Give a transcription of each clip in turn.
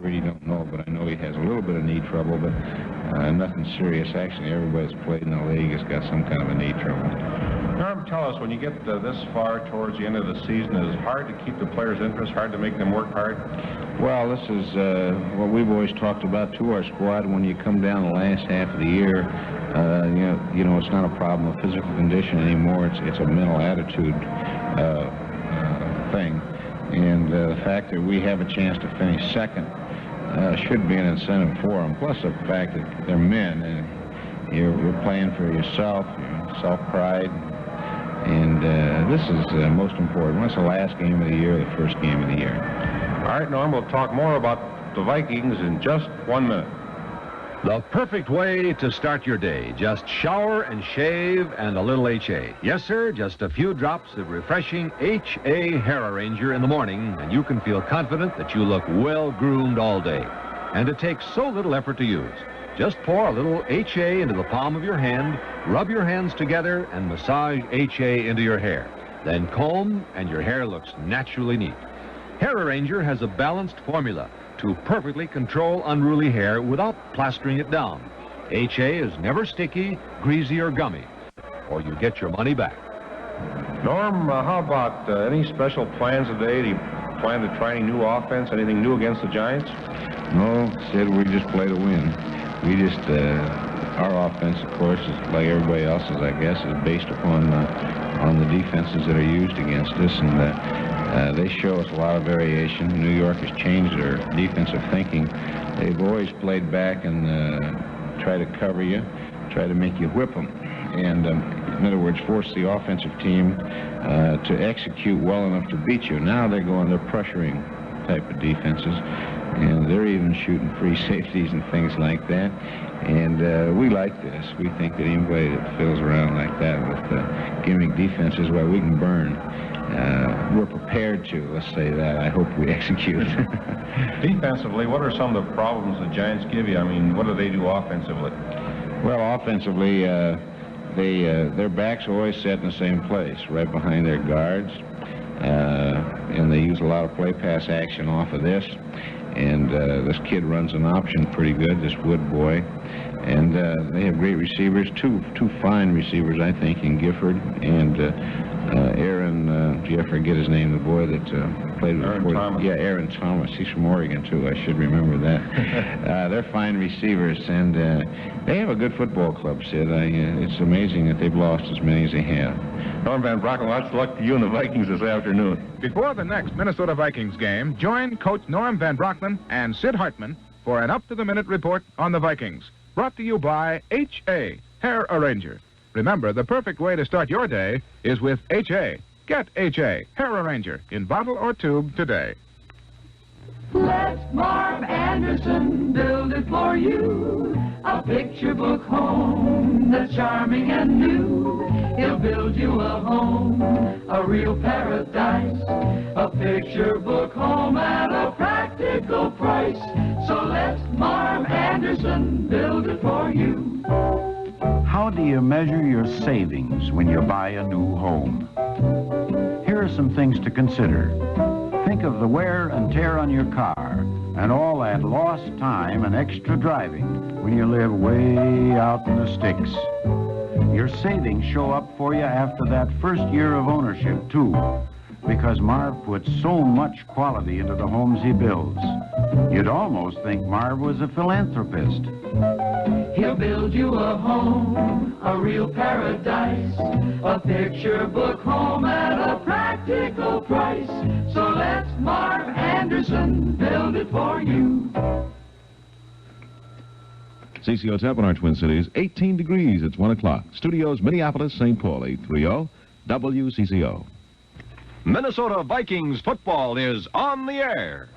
Really don't know, but I know he has a little bit of knee trouble, but nothing serious. Actually, everybody that's played in the league has got some kind of a knee trouble. Norm, tell us, when you get this far towards the end of the season, is it hard to keep the players' interest, hard to make them work hard? Well, this is what we've always talked about to our squad. When you come down the last half of the year, you know, it's not a problem of physical condition anymore. It's a mental attitude thing. And the fact that we have a chance to finish second should be an incentive for them. Plus the fact that they're men, and you're playing for yourself, your self-pride. And this is most important. What's the last game of the year, the first game of the year? All right, Norm, we'll talk more about the Vikings in just 1 minute. The perfect way to start your day. Just shower and shave and a little HA. Yes, sir, just a few drops of refreshing HA Hair Arranger in the morning, and you can feel confident that you look well-groomed all day. And it takes so little effort to use. Just pour a little HA into the palm of your hand, rub your hands together, and massage HA into your hair. Then comb, and your hair looks naturally neat. Hair Arranger has a balanced formula to perfectly control unruly hair without plastering it down. HA is never sticky, greasy, or gummy, or you get your money back. Norm, how about any special plans today? Do you plan to try any new offense, anything new against the Giants? No, Sid, we just play to win. We just, our offense, of course, is like everybody else's, I guess, is based upon on the defenses that are used against us, and they show us a lot of variation. New York has changed their defensive thinking. They've always played back and try to cover you, try to make you whip them, and in other words, force the offensive team to execute well enough to beat you. Now they're pressuring type of defenses, and they're even shooting free safeties and things like that. And we like this. We think that anybody that fills around like that with gimmick defenses, well, we can burn. We're prepared to, let's say that. I hope we execute. Defensively, what are some of the problems the Giants give you? I mean, what do they do offensively? Well, offensively, their backs are always set in the same place, right behind their guards. And they use a lot of play-pass action off of this. And this kid runs an option pretty good, this Wood boy. And they have great receivers, two fine receivers, I think, in Gifford and Aaron, gee, I forget his name, the boy that played with Aaron Thomas. Yeah, Aaron Thomas. He's from Oregon, too. I should remember that. They're fine receivers, and they have a good football club, Sid. It's amazing that they've lost as many as they have. Norm Van Brocklin, lots of luck to you and the Vikings this afternoon. Before the next Minnesota Vikings game, join Coach Norm Van Brocklin and Sid Hartman for an up-to-the-minute report on the Vikings. Brought to you by HA Hair Arranger. Remember, the perfect way to start your day is with HA. Get HA Hair Arranger in bottle or tube today. Let Marv Anderson build it for you. A picture book home that's charming and new. He'll build you a home, a real paradise. A picture book home at a practical price. So let Marv Anderson build it for you. How do you measure your savings when you buy a new home? Here are some things to consider. Think of the wear and tear on your car and all that lost time and extra driving when you live way out in the sticks. Your savings show up for you after that first year of ownership, too, because Marv puts so much quality into the homes he builds. You'd almost think Marv was a philanthropist. He'll build you a home, a real paradise, a picture book home at a practical price. So let Marv Anderson build it for you. CCO temp in our Twin Cities, 18 degrees. It's 1 o'clock. Studios, Minneapolis, St. Paul, 830 WCCO. Minnesota Vikings football is on the air.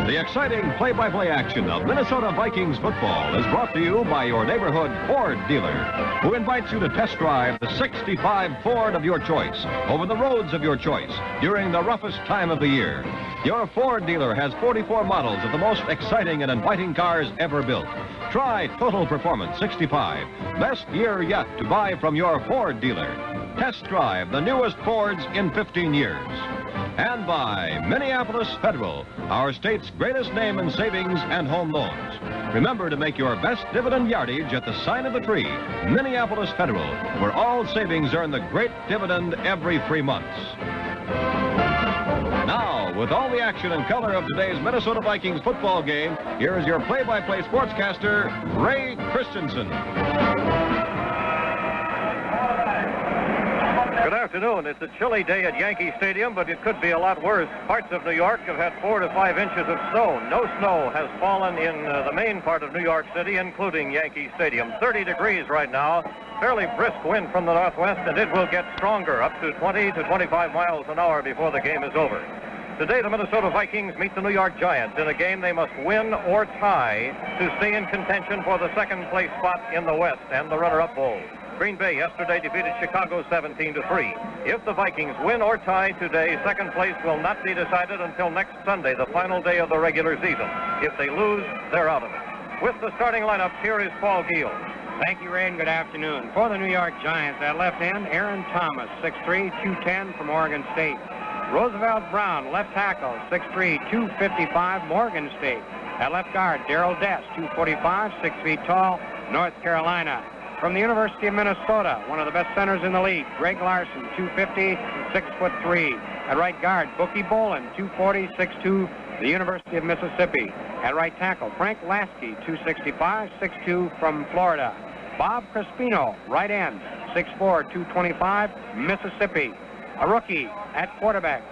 The exciting play-by-play action of Minnesota Vikings football is brought to you by your neighborhood Ford dealer, who invites you to test drive the 65 Ford of your choice over the roads of your choice during the roughest time of the year. Your Ford dealer has 44 models of the most exciting and inviting cars ever built. Try Total Performance 65, best year yet to buy from your Ford dealer. Test drive the newest Fords in 15 years. And by Minneapolis Federal, our state's greatest name in savings and home loans. Remember to make your best dividend yardage at the sign of the tree, Minneapolis Federal, where all savings earn the great dividend every 3 months. Now, with all the action and color of today's Minnesota Vikings football game, here is your play-by-play sportscaster, Ray Christensen. Good afternoon. It's a chilly day at Yankee Stadium, but it could be a lot worse. Parts of New York have had 4 to 5 inches of snow. No snow has fallen in the main part of New York City, including Yankee Stadium. 30 degrees right now. Fairly brisk wind from the northwest, and it will get stronger, up to 20 to 25 miles an hour before the game is over. Today, the Minnesota Vikings meet the New York Giants in a game they must win or tie to stay in contention for the second-place spot in the West and the runner-up bowl. Green Bay yesterday defeated Chicago 17-3. If the Vikings win or tie today, second place will not be decided until next Sunday, the final day of the regular season. If they lose, they're out of it. With the starting lineups, here is Paul Giel. Thank you, Ray, and good afternoon. For the New York Giants, at left end, Aaron Thomas, 6'3", 210 from Oregon State. Roosevelt Brown, left tackle, 6'3", 255, Morgan State. At left guard, Darrell Dess, 245, 6 feet tall, North Carolina. From the University of Minnesota, one of the best centers in the league, Greg Larson, 250, 6'3". At right guard, Bookie Bolin, 240, 6'2", the University of Mississippi. At right tackle, Frank Lasky, 265, 6'2", from Florida. Bob Crispino, right end, 6'4", 225, Mississippi. A rookie at quarterback,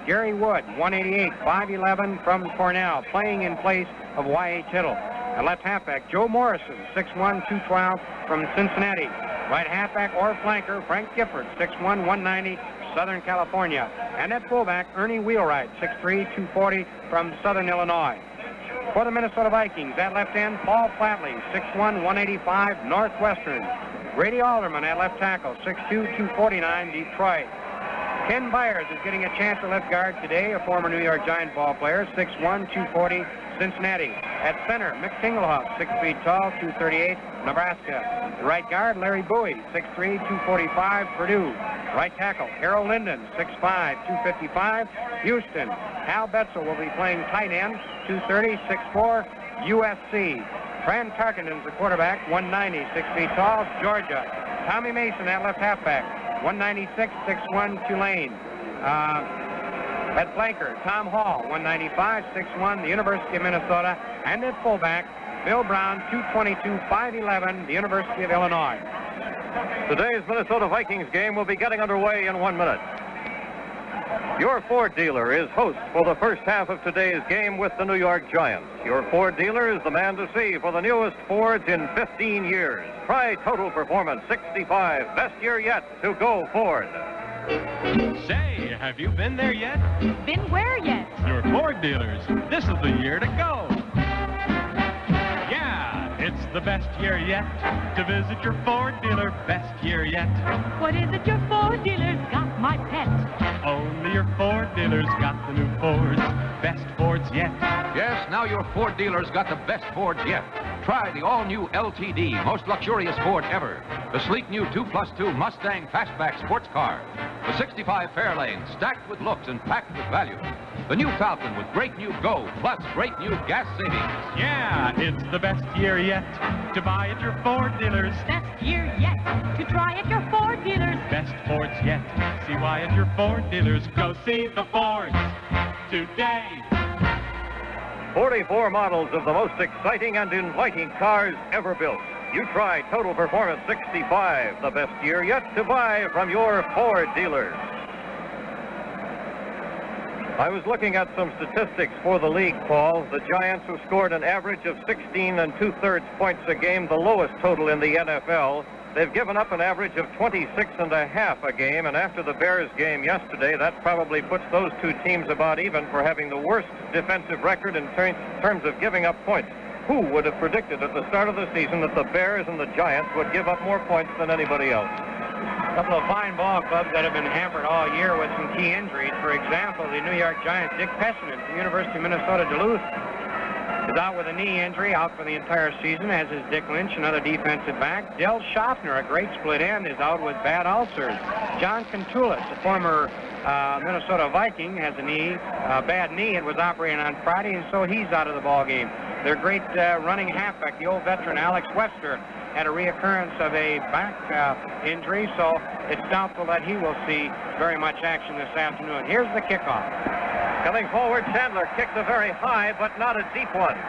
Gary Wood, 188, 5'11", from Cornell, playing in place of Y.A. Tittle. At left halfback, Joe Morrison, 6'1", 212, from Cincinnati. Right halfback or flanker, Frank Gifford, 6'1", 190, Southern California. And at fullback, Ernie Wheelwright, 6'3", 240, from Southern Illinois. For the Minnesota Vikings, at left end, Paul Flatley, 6'1", 185, Northwestern. Grady Alderman at left tackle, 6'2", 249, Detroit. Ken Byers is getting a chance at left guard today, a former New York Giant ball player, 6'1", 240, Cincinnati. At center, Mick Tingelhoff, 6 feet tall, 238, Nebraska. Right guard, Larry Bowie, 6'3", 245, Purdue. Right tackle, Harold Linden, 6'5", 255, Houston. Hal Betzel will be playing tight end, 230, 6'4", USC. Fran Tarkenton's the quarterback, 190, 6 feet tall, Georgia. Tommy Mason at left halfback, 196, 6'1", Tulane. At flanker, Tom Hall, 195, 6'1", the University of Minnesota. And at fullback, Bill Brown, 222, 5'11", the University of Illinois. Today's Minnesota Vikings game will be getting underway in 1 minute. Your Ford dealer is host for the first half of today's game with the New York Giants. Your Ford dealer is the man to see for the newest Fords in 15 years. Try Total Performance 65, best year yet to go Ford. Say, have you been there yet? Been where yet? Your Ford dealers. This is the year to go. Yeah, it's the best year yet to visit your Ford dealer. Best year yet. What is it your Ford dealer's got, my pet? Only your Ford dealer's got the new Fords. Best Fords yet. Yes, now your Ford dealer's got the best Fords yet. Try the all-new LTD, most luxurious Ford ever. The sleek new 2+2 Mustang Fastback sports car. The 65 Fairlane, stacked with looks and packed with value. The new Falcon with great new Go, plus great new gas savings. Yeah, it's the best year yet to buy at your Ford dealers. Best year yet to try at your Ford dealers. Best Fords yet. See why at your Ford dealers. Go see the Fords today. 44 models of the most exciting and inviting cars ever built. You try Total Performance 65, the best year yet to buy from your Ford dealers. I was looking at some statistics for the league, Paul. The Giants have scored an average of 16 2/3 points a game, the lowest total in the NFL. They've given up an average of 26.5 a game, and after the Bears game yesterday, that probably puts those two teams about even for having the worst defensive record in terms of giving up points. Who would have predicted at the start of the season that the Bears and the Giants would give up more points than anybody else? A couple of fine ball clubs that have been hampered all year with some key injuries. For example, the New York Giants, Dick Pessinen from University of Minnesota Duluth. is out with a knee injury, out for the entire season, as is Dick Lynch, another defensive back. Del Schaffner, a great split end, is out with bad ulcers. John Cantulis, a former Minnesota Viking, has a bad knee and was operating on Friday, and so he's out of the ball game. Their great running halfback, the old veteran Alex Webster, had a reoccurrence of a back injury, so it's doubtful that he will see very much action this afternoon. Here's the kickoff. Coming forward, Chandler kicks a very high, but not a deep one.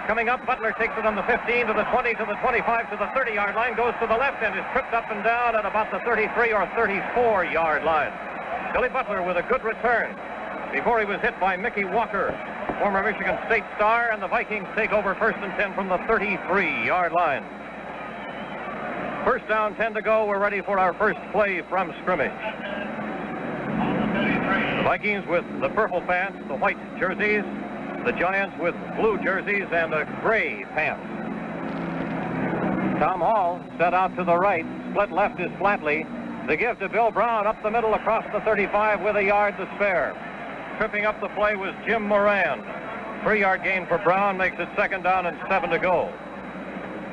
Coming up, Butler takes it on the 15 to the 20 to the 25 to the 30-yard line, goes to the left and is tripped up and down at about the 33 or 34-yard line. Billy Butler with a good return before he was hit by Mickey Walker, former Michigan State star, and the Vikings take over 1st and 10 from the 33-yard line. First down, 10 to go. We're ready for our first play from scrimmage. The Vikings with the purple pants, the white jerseys. The Giants with blue jerseys and gray pants. Tom Hall set out to the right. Split left is Flatley. The give to Bill Brown up the middle across the 35 with a yard to spare. Tripping up the play was Jim Moran. 3-yard gain for Brown makes it 2nd down and 7 to go.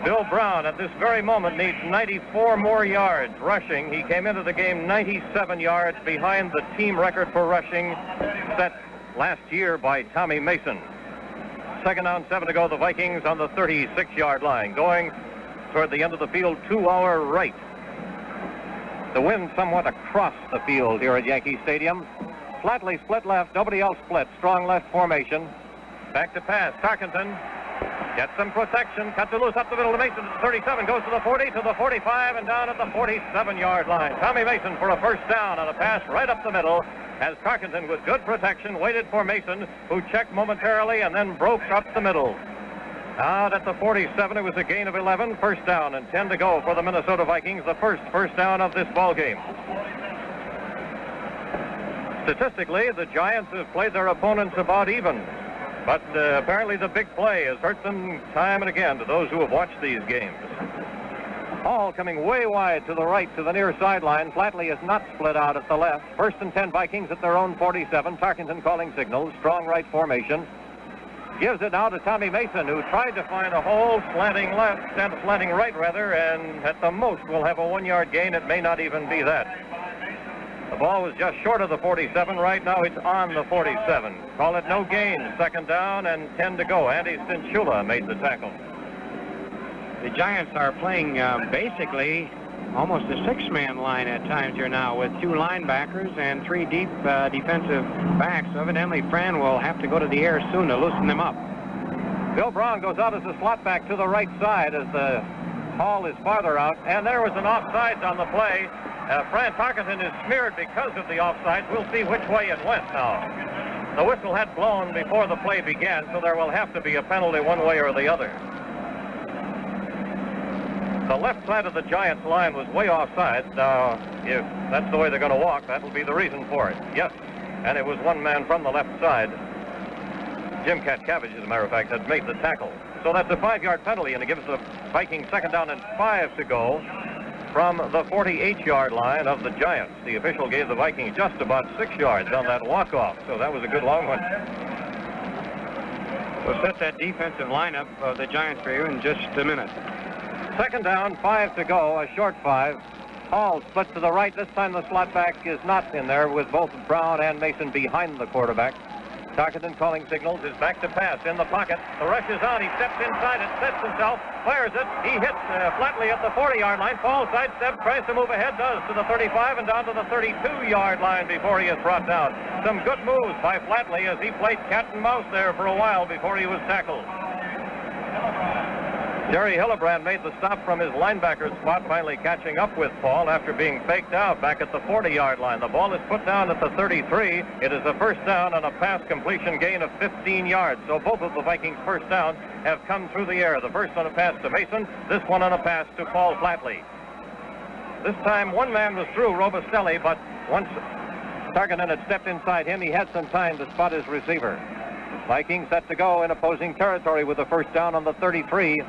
Bill Brown at this very moment needs 94 more yards rushing. He came into the game 97 yards behind the team record for rushing set last year by Tommy Mason. 2nd down, 7 to go. The Vikings on the 36-yard line, going toward the end of the field to our right. The wind somewhat across the field here at Yankee Stadium. Flatley split left, nobody else split. Strong left formation. Back to pass. Tarkenton gets some protection. Cuts it loose up the middle to Mason to the 37. Goes to the 40, to the 45, and down at the 47-yard line. Tommy Mason for a first down on a pass right up the middle. As Tarkenton with good protection waited for Mason, who checked momentarily and then broke up the middle. Out at the 47, it was a gain of 11. First down and 10 to go for the Minnesota Vikings. The first down of this ball game. Statistically, the Giants have played their opponents about even. But apparently the big play has hurt them time and again to those who have watched these games. Hall coming way wide to the right to the near sideline. Flatley is not split out at the left. 1st and 10 Vikings at their own 47. Tarkenton calling signals. Strong right formation. Gives it now to Tommy Mason, who tried to find a hole, slanting left, and slanting right rather, and at the most will have a 1-yard gain. It may not even be that. The ball was just short of the 47. Right now it's on the 47. Call it no gain. 2nd down and 10 to go. Andy Cinchula made the tackle. The Giants are playing basically almost a 6-man line at times here now, with 2 linebackers and 3 deep defensive backs. Evidently, Fran will have to go to the air soon to loosen them up. Bill Brown goes out as a slot back to the right side as the Hall is farther out, and there was an offsides on the play. Fran Tarkenton is smeared because of the offsides. We'll see which way it went now. The whistle had blown before the play began, so there will have to be a penalty one way or the other. The left side of the Giants line was way offside. Now, if that's the way they're going to walk, that will be the reason for it. Yes, and it was one man from the left side. Jim Catkavage, as a matter of fact, had made the tackle. So that's a 5-yard penalty, and it gives the Vikings 2nd down and 5 to go from the 48-yard line of the Giants. The official gave the Vikings just about 6 yards on that walk-off, so that was a good long one. We'll set that defensive lineup of the Giants for you in just a minute. 2nd down, 5 to go, a short 5. Hall splits to the right. This time the slot back is not in there, with both Brown and Mason behind the quarterback. Tarkenton calling signals, is back to pass in the pocket. The rush is on. He steps inside it, sets himself, fires it. He hits Flatley at the 40-yard line. Falls, sidestep, tries to move ahead, does to the 35 and down to the 32-yard line before he is brought down. Some good moves by Flatley as he played cat and mouse there for a while before he was tackled. Jerry Hillebrand made the stop from his linebacker spot, finally catching up with Paul after being faked out back at the 40-yard line. The ball is put down at the 33. It is a first down on a pass completion gain of 15 yards. So both of the Vikings' first downs have come through the air. The first on a pass to Mason, this one on a pass to Paul Flatley. This time one man was through, Robustelli, but once Tarkenton had stepped inside him, he had some time to spot his receiver. Vikings set to go in opposing territory with the first down on the 33.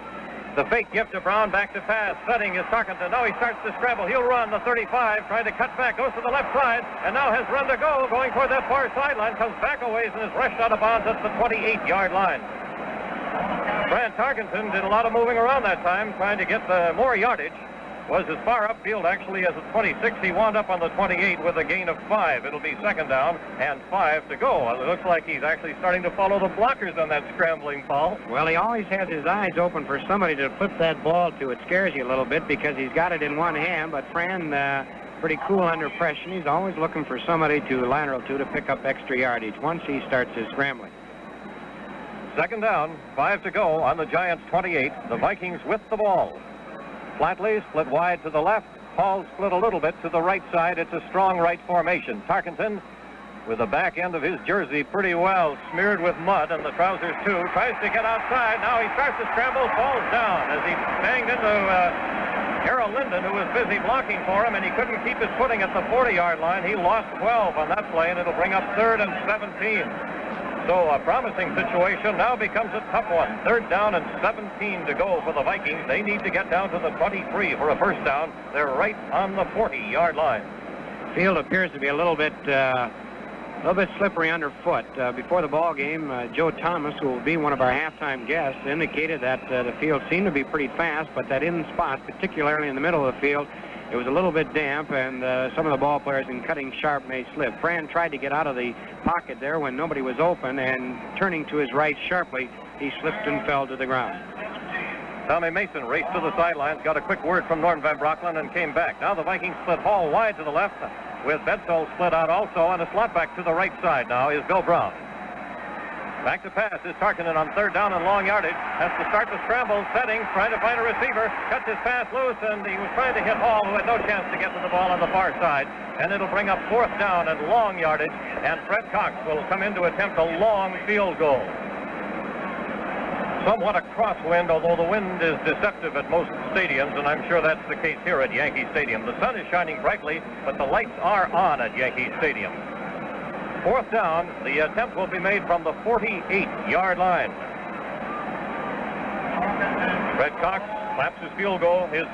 The fake gift to Brown, back to pass. Setting is Tarkenton. Now he starts to scramble. He'll run the 35, trying to cut back, goes to the left side, and now has run to go, going toward that far sideline, comes back a ways and is rushed out of bounds at the 28-yard line. Fran Tarkenton did a lot of moving around that time, trying to get more yardage. Was as far upfield actually as the 26. He wound up on the 28 with a gain of 5. It'll be second down and 5 to go. It looks like he's actually starting to follow the blockers on that scrambling ball. Well, he always has his eyes open for somebody to flip that ball to. It scares you a little bit because he's got it in one hand, but Fran, pretty cool under pressure. He's always looking for somebody to lateral to pick up extra yardage once he starts his scrambling. Second down, 5 to go on the Giants' 28. The Vikings with the ball. Flatley split wide to the left. Hall split a little bit to the right side. It's a strong right formation. Tarkenton, with the back end of his jersey pretty well smeared with mud, and the trousers too, tries to get outside. Now he starts to scramble, falls down as he banged into Harold Linden, who was busy blocking for him, and he couldn't keep his footing at the 40-yard line. He lost 12 on that play, and it'll bring up 3rd and 17. So a promising situation now becomes a tough one. 3rd down and 17 to go for the Vikings. They need to get down to the 23 for a first down. They're right on the 40-yard line. Field appears to be a little bit slippery underfoot. Before the ball game, Joe Thomas, who will be one of our halftime guests, indicated that the field seemed to be pretty fast, but that in spots, particularly in the middle of the field, it was a little bit damp, and some of the ball players in cutting sharp may slip. Fran tried to get out of the pocket there when nobody was open, and turning to his right sharply, he slipped and fell to the ground. Tommy Mason raced to the sidelines, got a quick word from Norm Van Brocklin, and came back. Now the Vikings split Hall wide to the left, with Bedsole split out also, and a slot back to the right side now is Bill Brown. Back to pass is Tarkenton on 3rd down and long yardage. Has to start the scramble, setting, trying to find a receiver. Cuts his pass loose, and he was trying to hit Hall, who had no chance to get to the ball on the far side. And it'll bring up 4th down and long yardage, and Fred Cox will come in to attempt a long field goal. Somewhat a crosswind, although the wind is deceptive at most stadiums, and I'm sure that's the case here at Yankee Stadium. The sun is shining brightly, but the lights are on at Yankee Stadium. 4th down, the attempt will be made from the 48-yard line. Fred Cox claps his field goal, his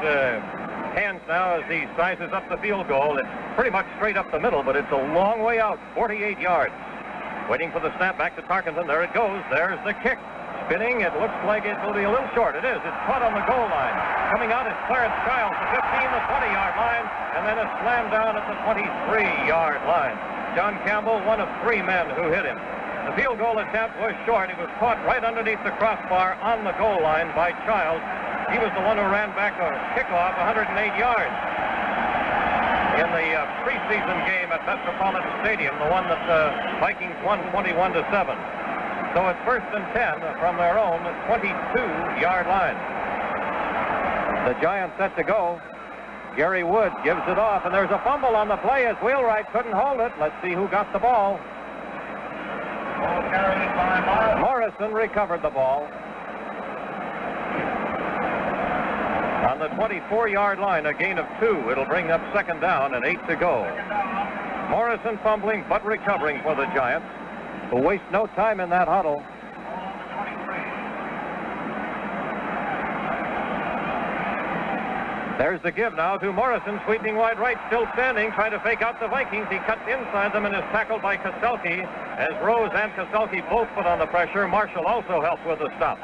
hands now as he sizes up the field goal. It's pretty much straight up the middle, but it's a long way out, 48 yards. Waiting for the snap back to Tarkenton. There it goes. There's the kick. Spinning, it looks like it will be a little short. It is. It's caught on the goal line. Coming out is Clarence Giles, the 15, the 20-yard line, and then a slam down at the 23-yard line. John Campbell, one of 3 men who hit him. The field goal attempt was short. It was caught right underneath the crossbar on the goal line by Childs. He was the one who ran back a kickoff 108 yards. In the preseason game at Metropolitan Stadium, the one that the Vikings won 21-7. So it's 1st and 10 from their own 22-yard line. The Giants set to go. Gary Wood gives it off, and there's a fumble on the play as Wheelwright couldn't hold it. Let's see who got the ball. Morrison recovered the ball. On the 24-yard line, a gain of 2. It'll bring up 2nd down and 8 to go. Morrison fumbling but recovering for the Giants, who waste no time in that huddle. There's the give now to Morrison, sweeping wide right, still standing, trying to fake out the Vikings. He cuts inside them and is tackled by Kaselke. As Rose and Kaselke both put on the pressure, Marshall also helped with the stop.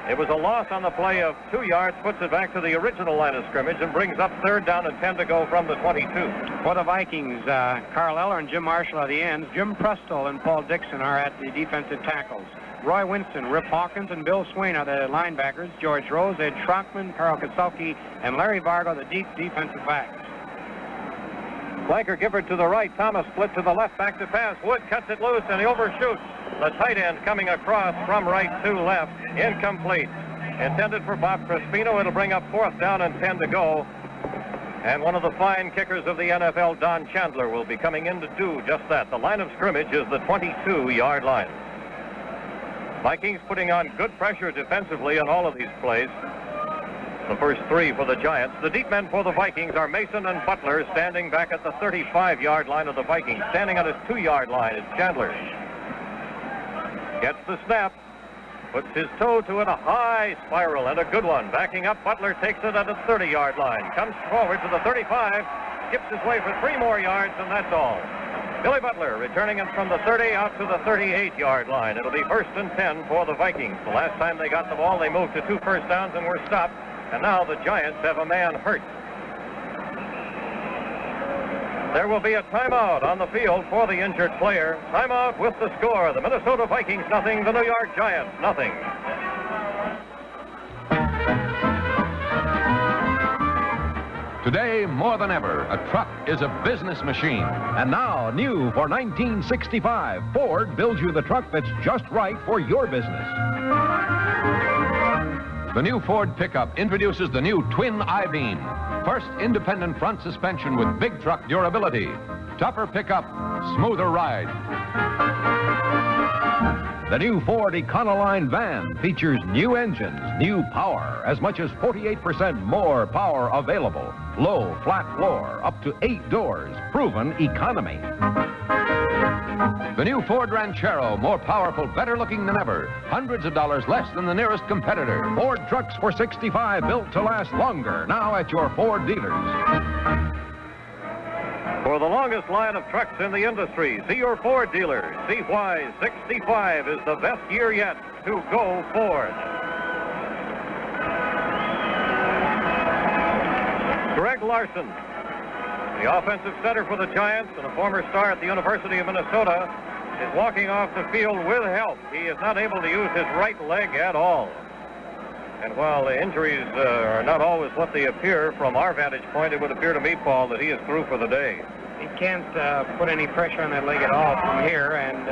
It was a loss on the play of 2 yards, puts it back to the original line of scrimmage, and brings up 3rd down and 10 to go from the 22. For the Vikings, Carl Eller and Jim Marshall are the ends. Jim Prustel and Paul Dixon are at the defensive tackles. Roy Winston, Rip Hawkins, and Bill Swain are the linebackers. George Rose, Ed Schrockman, Carl Kaselke, and Larry Vargo, the deep defensive backs. Flanker Gifford to the right. Thomas split to the left, back to pass. Wood cuts it loose, and he overshoots. The tight end coming across from right to left. Incomplete. Intended for Bob Crespino. It'll bring up 4th down and 10 to go. And one of the fine kickers of the NFL, Don Chandler, will be coming in to do just that. The line of scrimmage is the 22-yard line. Vikings putting on good pressure defensively on all of these plays. The first 3 for the Giants. The deep men for the Vikings are Mason and Butler, standing back at the 35-yard line of the Vikings. Standing on his 2-yard line is Chandler. Gets the snap. Puts his toe to it, a high spiral, and a good one. Backing up, Butler takes it at the 30-yard line. Comes forward to the 35. Skips his way for 3 more yards, and that's all. Billy Butler returning it from the 30 out to the 38-yard line. It'll be 1st and 10 for the Vikings. The last time they got the ball, they moved to 2 first downs and were stopped. And now the Giants have a man hurt. There will be a timeout on the field for the injured player. Timeout with the score. The Minnesota Vikings nothing, the New York Giants nothing. Today, more than ever, a truck is a business machine. And now, new for 1965, Ford builds you the truck that's just right for your business. The new Ford pickup introduces the new twin I-beam. First independent front suspension with big truck durability. Tougher pickup, smoother ride. The new Ford Econoline van features new engines, new power, as much as 48% more power available. Low, flat floor, up to 8 doors, proven economy. The new Ford Ranchero, more powerful, better looking than ever. Hundreds of dollars less than the nearest competitor. Ford trucks for 65, built to last longer, now at your Ford dealers. For the longest line of trucks in the industry, see your Ford dealer. See why 65 is the best year yet to go Ford. Greg Larson, the offensive center for the Giants and a former star at the University of Minnesota, is walking off the field with help. He is not able to use his right leg at all. And while the injuries are not always what they appear, from our vantage point, it would appear to me, Paul, that he is through for the day. He can't put any pressure on that leg at all from here, and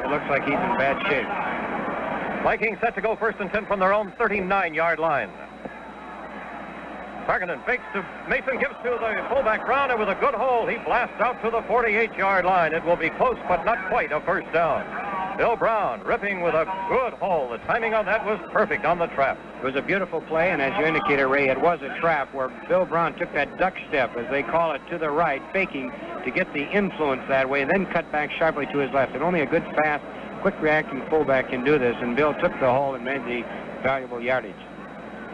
it looks like he's in bad shape. Vikings set to go 1st and 10 from their own 39-yard line. Tarkenton fakes to Mason, gives to the fullback Brown, and with a good hole, he blasts out to the 48-yard line. It will be close, but not quite a first down. Bill Brown ripping with a good hole. The timing on that was perfect on the trap. It was a beautiful play, and as you indicated, Ray, it was a trap where Bill Brown took that duck step, as they call it, to the right, faking to get the influence that way, and then cut back sharply to his left. And only a good, fast, quick-reacting fullback can do this, and Bill took the hole and made the valuable yardage.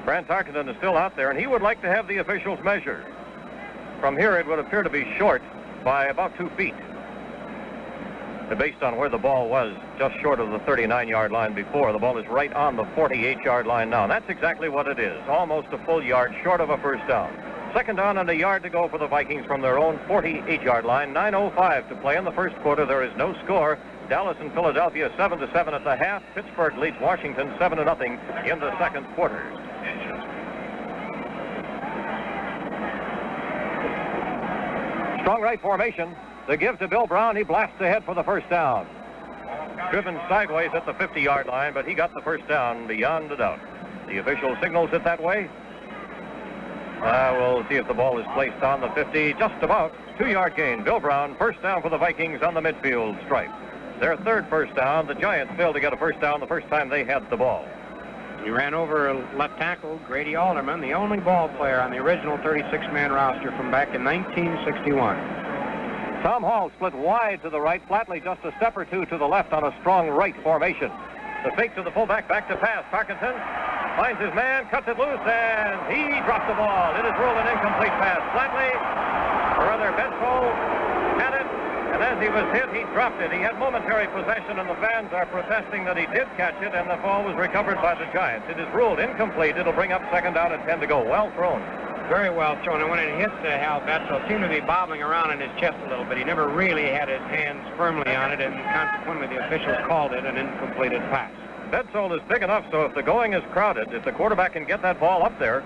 Brant Tarkenton is still out there, and he would like to have the officials measure. From here, it would appear to be short by about 2 feet. Based on where the ball was, just short of the 39-yard line before. The ball is right on the 48-yard line now. And that's exactly what it is, almost a full yard short of a first down. 2nd down and a yard to go for the Vikings from their own 48-yard line. 9:05 to play in the first quarter. There is no score. Dallas and Philadelphia 7-7 at the half. Pittsburgh leads Washington 7-0 in the second quarter. Strong right formation. The give to Bill Brown. He blasts ahead for the first down. Driven sideways at the 50-yard line, but he got the first down beyond a doubt. The official signals it that way. We'll see if the ball is placed on the 50. Just about. 2-yard gain. Bill Brown, first down for the Vikings on the midfield stripe. Their 3rd first down. The Giants failed to get a first down the first time they had the ball. He ran over left tackle Grady Alderman, the only ball player on the original 36-man roster from back in 1961. Tom Hall split wide to the right, Flatley just a step or two to the left on a strong right formation. The fake to the fullback, back to pass. Tarkenton finds his man, cuts it loose, and he drops the ball. It is ruled an incomplete pass. Flatley, or rather Bedsole, had it, and as he was hit, he dropped it. He had momentary possession, and the fans are protesting that he did catch it, and the ball was recovered by the Giants. It is ruled incomplete. It'll bring up 2nd down and 10 to go. Well thrown. Very well thrown, and when it hits Hal Bedsole, it seemed to be bobbling around in his chest a little bit. He never really had his hands firmly on it, and consequently the officials called it an incompleted pass. Bedsole is big enough, so if the going is crowded, if the quarterback can get that ball up there,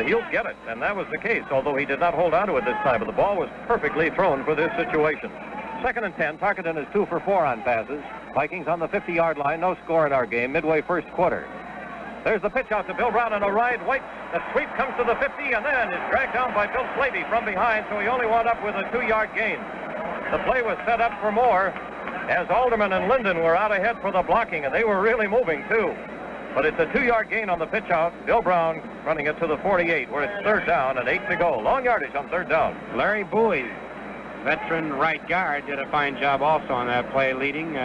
he'll get it, and that was the case, although he did not hold on to it this time, but the ball was perfectly thrown for this situation. 2nd and 10, Tarkenton is 2 for 4 on passes. Vikings on the 50-yard line, no score in our game, midway first quarter. There's the pitch out to Bill Brown on a ride. White, the sweep comes to the 50 and then is dragged down by Bill Slavey from behind, so he only wound up with a 2-yard gain. The play was set up for more as Alderman and Linden were out ahead for the blocking, and they were really moving too. But it's a 2-yard gain on the pitch out. Bill Brown running it to the 48 where it's 3rd down and 8 to go. Long yardage on 3rd down. Larry Bowie, veteran right guard, did a fine job also on that play leading.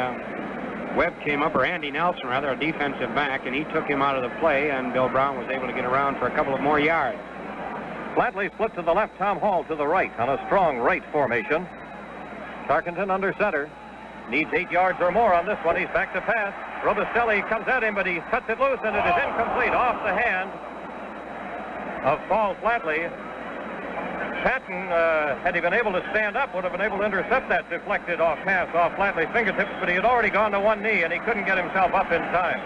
Webb came up, or Andy Nelson rather, a defensive back, and he took him out of the play, and Bill Brown was able to get around for a couple of more yards. Flatley split to the left, Tom Hall to the right on a strong right formation. Tarkenton under center. Needs 8 yards or more on this one. He's back to pass. Robistelli comes at him, but he cuts it loose, and it is incomplete off the hand of Paul Flatley. Patton, had he been able to stand up, would have been able to intercept that deflected off pass off Flatley's fingertips, but he had already gone to one knee, and he couldn't get himself up in time.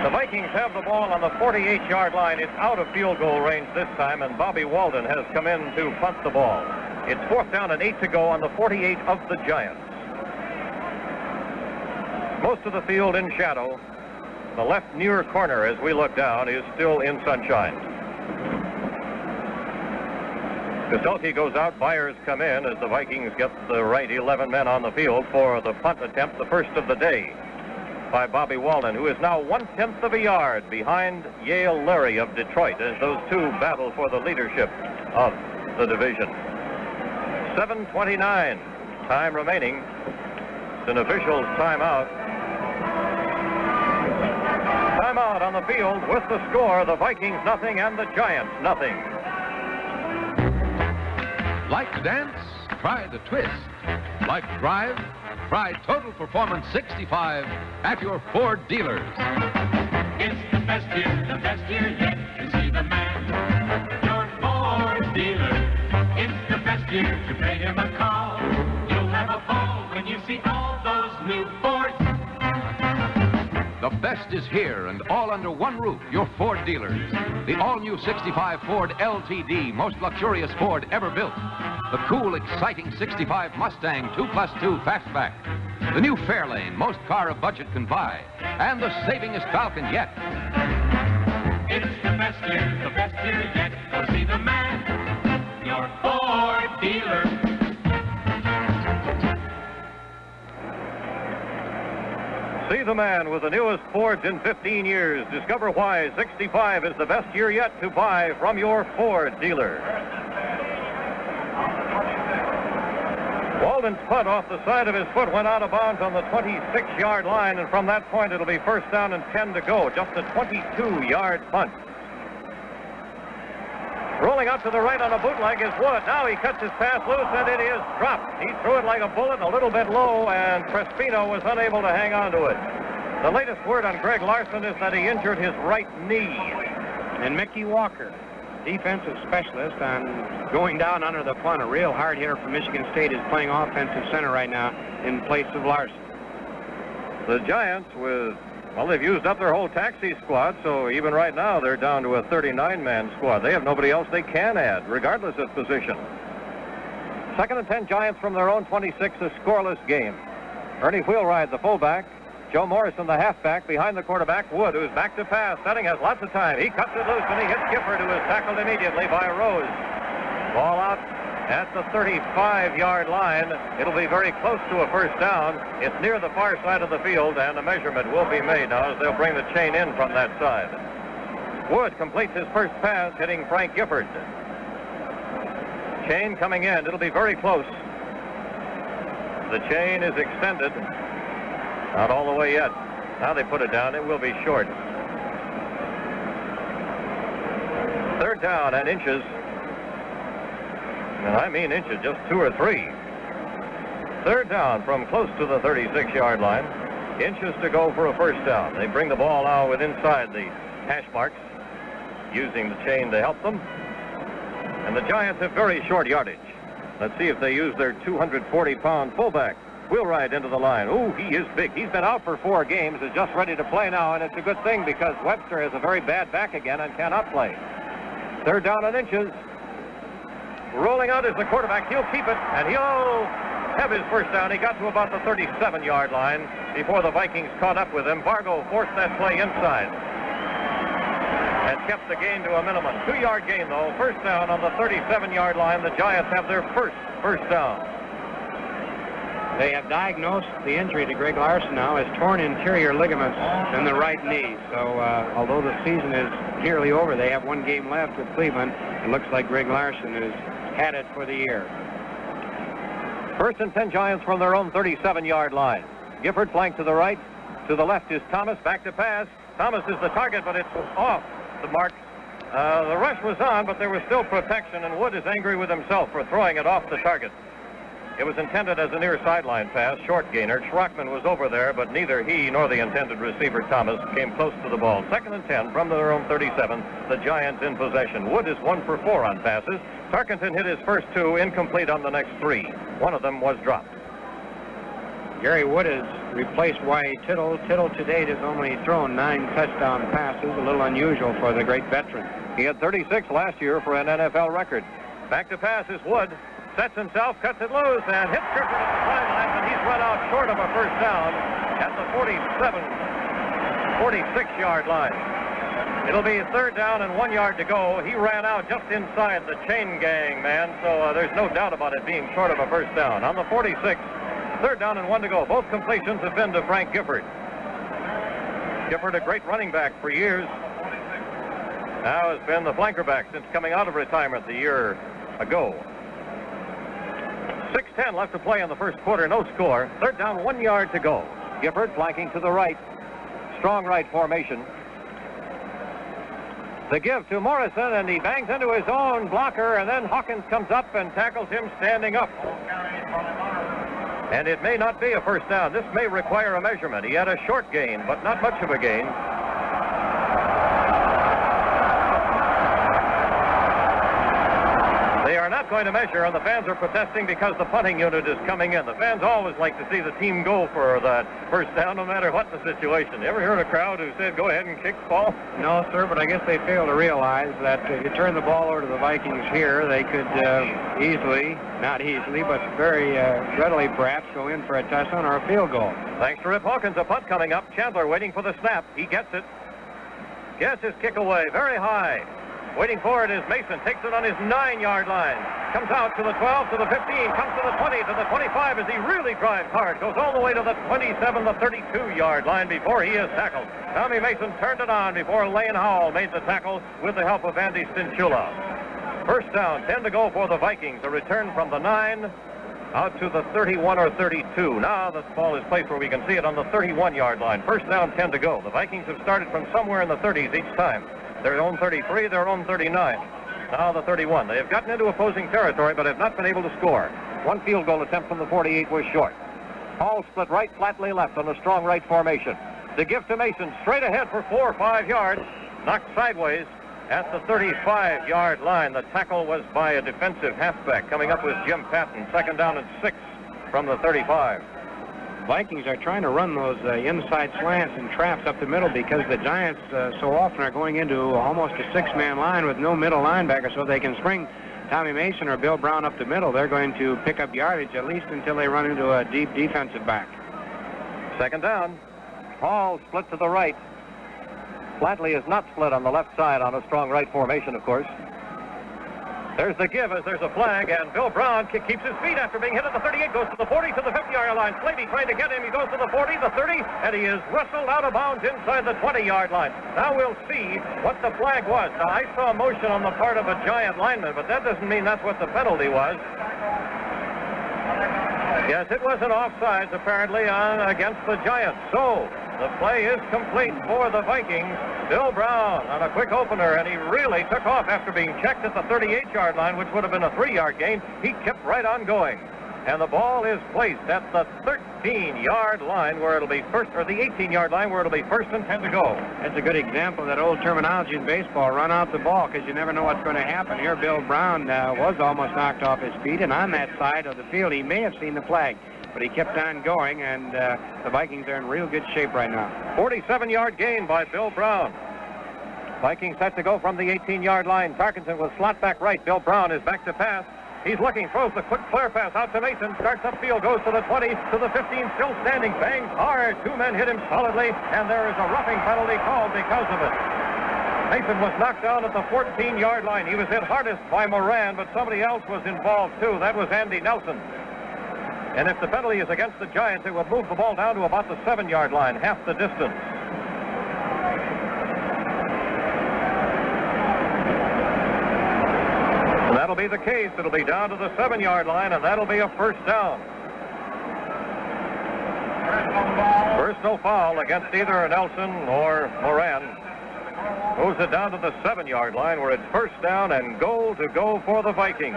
The Vikings have the ball on the 48-yard line. It's out of field goal range this time, and Bobby Walden has come in to punt the ball. It's 4th down and 8 to go on the 48 of the Giants. Most of the field in shadow. The left near corner, as we look down, is still in sunshine. Kostelke goes out, Byers come in as the Vikings get the right 11 men on the field for the punt attempt, the first of the day, by Bobby Walden, who is now 1/10 of a yard behind Yale Larry of Detroit as those two battle for the leadership of the division. 7:29, time remaining. It's an official's timeout. Timeout on the field with the score, the Vikings nothing and the Giants nothing. Like to dance? Try the twist. Like to drive? Try Total Performance 65 at your Ford dealers. It's the best year yet to see the man, your Ford dealer. It's the best year to pay him a call. You'll have a ball when you see all those new Fords. The best is here and all under one roof, your Ford dealers. The all-new 65 Ford LTD, most luxurious Ford ever built. The cool, exciting 65 Mustang 2+2 Fastback. The new Fairlane, most car a budget can buy. And the savingest Falcon yet. It's the best year yet. Go see the man, your Ford dealer. See the man with the newest Fords in 15 years. Discover why 65 is the best year yet to buy from your Ford dealer. Walden's punt off the side of his foot went out of bounds on the 26-yard line, and from that point it'll be 1st down and 10 to go. Just a 22-yard punt. Rolling out to the right on a bootleg is Wood. Now he cuts his pass loose, and it is dropped. He threw it like a bullet, a little bit low, and Crespino was unable to hang on to it. The latest word on Greg Larson is that he injured his right knee. And Mickey Walker, defensive specialist on going down under the punt. A real hard hitter for Michigan State is playing offensive center right now in place of Larson. The Giants well, they've used up their whole taxi squad, so even right now they're down to a 39-man squad. They have nobody else they can add, regardless of position. 2nd and 10 Giants from their own 26, a scoreless game. Ernie Wheelwright, the fullback. Joe Morrison, the halfback, behind the quarterback. Wood, who's back to pass. Setting has lots of time. He cuts it loose, and he hits Gifford, who is tackled immediately by Rose. Ball out at the 35-yard line. It'll be very close to a 1st down. It's near the far side of the field, and a measurement will be made now as they'll bring the chain in from that side. Wood completes his first pass, hitting Frank Gifford. Chain coming in. It'll be very close. The chain is extended. Not all the way yet. Now they put it down. It will be short. 3rd down and inches. And I mean inches, just 2 or 3. 3rd down from close to the 36-yard line. Inches to go for a 1st down. They bring the ball now with inside the hash marks, using the chain to help them. And the Giants have very short yardage. Let's see if they use their 240-pound fullback. Wheelwright into the line. Ooh, he is big. He's been out for 4 games, is just ready to play now, and it's a good thing because Webster has a very bad back again and cannot play. 3rd down and inches. Rolling out is the quarterback. He'll keep it, and he'll have his 1st down. He got to about the 37-yard line before the Vikings caught up with him. Bargo forced that play inside and kept the gain to a minimum. 2-yard gain, though. 1st down on the 37-yard line. The Giants have their first down. They have diagnosed the injury to Greg Larson now as torn interior ligaments in the right knee. So although the season is nearly over, they have 1 game left with Cleveland. It looks like Greg Larson is had it for the year. 1st and 10 Giants from their own 37-yard line. Gifford flanked to the right. To the left is Thomas. Back to pass. Thomas is the target, but it's off the mark. The rush was on, but there was still protection, and Wood is angry with himself for throwing it off the target. It was intended as a near sideline pass, short gainer. Schrockman was over there, but neither he nor the intended receiver, Thomas, came close to the ball. 2nd and 10 from their own 37. The Giants in possession. Wood is 1 for 4 on passes. Tarkenton hit his first 2, incomplete on the next 3. One of them was dropped. Gary Wood has replaced Y.A. Tittle. Tittle to date has only thrown 9 touchdown passes, a little unusual for the great veteran. He had 36 last year for an NFL record. Back to pass is Wood. Sets himself, cuts it loose, and hits Gifford at the sidelines, and he's run out short of a first down at the 46-yard line. It'll be 3rd down and 1 yard to go. He ran out just inside the chain gang, man, so there's no doubt about it being short of a first down. On the 46, 3rd down and 1 to go. Both completions have been to Frank Gifford. Gifford, a great running back for years, now has been the flanker back since coming out of retirement the year ago. 6:10 left to play in the first quarter, no score. 3rd down, 1 yard to go. Gifford flanking to the right. Strong right formation. The give to Morrison, and he bangs into his own blocker, and then Hawkins comes up and tackles him standing up. And it may not be a first down. This may require a measurement. He had a short gain, but not much of a gain. They are not going to measure, and the fans are protesting because the punting unit is coming in. The fans always like to see the team go for that first down, no matter what the situation. You ever heard a crowd who said, go ahead and kick the ball? No, sir, but I guess they fail to realize that if you turn the ball over to the Vikings here, they could easily, not easily, but very readily perhaps go in for a touchdown or a field goal. Thanks to Rip Hawkins, a punt coming up. Chandler waiting for the snap. He gets it. Gets his kick away very high. Waiting for it is Mason. Takes it on his 9-yard line. Comes out to the 12, to the 15, comes to the 20, to the 25 as he really drives hard. Goes all the way to the 27, the 32-yard line before he is tackled. Tommy Mason turned it on before Lane Howell made the tackle with the help of Andy Stinchula. First down, 10 to go for the Vikings. A return from the 9 out to the 31 or 32. Now the ball is placed where we can see it on the 31-yard line. First down, 10 to go. The Vikings have started from somewhere in the 30s each time. Their own 33, their own 39. Now the 31. They have gotten into opposing territory, but have not been able to score. One field goal attempt from the 48 was short. Hall split right, flatly left on a strong right formation. The give to Mason, straight ahead for 4 or 5 yards. Knocked sideways at the 35-yard line. The tackle was by a defensive halfback. Coming up was Jim Patton. 2nd down and 6 from the 35. Vikings are trying to run those inside slants and traps up the middle because the Giants so often are going into almost a 6-man line with no middle linebacker, so they can spring Tommy Mason or Bill Brown up the middle. They're going to pick up yardage at least until they run into a deep defensive back. 2nd down. Hall split to the right. Flatley is not split on the left side on a strong right formation, of course. There's the give as there's a flag, and Bill Brown keeps his feet after being hit at the 38, goes to the 40, to the 50-yard line. Slavey trying to get him. He goes to the 40, the 30, and he is wrestled out of bounds inside the 20-yard line. Now we'll see what the flag was. Now, I saw motion on the part of a Giant lineman, but that doesn't mean that's what the penalty was. Yes, it was an offsides, apparently, against the Giants. So, the play is complete for the Vikings. Bill Brown on a quick opener, and he really took off after being checked at the 38-yard line, which would have been a 3-yard gain. He kept right on going. And the ball is placed at the 13-yard line where it'll be first, or the 18-yard line where it'll be 1st and 10 to go. That's a good example of that old terminology in baseball, run out the ball, because you never know what's going to happen. Here, Bill Brown was almost knocked off his feet, and on that side of the field, he may have seen the flag. But he kept on going, and the Vikings are in real good shape right now. 47-yard gain by Bill Brown. Vikings set to go from the 18-yard line. Tarkenton was slot back right. Bill Brown is back to pass. He's looking, throws the quick flare pass out to Mason. Starts upfield, goes to the 20, to the 15, still standing, bangs hard. 2 men hit him solidly, and there is a roughing penalty called because of it. Mason was knocked down at the 14-yard line. He was hit hardest by Moran, but somebody else was involved too. That was Andy Nelson. And if the penalty is against the Giants, it would move the ball down to about the 7-yard line, half the distance. And that'll be the case. It'll be down to the 7-yard line, and that'll be a first down. Personal foul against either Nelson or Moran. Moves it down to the 7-yard line where it's first down and goal to go for the Vikings.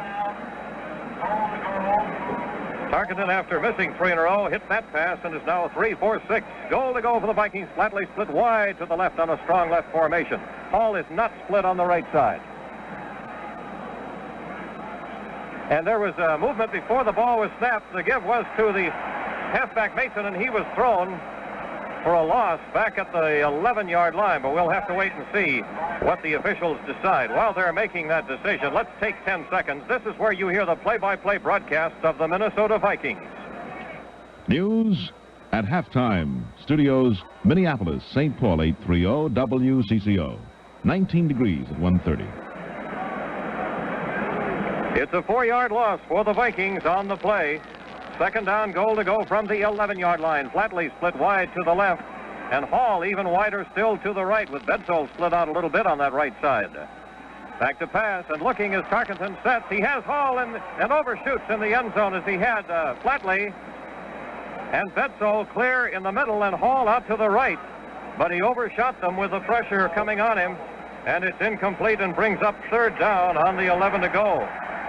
Tarkenton, after missing 3 in a row, hit that pass and is now 3-4-6. Goal to go for the Vikings. Flatley split wide to the left on a strong left formation. Hall is not split on the right side. And there was a movement before the ball was snapped. The give was to the halfback Mason, and he was thrown for a loss back at the 11-yard line. But we'll have to wait and see what the officials decide. While they're making that decision, let's take 10 seconds. This is where you hear the play-by-play broadcast of the Minnesota Vikings. News at halftime. Studios, Minneapolis, St. Paul, 830 WCCO. 19 degrees at 1:30. It's a 4-yard loss for the Vikings on the play. Second down, goal to go from the 11-yard line. Flatley split wide to the left, and Hall even wider still to the right, with Bedsole split out a little bit on that right side. Back to pass, and looking as Tarkenton sets. He has Hall and overshoots in the end zone as he had Flatley. And Bedsole clear in the middle and Hall out to the right. But he overshot them with the pressure coming on him, and it's incomplete and brings up third down on the 11 to go.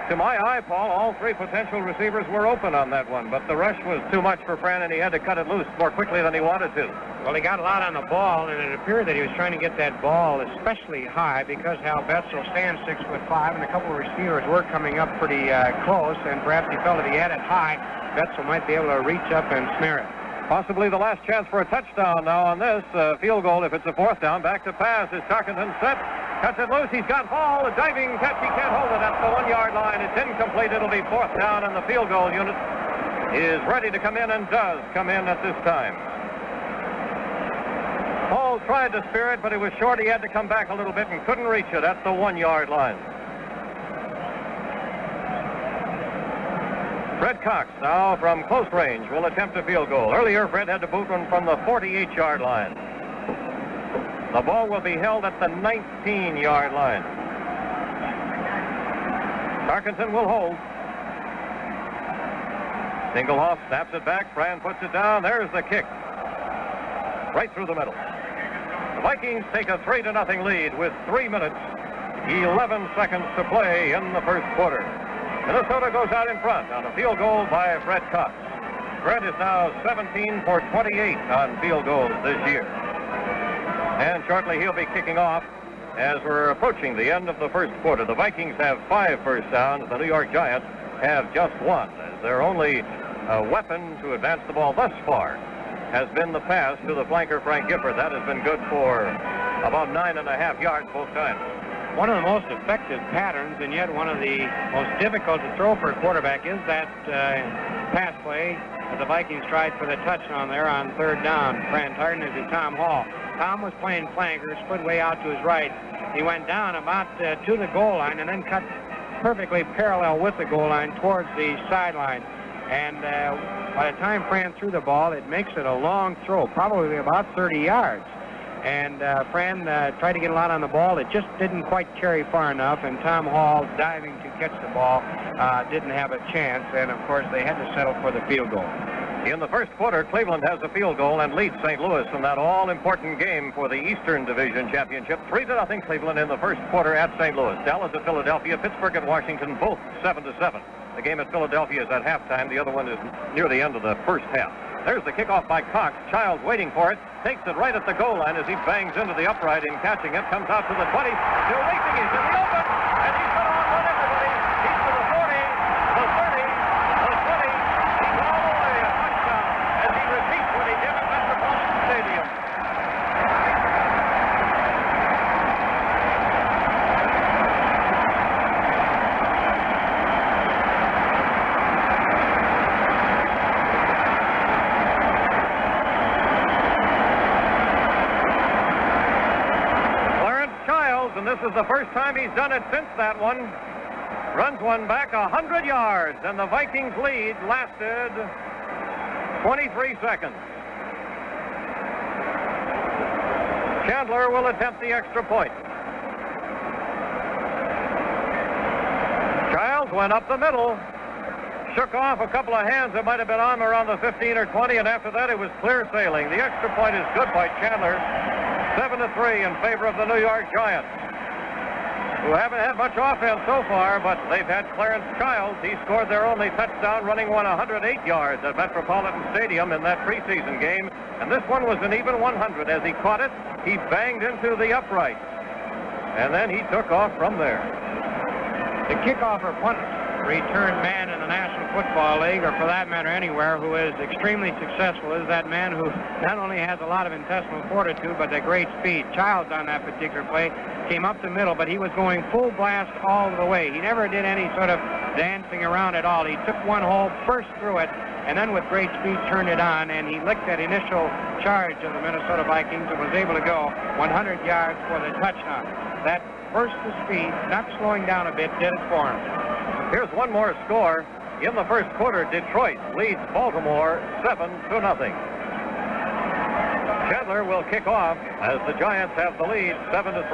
To my eye, Paul, all 3 potential receivers were open on that one, but the rush was too much for Fran, and he had to cut it loose more quickly than he wanted to. Well, he got a lot on the ball, and it appeared that he was trying to get that ball especially high because Hal Bedsole stands 6'5", and a couple of receivers were coming up pretty close, and perhaps he felt if he had it high, Bedsole might be able to reach up and snare it. Possibly the last chance for a touchdown now on this field goal if it's a 4th down. Back to pass as Tarkenton set. Cuts it loose. He's got Hall. A diving catch. He can't hold it at the 1-yard line. It's incomplete. It'll be 4th down, and the field goal unit is ready to come in and does come in at this time. Hall tried to spear it, but he was short. He had to come back a little bit and couldn't reach it at the 1-yard line. Fred Cox now from close range will attempt a field goal. Earlier, Fred had to boot one from the 48-yard line. The ball will be held at the 19-yard line. Tarkenton will hold. Singlehoff snaps it back. Fran puts it down. There's the kick. Right through the middle. The Vikings take a 3-0 lead with 3 minutes, 11 seconds to play in the first quarter. Minnesota goes out in front on a field goal by Fred Cox. Fred is now 17 for 28 on field goals this year. And shortly he'll be kicking off as we're approaching the end of the first quarter. The Vikings have 5 first downs. The New York Giants have just 1. As their only weapon to advance the ball thus far has been the pass to the flanker Frank Gifford. That has been good for about 9.5 yards both times. One of the most effective patterns, and yet one of the most difficult to throw for a quarterback, is that pass play that the Vikings tried for the touchdown there on 3rd down. Fran Tarkenton to Tom Hall. Tom was playing flanker, split way out to his right. He went down about to the goal line and then cut perfectly parallel with the goal line towards the sideline. And by the time Fran threw the ball, it makes it a long throw, probably about 30 yards. And Fran tried to get a lot on the ball. It just didn't quite carry far enough, and Tom Hall, diving to catch the ball, didn't have a chance. And, of course, they had to settle for the field goal. In the first quarter, Cleveland has a field goal and leads St. Louis in that all-important game for the Eastern Division Championship. 3-0 Cleveland in the first quarter at St. Louis. Dallas at Philadelphia, Pittsburgh at Washington, both 7-7. The game at Philadelphia is at halftime. The other one is near the end of the first half. There's the kickoff by Cox. Childs waiting for it. Takes it right at the goal line as he bangs into the upright in catching it. Comes out to the 20. Still racing. He's in the open. And he's going to outrun everybody. He's to the 40, the 30, the 20. He's all the way. A touchdown as he repeats what he did at Metropolitan Stadium. And this is the first time he's done it since that one. Runs one back 100 yards, and the Vikings lead lasted 23 seconds. Chandler will attempt the extra point. Childs went up the middle, shook off a couple of hands that might have been on around the 15 or 20, and after that it was clear sailing. The extra point is good by Chandler. 7-3 in favor of the New York Giants. who haven't had much offense so far, but they've had Clarence Childs. He scored their only touchdown, running one 108 yards at Metropolitan Stadium in that preseason game. And this one was an even 100. As he caught it, he banged into the upright. And then he took off from there. The kickoff or punt return man in the National Football League, or for that matter anywhere, who is extremely successful is that man who not only has a lot of intestinal fortitude, but that great speed. Childs on that particular play came up the middle, but he was going full blast all the way. He never did any sort of dancing around at all. He took one hole, burst through it, and then with great speed turned it on, and he licked that initial charge of the Minnesota Vikings and was able to go 100 yards for the touchdown. That burst of speed, not slowing down a bit, did it for him. Here's one more score. In the first quarter, Detroit leads Baltimore 7-0. Chandler will kick off as the Giants have the lead 7-3.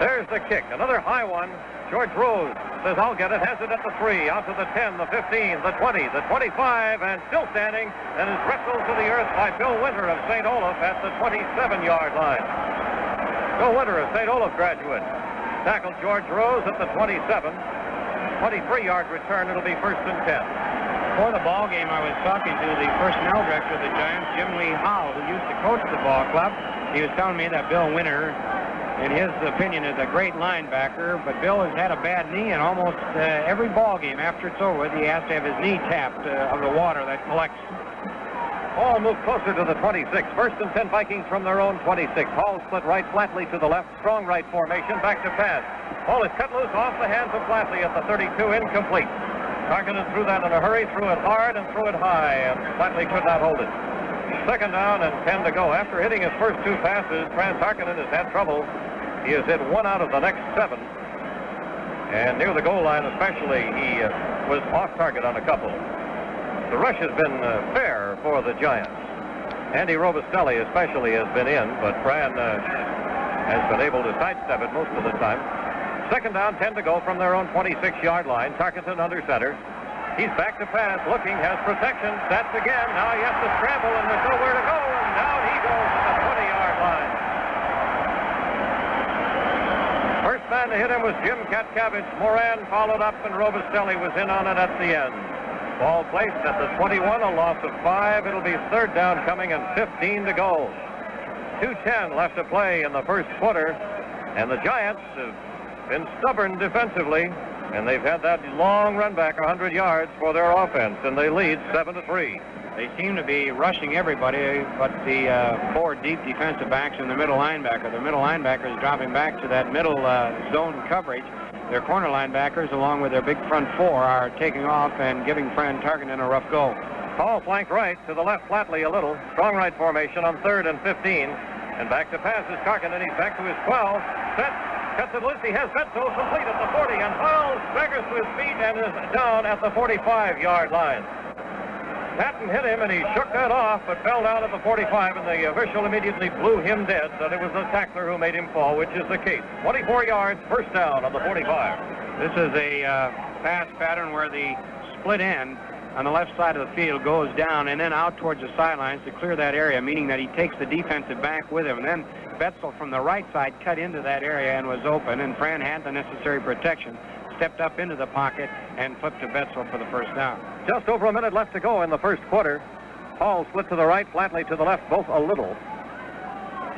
There's the kick, another high one. George Rose says, I'll get it, has it at the 3, out to the 10, the 15, the 20, the 25, and still standing, and is wrestled to the earth by Bill Winter of St. Olaf at the 27-yard line. Bill Winter, a St. Olaf graduate, tackled George Rose at the 27. 23-yard return, it'll be 1st and 10. Before the ball game, I was talking to the personnel director of the Giants, Jim Lee Howell, who used to coach the ball club. He was telling me that Bill Winter, in his opinion, is a great linebacker, but Bill has had a bad knee, and almost every ball game after it's over with, he has to have his knee tapped of the water that collects. Hall moved closer to the 26. 1st and 10 Vikings from their own 26. Hall split right, Flatley to the left. Strong right formation, back to pass. Hall is cut loose off the hands of Flatley at the 32, incomplete. Tarkenton threw that in a hurry, threw it hard and threw it high, and Flatley could not hold it. 2nd down and 10 to go. After hitting his first 2 passes, Franz Tarkenton has had trouble. He has hit 1 out of the next 7. And near the goal line especially, he was off target on a couple. The rush has been fair for the Giants. Andy Robustelli especially has been in, but Fran has been able to sidestep it most of the time. 2nd down, 10 to go from their own 26-yard line. Tarkenton under center. He's back to pass, looking, has protection, sets again. Now he has to scramble, and there's nowhere to go, and down he goes to the 20-yard line. First man to hit him was Jim Katcavage. Moran followed up, and Robustelli was in on it at the end. Ball placed at the 21, a loss of 5. It'll be 3rd down coming and 15 to go. 2:10 left to play in the first quarter, and the Giants have been stubborn defensively, and they've had that long run back 100 yards for their offense, and they lead 7-3. They seem to be rushing everybody but the 4 deep defensive backs and the middle linebacker. The middle linebacker is dropping back to that middle zone coverage. Their corner linebackers, along with their big front 4, are taking off and giving Fran Tarkenton a rough go. Hall flanked right, to the left Flatley a little. Strong right formation on 3rd and 15. And back to pass is Tarkenton. He's back to his 12. Set, cuts it loose. He has Betzel complete at the 40. And Hall staggers to his feet and is down at the 45-yard line. Patton hit him, and he shook that off, but fell down at the 45, and the official immediately blew him dead, that it was the tackler who made him fall, which is the case. 24 yards, 1st down on the 45. This is a pass pattern where the split end on the left side of the field goes down and then out towards the sidelines to clear that area, meaning that he takes the defensive back with him. And then Betzel from the right side cut into that area and was open, and Fran had the necessary protection, stepped up into the pocket, and flipped to Betzel for the 1st down. Just over a minute left to go in the first quarter. Hall split to the right, Flatley to the left, both a little.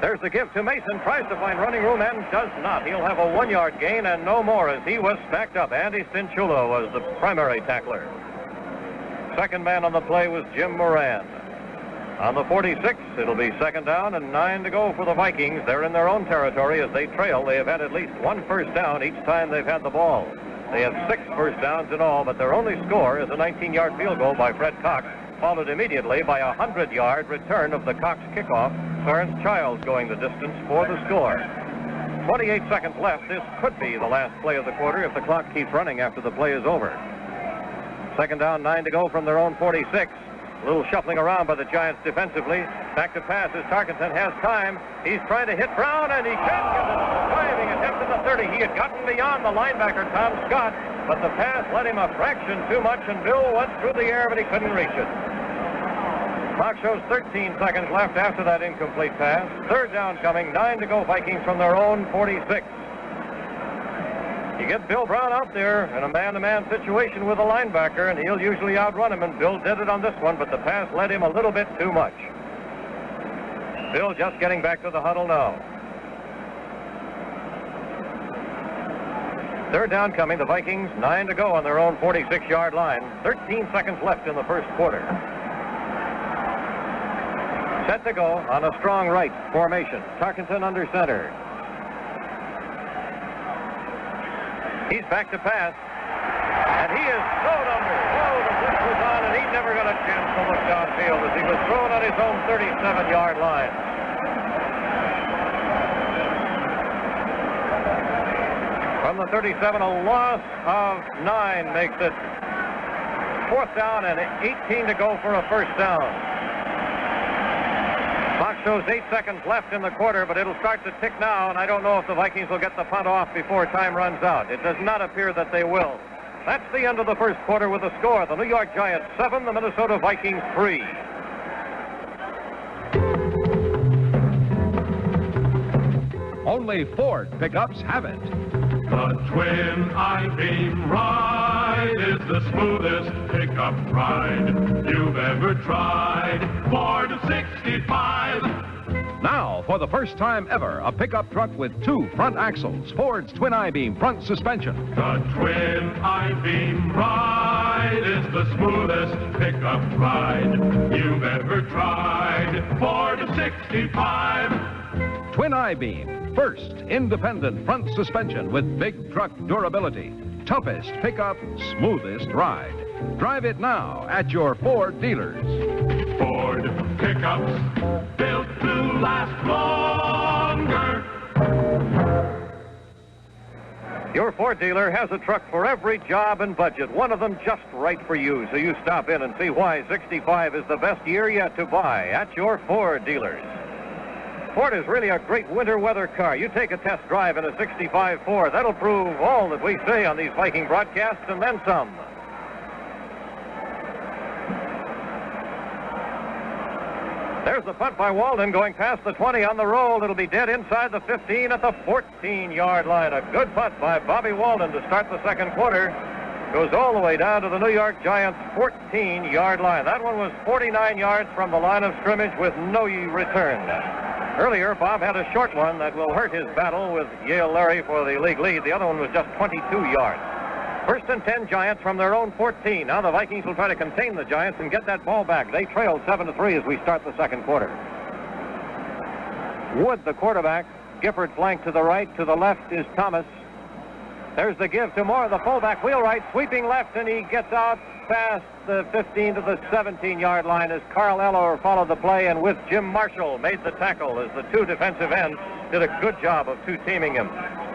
There's the give to Mason, tries to find running room and does not. He'll have a 1-yard gain and no more as he was stacked up. Andy Stinchulo was the primary tackler. 2nd man on the play was Jim Moran. On the 46, it'll be 2nd down and 9 to go for the Vikings. They're in their own territory as they trail. They have had at least 1 first down each time they've had the ball. They have 6 first downs in all, but their only score is a 19-yard field goal by Fred Cox, followed immediately by a 100-yard return of the Cox kickoff. Clarence Childs going the distance for the score. 28 seconds left. This could be the last play of the quarter if the clock keeps running after the play is over. 2nd down, 9 to go from their own 46. A little shuffling around by the Giants defensively. Back to pass as Tarkenton has time. He's trying to hit Brown, and he can get a diving attempt at the 30. He had gotten beyond the linebacker, Tom Scott, but the pass led him a fraction too much, and Bill went through the air, but he couldn't reach it. Clock shows 13 seconds left after that incomplete pass. Third down coming, 9 to go, Vikings from their own 46. You get Bill Brown out there in a man-to-man situation with a linebacker, and he'll usually outrun him, and Bill did it on this one, but the pass led him a little bit too much. Bill just getting back to the huddle now. Third down coming, the Vikings, 9 to go on their own 46-yard line. 13 seconds left in the first quarter. Set to go on a strong right formation. Tarkenton under center. He's back to pass. And he is thrown under. Oh, the blitz was on, and he never got a chance to look downfield as he was thrown on his own 37-yard line. From the 37, a loss of 9 makes it 4th down and 18 to go for a first down. Clock shows 8 seconds left in the quarter, but it'll start to tick now, and I don't know if the Vikings will get the punt off before time runs out. It does not appear that they will. That's the end of the first quarter with the score. The New York Giants 7, the Minnesota Vikings 3. Only Ford pickups have it. The twin I-beam ride is the smoothest pickup ride you've ever tried. Ford 65. Now, for the first time ever, a pickup truck with 2 front axles. Ford's twin I-beam front suspension. The twin I-beam ride is the smoothest pickup ride you've ever tried. Ford 65. Twin I-beam. First, independent front suspension with big truck durability. Toughest pickup, smoothest ride. Drive it now at your Ford dealers. Ford pickups built to last longer. Your Ford dealer has a truck for every job and budget, one of them just right for you. So you stop in and see why 65 is the best year yet to buy at your Ford dealers. Ford is really a great winter weather car. You take a test drive in a 65 Ford. That'll prove all that we say on these Viking broadcasts and then some. There's the punt by Walden going past the 20 on the roll. It'll be dead inside the 15 at the 14-yard line. A good punt by Bobby Walden to start the second quarter. Goes all the way down to the New York Giants 14-yard line. That one was 49 yards from the line of scrimmage with no return. Earlier, Bob had a short one that will hurt his battle with Giel Larry for the league lead. The other one was just 22 yards. First and 10 Giants from their own 14. Now the Vikings will try to contain the Giants and get that ball back. They trailed 7-3 as we start the second quarter. Wood, the quarterback. Gifford flanked to the right. To the left is Thomas. There's the give to Moore, the fullback, wheel right, sweeping left, and he gets out past the 15 to the 17-yard line as Carl Eller followed the play, and with Jim Marshall made the tackle as the 2 defensive ends did a good job of 2-teaming him.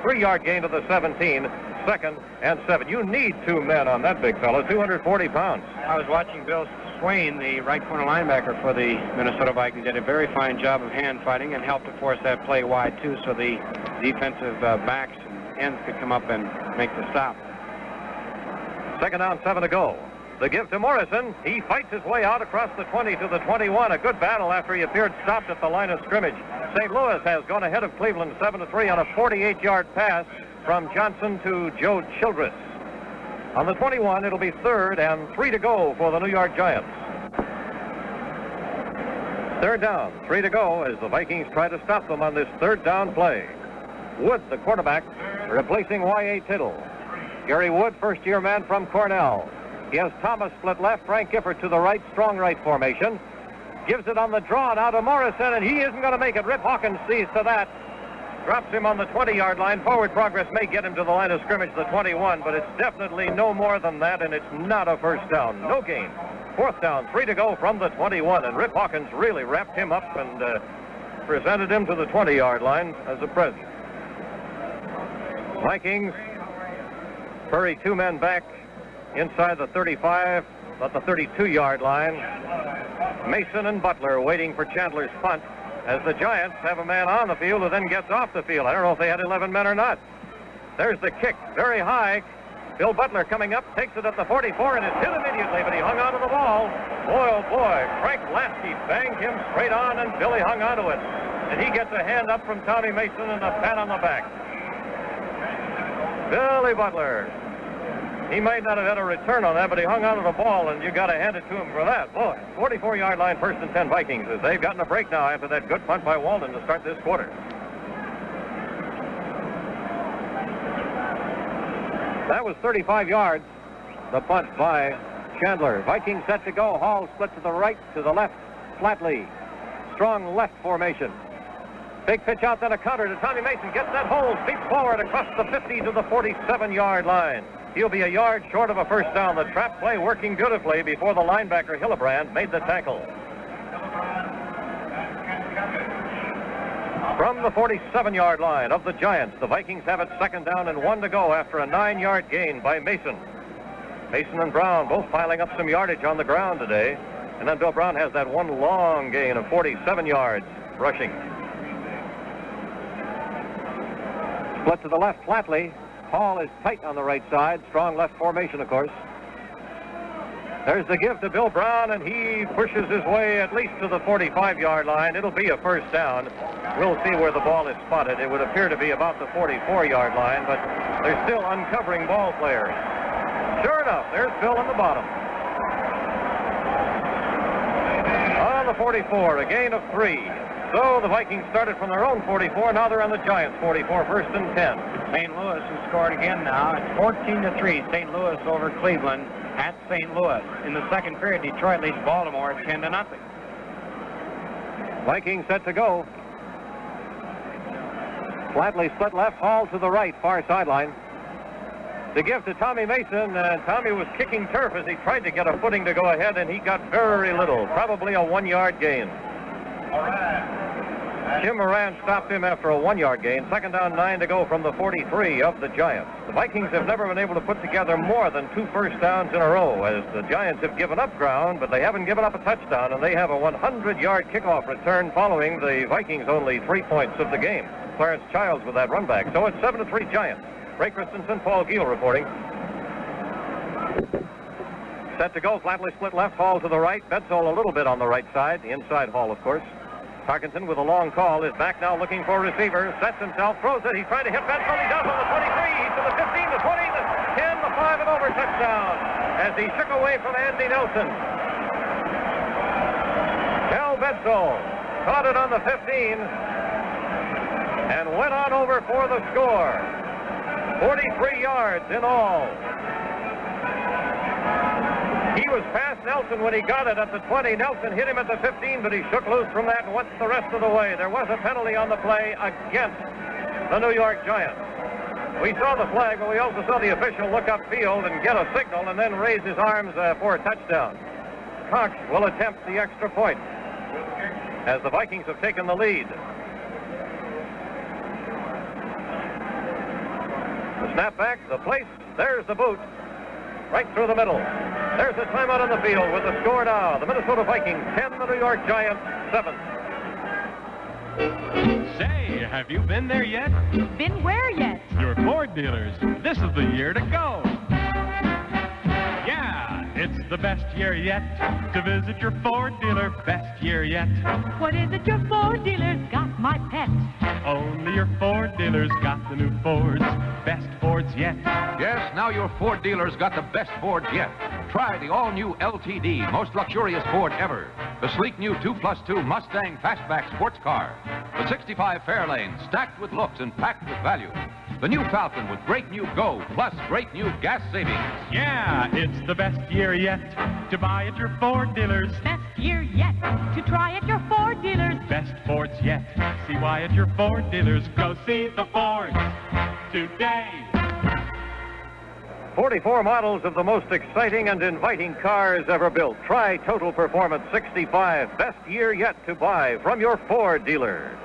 3-yard gain to the 17, 2nd and 7. You need 2 men on that big fellow, 240 pounds. I was watching Bill Swain, the right corner linebacker for the Minnesota Vikings, did a very fine job of hand fighting and helped to force that play wide, too, so the defensive backs and ends could come up and make the stop. 2nd down, 7 to go. The give to Morrison. He fights his way out across the 20 to the 21. A good battle after he appeared stopped at the line of scrimmage. St. Louis has gone ahead of Cleveland 7-3 on a 48-yard pass from Johnson to Joe Childress. On the 21, it'll be 3rd and 3 to go for the New York Giants. 3rd down, 3 to go as the Vikings try to stop them on this 3rd down play. Wood, the quarterback, replacing Y.A. Tittle. Gary Wood, first-year man from Cornell. He has Thomas split left, Frank Gifford to the right, strong right formation. Gives it on the draw now to Morrison, and he isn't going to make it. Rip Hawkins sees to that. Drops him on the 20-yard line. Forward progress may get him to the line of scrimmage, the 21, but it's definitely no more than that, and it's not a first down. No gain. 4th down, 3 to go from the 21, and Rip Hawkins really wrapped him up and presented him to the 20-yard line as a present. Vikings, Curry 2 men back inside the 35, at the 32-yard line. Mason and Butler waiting for Chandler's punt as the Giants have a man on the field who then gets off the field. I don't know if they had 11 men or not. There's the kick, very high. Bill Butler coming up, takes it at the 44, and is hit immediately, but he hung onto the ball. Boy, oh boy, Frank Lasky banged him straight on, and Billy hung onto it. And he gets a hand up from Tommy Mason and a pat on the back. Billy Butler. He might not have had a return on that, but he hung onto the ball, and you got to hand it to him for that. Boy, 44-yard line, 1st and 10 Vikings, as they've gotten a break now after that good punt by Walden to start this quarter. That was 35 yards, the punt by Chandler. Vikings set to go. Hall split to the right, to the left, Flatley. Strong left formation. Big pitch out, then a counter to Tommy Mason. Gets that hole, feet forward across the 50 to the 47-yard line. He'll be a yard short of a first down. The trap play working beautifully before the linebacker Hillebrand made the tackle. From the 47-yard line of the Giants, the Vikings have it 2nd down and 1 to go after a 9-yard gain by Mason. Mason and Brown both piling up some yardage on the ground today. And then Bill Brown has that one long gain of 47 yards rushing. Split to the left, Flatley. Hall is tight on the right side. Strong left formation, of course. There's the give to Bill Brown, and he pushes his way at least to the 45-yard line. It'll be a first down. We'll see where the ball is spotted. It would appear to be about the 44-yard line, but they're still uncovering ball players. Sure enough, there's Bill on the bottom. On the 44, a gain of 3. So the Vikings started from their own 44. Now they're on the Giants' 44, 1st and 10. St. Louis has scored again now. It's 14-3. St. Louis over Cleveland at St. Louis. In the second period, Detroit leads Baltimore 10-0. Vikings set to go. Flatley split left, Hall to the right, far sideline. To give to Tommy Mason, and Tommy was kicking turf as he tried to get a footing to go ahead, and he got very little, probably a 1-yard gain. Jim Moran stopped him after a 1-yard gain. 2nd down, 9 to go from the 43 of the Giants. The Vikings have never been able to put together more than 2 first downs in a row, as the Giants have given up ground, but they haven't given up a touchdown, and they have a 100-yard kickoff return following the Vikings' only 3 points of the game. Clarence Childs with that run back. So it's 7-3 Giants. Ray Christensen, Paul Giel reporting. Set to go. Flatley split left, Hall to the right. Bedsole a little bit on the right side. The inside Hall, of course. Tarkenton with a long call is back now looking for a receiver. Sets himself, throws it. He's trying to hit Bedsole. He does on the 23. He's to the 15, the 20, the 10, the 5 and over touchdown as he shook away from Andy Nelson. Cal Bedsole caught it on the 15 and went on over for the score. 43 yards in all. He was past Nelson when he got it at the 20. Nelson hit him at the 15, but he shook loose from that and went the rest of the way. There was a penalty on the play against the New York Giants. We saw the flag, but we also saw the official look upfield and get a signal and then raise his arms for a touchdown. Cox will attempt the extra point as the Vikings have taken the lead. The snapback, the place, there's the boot, right through the middle. There's a timeout on the field with the score now. The Minnesota Vikings 10, the New York Giants 7. Say, have you been there yet? Been where yet? Your Ford dealers. This is the year to go. Yeah, it's the best year yet to visit your Ford dealer. Best year yet. What is it your Ford dealers got, my pet? Only your Ford dealers got the new Fords. Best Fords yet. Yes, now your Ford dealers got the best Fords yet. Try the all-new LTD, most luxurious Ford ever. The sleek new 2+2 Mustang Fastback sports car. The 65 Fairlane, stacked with looks and packed with value. The new Falcon with great new Go, plus great new gas savings. Yeah, it's the best year yet to buy at your Ford dealers. Best year yet to try at your Ford dealers. Best Fords yet. See why at your Ford dealers. Go see the Fords today. 44 models of the most exciting and inviting cars ever built. Try Total Performance 65. Best year yet to buy from your Ford dealer.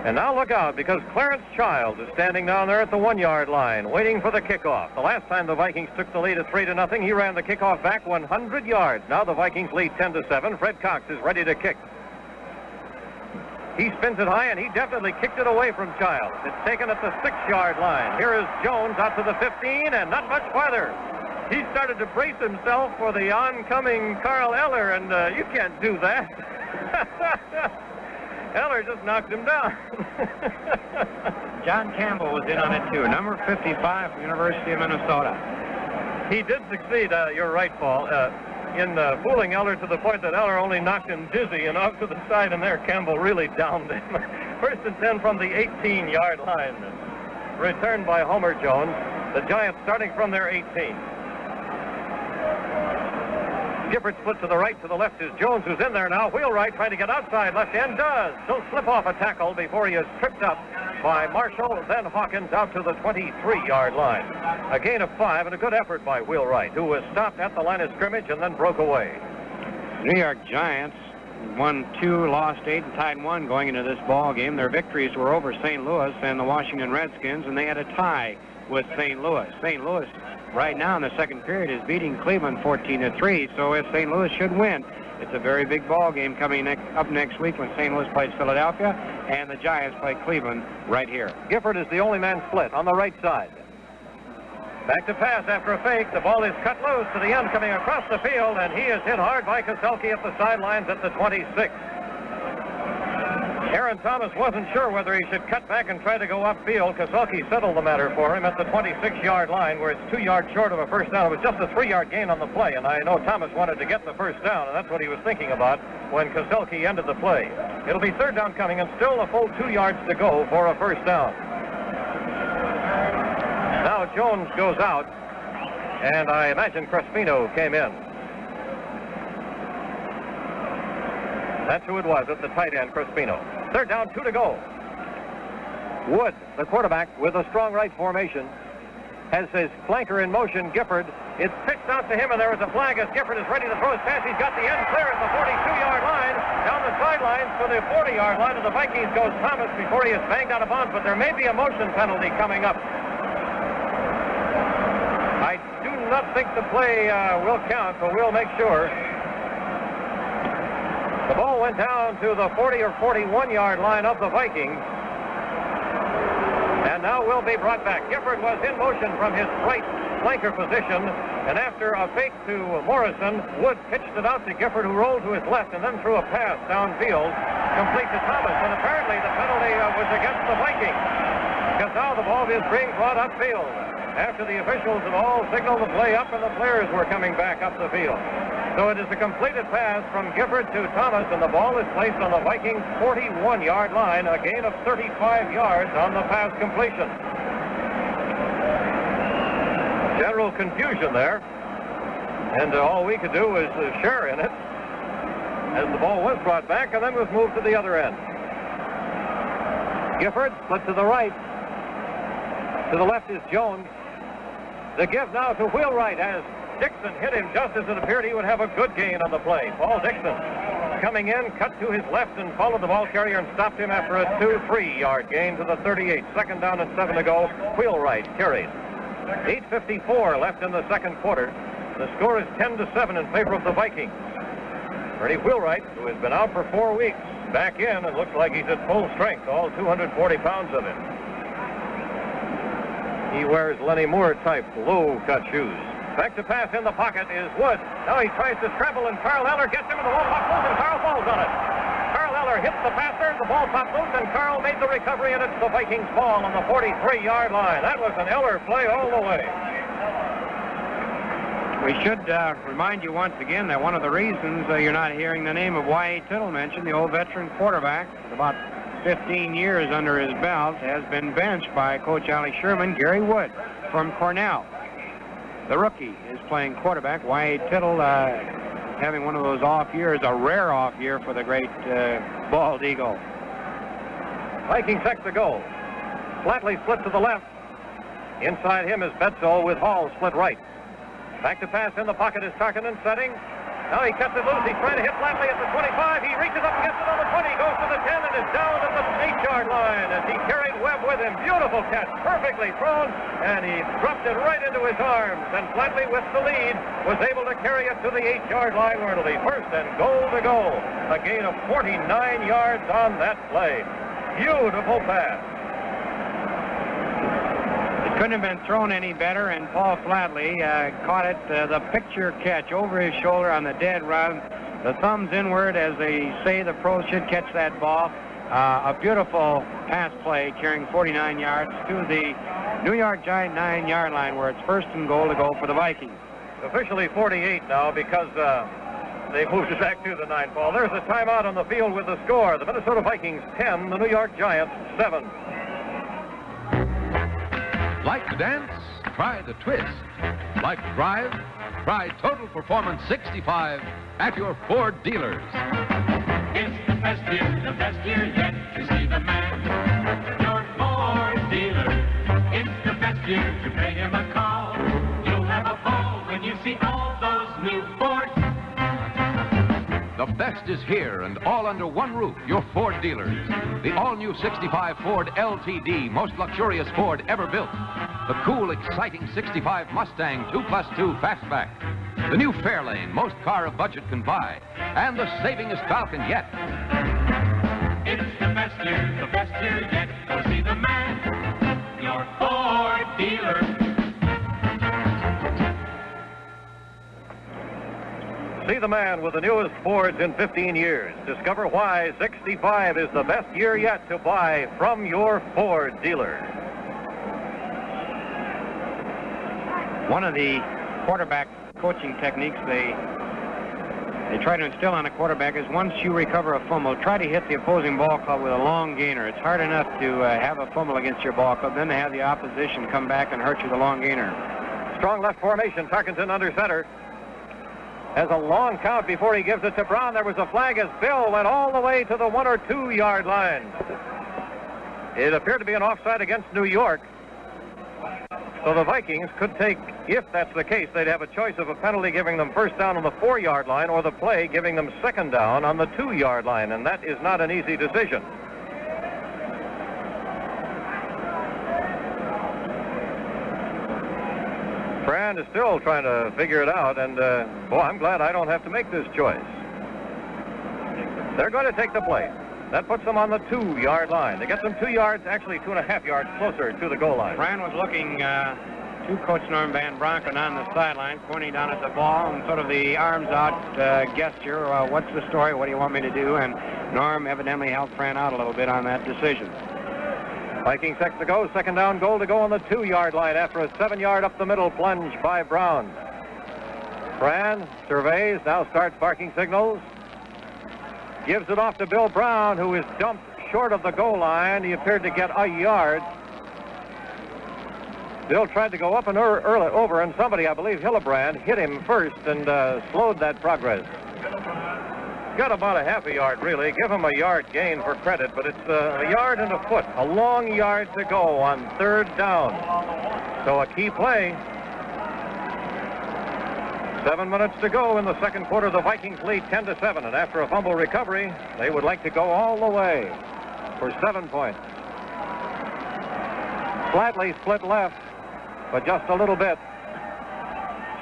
And now look out, because Clarence Childs is standing down there at the 1-yard line, waiting for the kickoff. The last time the Vikings took the lead at 3-0, he ran the kickoff back 100 yards. Now the Vikings lead 10-7. Fred Cox is ready to kick. He spins it high, and he definitely kicked it away from Childs. It's taken at the 6-yard line. Here is Jones out to the 15, and not much farther. he started to brace himself for the oncoming Carl Eller, and you can't do that. Eller just knocked him down. John Campbell was in on it, too. Number 55 from University of Minnesota. He did succeed, you're right, Paul, in fooling Eller to the point that Eller only knocked him dizzy and off to the side, and there Campbell really downed him. First and 10 from the 18-yard line. Returned by Homer Jones. The Giants starting from their 18. Gifford split to the right, to the left is Jones, who's in there now. Wheelwright trying to get outside left end, does. He'll slip off a tackle before he is tripped up by Marshall, then Hawkins out to the 23-yard line. A gain of 5 and a good effort by Wheelwright, who was stopped at the line of scrimmage and then broke away. New York Giants won 2, lost 8, and tied 1 going into this ball game. Their victories were over St. Louis and the Washington Redskins, and they had a tie with St. Louis. St. Louis right now in the second period is beating Cleveland 14-3, so if St. Louis should win, it's a very big ball game coming up next week when St. Louis plays Philadelphia and the Giants play Cleveland right here. Gifford is the only man split on the right side. Back to pass after a fake. The ball is cut loose to the end coming across the field, and he is hit hard by Koselke at the sidelines at the 26. Aaron Thomas wasn't sure whether he should cut back and try to go upfield. Koselke settled the matter for him at the 26-yard line, where it's 2 yards short of a first down. It was just a 3-yard gain on the play, and I know Thomas wanted to get the first down, and that's what he was thinking about when Koselke ended the play. It'll be third down coming, and still a full 2 yards to go for a first down. Now Jones goes out, and I imagine Crespino came in. That's who it was at the tight end, Crespino. Third down, 2 to go. Wood, the quarterback, with a strong right formation, has his flanker in motion, Gifford. It's pitched out to him, and there is a flag as Gifford is ready to throw his pass. He's got the end clear at the 42-yard line. Down the sidelines to the 40-yard line of the Vikings goes Thomas before he is banged out of bounds, but there may be a motion penalty coming up. I do not think the play will count, but we'll make sure. The ball went down to the 40 or 41-yard line of the Vikings. And now will be brought back. Gifford was in motion from his right flanker position, and after a fake to Morrison, Wood pitched it out to Gifford, who rolled to his left and then threw a pass downfield, complete to Thomas. And apparently the penalty was against the Vikings, because now the ball is being brought upfield after the officials have all signaled the play up and the players were coming back up the field. So it is a completed pass from Gifford to Thomas, and the ball is placed on the Vikings' 41-yard line, a gain of 35 yards on the pass completion. General confusion there, and all we could do was share in it as the ball was brought back and then was moved to the other end. Gifford split to the right. To the left is Jones. The give now to Wheelwright as Dixon hit him just as it appeared he would have a good gain on the play. Paul Dixon coming in, cut to his left and followed the ball carrier and stopped him after a 2-3-yard gain to the 38. Second down and 7 to go. Wheelwright carried. 8:54 left in the second quarter. The score is 10-7 in favor of the Vikings. Ernie Wheelwright, who has been out for 4 weeks, back in and looks like he's at full strength, all 240 pounds of him. He wears Lenny Moore type low-cut shoes. Back to pass in the pocket is Wood. Now he tries to scramble, and Carl Eller gets him, and the ball pops loose, and Carl falls on it. Carl Eller hits the passer, the ball popped loose, and Carl made the recovery, and it's the Vikings' ball on the 43-yard line. That was an Eller play all the way. We should remind you once again that one of the reasons you're not hearing the name of Y.A. Tittle mentioned, the old veteran quarterback, with about 15 years under his belt, has been benched by Coach Ali Sherman. Gary Wood from Cornell, the rookie, is playing quarterback. Y.A. Tittle having one of those off years, a rare off year for the great bald eagle. Vikings set to go. Flatley split to the left. Inside him is Bedsole with Hall split right. Back to pass in the pocket is Tarkinen setting. Now he cuts it loose. He's trying to hit Flatley at the 25. He reaches up and gets it on the 20. Goes to the 10 and is down at the 8-yard line as he carried Webb with him. Beautiful catch. Perfectly thrown. And he dropped it right into his arms. And Flatley, with the lead, was able to carry it to the 8-yard line where it'll be first and goal to go. A gain of 49 yards on that play. Beautiful pass. Couldn't have been thrown any better, and Paul Flatley caught it, the picture catch over his shoulder on the dead run. The thumbs inward, as they say the pros should catch that ball. A beautiful pass play carrying 49 yards to the New York Giant 9-yard line, where it's 1st and goal to go for the Vikings. Officially 48 now because they moved it back to the 9, Paul. There's a timeout on the field with the score. The Minnesota Vikings 10, the New York Giants 7. Like to dance? Try the twist. Like to drive? Try Total Performance 65 at your Ford dealers. It's the best year yet to see the man, your Ford dealer. It's the best year to pay him a call. You'll have a ball when you see all those new Fords. The best is here and all under one roof, your Ford dealers. The all-new 65 Ford LTD, most luxurious Ford ever built. The cool, exciting 65 Mustang 2+2 Fastback. The new Fairlane, most car a budget can buy. And the savingest Falcon yet. It's the best year yet. Go see the man, your Ford dealer. See the man with the newest Fords in 15 years. Discover why 65 is the best year yet to buy from your Ford dealer. One of the quarterback coaching techniques they try to instill on a quarterback is once you recover a fumble, try to hit the opposing ball club with a long gainer. It's hard enough to have a fumble against your ball club, then to have the opposition come back and hurt you with a long gainer. Strong left formation. Tarkenton under center. Has a long count before he gives it to Brown. There was a flag as Bill went all the way to the 1 or 2 yard line. It appeared to be an offside against New York. So the Vikings could take, if that's the case, they'd have a choice of a penalty giving them 1st down on the 4 yard line or the play giving them 2nd down on the 2 yard line, and that is not an easy decision. Brand is still trying to figure it out, and boy, I'm glad I don't have to make this choice. They're going to take the play. That puts them on the 2 yard line. They get them 2 yards, actually 2.5 yards closer to the goal line. Brand was looking to Coach Norm Van Bronken on the sideline, pointing down at the ball and sort of the arms out gesture. What's the story? What do you want me to do? And Norm evidently helped Fran out a little bit on that decision. Vikings 6 to go, 2nd down, goal to go on the 2 yard line after a 7 yard up the middle plunge by Brown. Fran surveys, now starts barking signals. Gives it off to Bill Brown, who is dumped short of the goal line. He appeared to get a yard. Bill tried to go up and over, and somebody, I believe Hillebrand, hit him first and slowed that progress. Got about a half a yard, really. Give him a yard gain for credit, but it's a yard and a foot. A long yard to go on 3rd down. So a key play. 7 minutes to go in the 2nd quarter. The Vikings lead 10-7, and after a fumble recovery, they would like to go all the way for 7 points. Flatley split left, but just a little bit.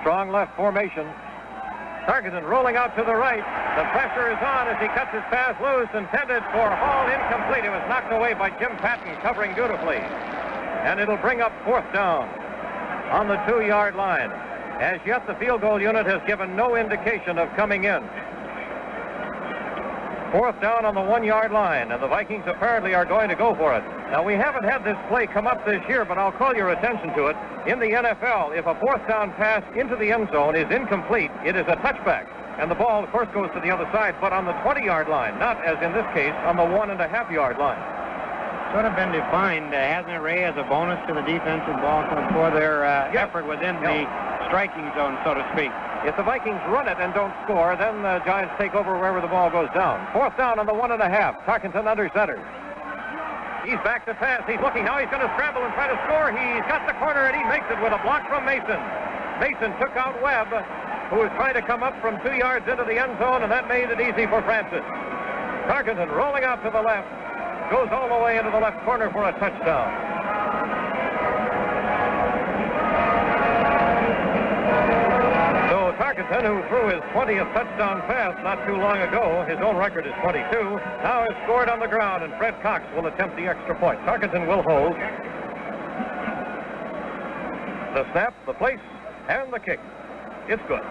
Strong left formation. Tarkenton rolling out to the right. The pressure is on as he cuts his pass loose, intended for Hall, incomplete. It was knocked away by Jim Patton, covering beautifully. And it'll bring up 4th down on the 2 yard line. As yet, the field goal unit has given no indication of coming in. 4th down on the 1 yard line, and the Vikings apparently are going to go for it. Now, we haven't had this play come up this year, but I'll call your attention to it. In the NFL, if a 4th down pass into the end zone is incomplete, it is a touchback. And the ball, of course, goes to the other side, but on the 20 yard line, not as in this case, on the 1.5 yard line. Sort of been defined, hasn't it, Ray, as a bonus to the defensive ball club for their effort within the striking zone, so to speak. If the Vikings run it and don't score, then the Giants take over wherever the ball goes down. 4th down on the 1.5. Tarkenton under center. He's back to pass. He's looking now. He's going to scramble and try to score. He's got the corner, and he makes it with a block from Mason. Mason took out Webb, who was trying to come up from 2 yards into the end zone, and that made it easy for Francis. Tarkenton rolling out to the left. Goes all the way into the left corner for a touchdown. So Tarkenton, who threw his 20th touchdown pass not too long ago, his own record is 22, now has scored on the ground, and Fred Cox will attempt the extra point. Tarkenton will hold. The snap, the place, and the kick. It's good.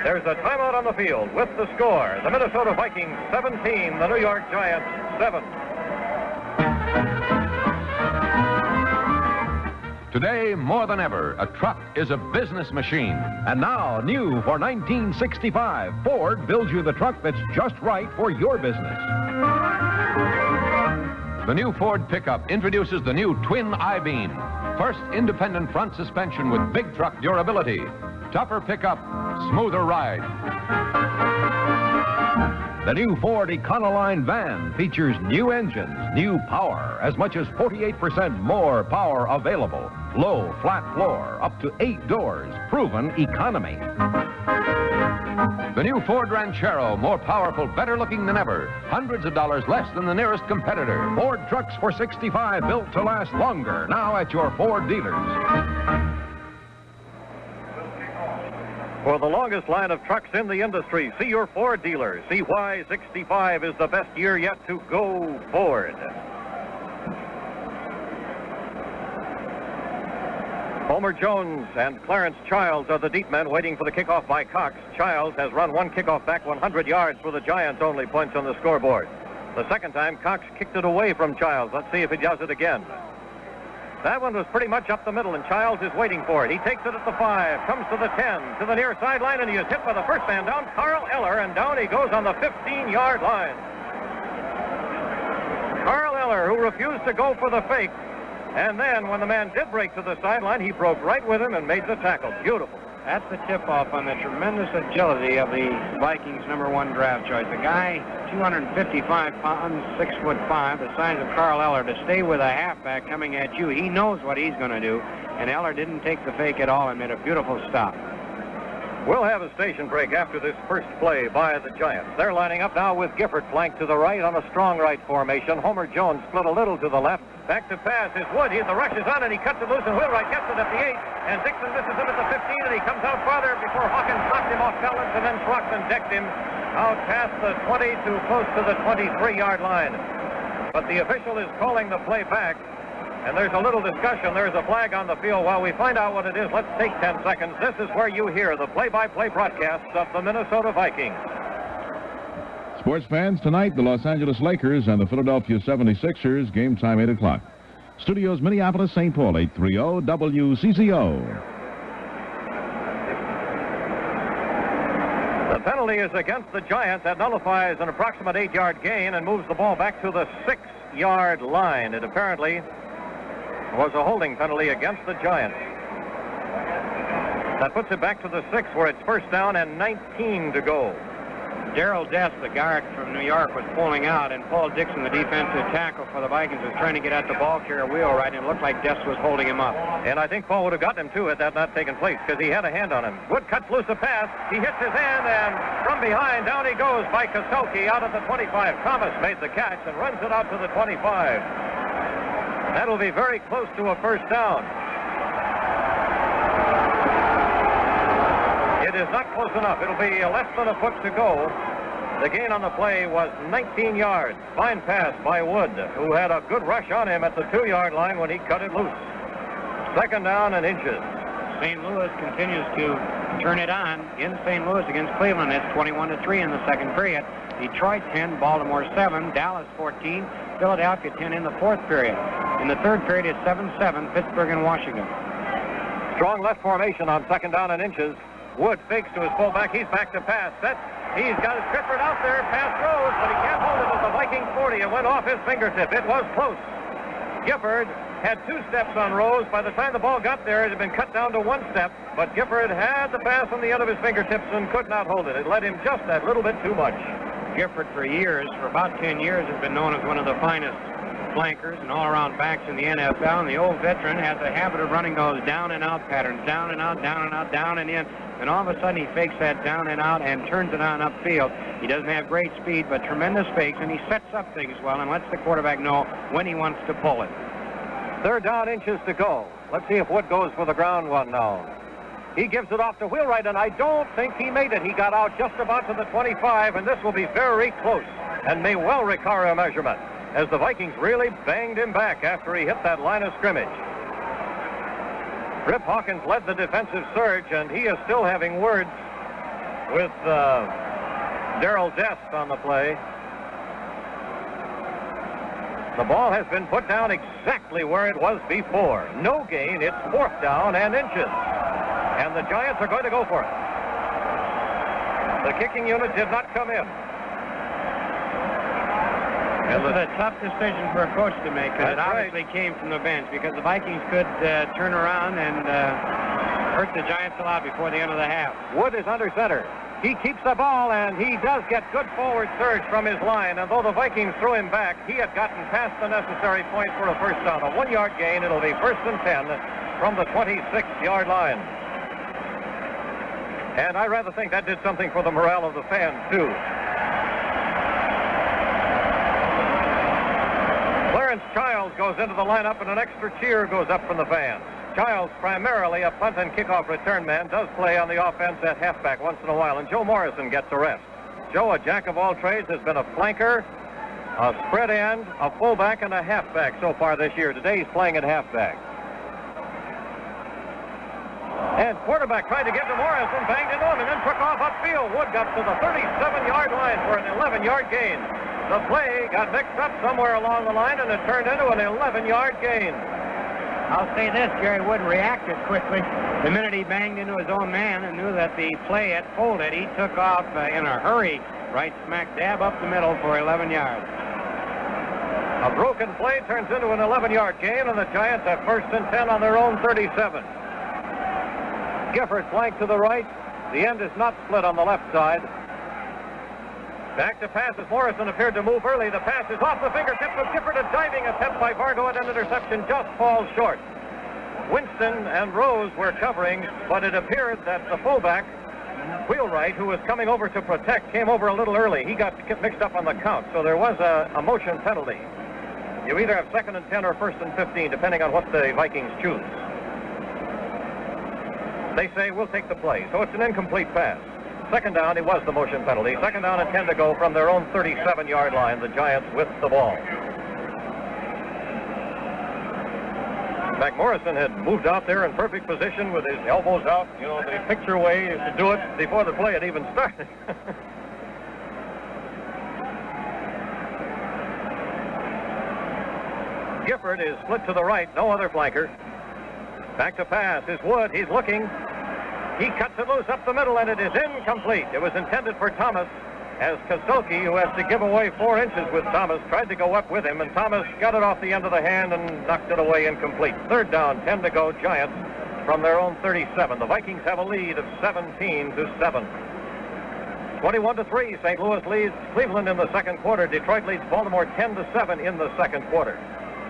There's a timeout on the field with the score. The Minnesota Vikings 17, the New York Giants 7. Today, more than ever, a truck is a business machine. And now, new for 1965, Ford builds you the truck that's just right for your business. The new Ford pickup introduces the new twin I-beam. First, independent front suspension with big truck durability. Tougher pickup, smoother ride. The new Ford Econoline van features new engines, new power, as much as 48% more power available. Low, flat floor, up to 8 doors, proven economy. The new Ford Ranchero, more powerful, better looking than ever. Hundreds of dollars less than the nearest competitor. Ford trucks for 65, built to last longer. Now at your Ford dealers. For the longest line of trucks in the industry, see your Ford dealer. See why 65 is the best year yet to go Ford. Homer Jones and Clarence Childs are the deep men waiting for the kickoff by Cox. Childs has run one kickoff back 100 yards for the Giants, only points on the scoreboard. The second time, Cox kicked it away from Childs. Let's see if he does it again. That one was pretty much up the middle, and Childs is waiting for it. He takes it at the 5, comes to the 10, to the near sideline, and he is hit by the first man down, Carl Eller, and down he goes on the 15-yard line. Carl Eller, who refused to go for the fake, and then when the man did break to the sideline, he broke right with him and made the tackle. Beautiful. That's the tip-off on the tremendous agility of the Vikings' #1 draft choice. The guy, 255 pounds, 6'5", the size of Carl Eller, to stay with a halfback coming at you. He knows what he's going to do, and Eller didn't take the fake at all and made a beautiful stop. We'll have a station break after this first play by the Giants. They're lining up now with Gifford flanked to the right on a strong right formation. Homer Jones split a little to the left. Back to pass is Wood. The rush is on, and he cuts it loose, and Wheelwright gets it at the 8. And Dixon misses him at the 15, and he comes out farther before Hawkins knocked him off balance, and then Throckton decked him out past the 20 to close to the 23-yard line. But the official is calling the play back. And there's a little discussion. There's a flag on the field. While we find out what it is, let's take 10 seconds. This is where you hear the play-by-play broadcasts of the Minnesota Vikings. Sports fans, tonight, the Los Angeles Lakers and the Philadelphia 76ers, game time 8 o'clock. Studios, Minneapolis, St. Paul, 830 WCCO. The penalty is against the Giants. That nullifies an approximate 8-yard gain and moves the ball back to the 6-yard line. It apparently was a holding penalty against the Giants. That puts it back to the 6, where it's first down and 19 to go. Darrell Dess, the guard from New York, was pulling out, and Paul Dixon, the defensive tackle for the Vikings, was trying to get at the ball carrier Wheelwright, and it looked like Dess was holding him up. And I think Paul would have gotten him, too, had that not taken place, because he had a hand on him. Wood cuts loose a pass. He hits his hand, and from behind, down he goes by Koselke out at the 25. Thomas made the catch and runs it out to the 25. That'll be very close to a first down. It is not close enough. It'll be less than a foot to go. The gain on the play was 19 yards. Fine pass by Wood, who had a good rush on him at the 2-yard line when he cut it loose. Second down and inches. St. Louis continues to turn it on in St. Louis against Cleveland. It's 21-3 in the second period. Detroit 10, Baltimore 7, Dallas 14, Philadelphia 10 in the fourth period. In the third period, it's 7-7, Pittsburgh and Washington. Strong left formation on second down and inches. Wood fakes to his fullback. He's back to pass. Set. He's got his Gifford out there. Pass throws, but he can't hold it at the Viking 40. It went off his fingertip. It was close. Gifford had 2 steps on Rose. By the time the ball got there, it had been cut down to 1 step. But Gifford had the pass on the end of his fingertips and could not hold it. It led him just that little bit too much. Gifford, for years, for about 10 years, has been known as one of the finest flankers and all-around backs in the NFL. And the old veteran has a habit of running those down-and-out patterns, down and out, down and out, down and in. And all of a sudden, he fakes that down and out and turns it on upfield. He doesn't have great speed, but tremendous fakes, and he sets up things well and lets the quarterback know when he wants to pull it. Third down, inches to go. Let's see if Wood goes for the ground one now. He gives it off to Wheelwright, and I don't think he made it. He got out just about to the 25, and this will be very close and may well require a measurement, as the Vikings really banged him back after he hit that line of scrimmage. Rip Hawkins led the defensive surge, and he is still having words with Darrell Dest on the play. The ball has been put down exactly where it was before. No gain. It's 4th down and inches. And the Giants are going to go for it. The kicking unit did not come in. This is a tough decision for a coach to make, because it That's right. obviously came from the bench, because the Vikings could turn around and hurt the Giants a lot before the end of the half. Wood is under center. He keeps the ball, and he does get good forward surge from his line. And though the Vikings threw him back, he had gotten past the necessary point for a first down. A 1-yard gain. It'll be 1st and 10 from the 26-yard line. And I rather think that did something for the morale of the fans, too. Clarence Childs goes into the lineup, and an extra cheer goes up from the fans. Childs, primarily a punt and kickoff return man, does play on the offense at halfback once in a while, and Joe Morrison gets a rest. Joe, a jack of all trades, has been a flanker, a spread end, a fullback, and a halfback so far this year. Today he's playing at halfback. And quarterback tried to get to Morrison, banged into him, and then took off upfield. Wood got to the 37-yard line for an 11-yard gain. The play got mixed up somewhere along the line, and it turned into an 11-yard gain. I'll say this, Jerry Wood reacted quickly. The minute he banged into his own man and knew that the play had folded, he took off in a hurry, right smack dab up the middle for 11 yards. A broken play turns into an 11-yard gain, and the Giants have 1st and 10 on their own 37. Gifford flanked to the right. The end is not split on the left side. Back to pass as Morrison appeared to move early. The pass is off the fingertips of Gifford. A diving attempt by Vargo at an interception just falls short. Winston and Rose were covering, but it appeared that the fullback, Wheelwright, who was coming over to protect, came over a little early. He got mixed up on the count, so there was a motion penalty. You either have 2nd and 10 or 1st and 15, depending on what the Vikings choose. They say, we'll take the play, so it's an incomplete pass. 2nd down, it was the motion penalty. 2nd down and 10 to go from their own 37-yard line. The Giants with the ball. In fact, Morrison had moved out there in perfect position with his elbows out. You know, the picture way is to do it before the play had even started. Gifford is split to the right, no other flanker. Back to pass is Wood. He's looking. He cuts it loose up the middle, and it is incomplete. It was intended for Thomas, as Koselke, who has to give away 4 inches with Thomas, tried to go up with him, and Thomas got it off the end of the hand and knocked it away incomplete. 3rd down, 10 to go, Giants from their own 37. The Vikings have a lead of 17-7. 21-3, St. Louis leads Cleveland in the 2nd quarter. Detroit leads Baltimore 10-7 in the 2nd quarter.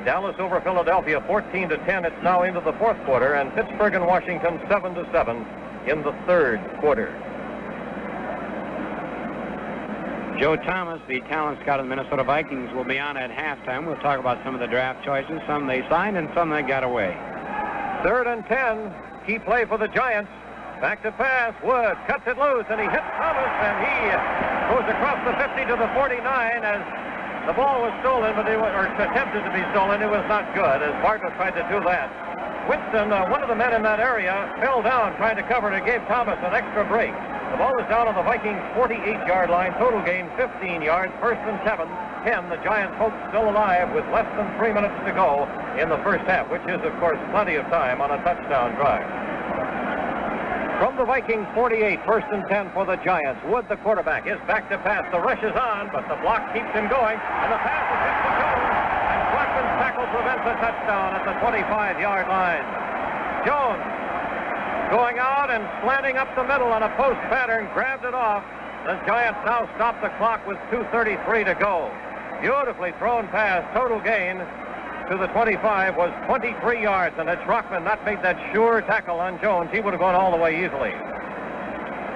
Dallas over Philadelphia 14-10. It's now into the 4th quarter, and Pittsburgh and Washington 7-7 in the 3rd quarter. Joe Thomas, the talent scout of the Minnesota Vikings, will be on at halftime. We'll talk about some of the draft choices, some they signed and some they got away. 3rd and 10. Key play for the Giants. Back to pass. Wood cuts it loose, and he hits Thomas, and he goes across the 50 to the 49 as the ball was stolen, but or attempted to be stolen. It was not good as Bartlett tried to do that. Winston, one of the men in that area, fell down trying to cover it and gave Thomas an extra break. The ball is down on the Vikings' 48-yard line. Total gain 15 yards. 1st and 10. The Giants' hope still alive with less than 3 minutes to go in the first half, which is, of course, plenty of time on a touchdown drive. From the Vikings' 48, 1st and 10 for the Giants. Wood, the quarterback, is back to pass. The rush is on, but the block keeps him going, and the pass is hit to Jones, and Blackman's tackle prevents a touchdown at the 25-yard line. Jones going out and slanting up the middle on a post pattern, grabbed it off. The Giants now stop the clock with 2:33 to go. Beautifully thrown pass. Total gain to the 25 was 23 yards, and had Schrockman not made that sure tackle on Jones, he would have gone all the way easily.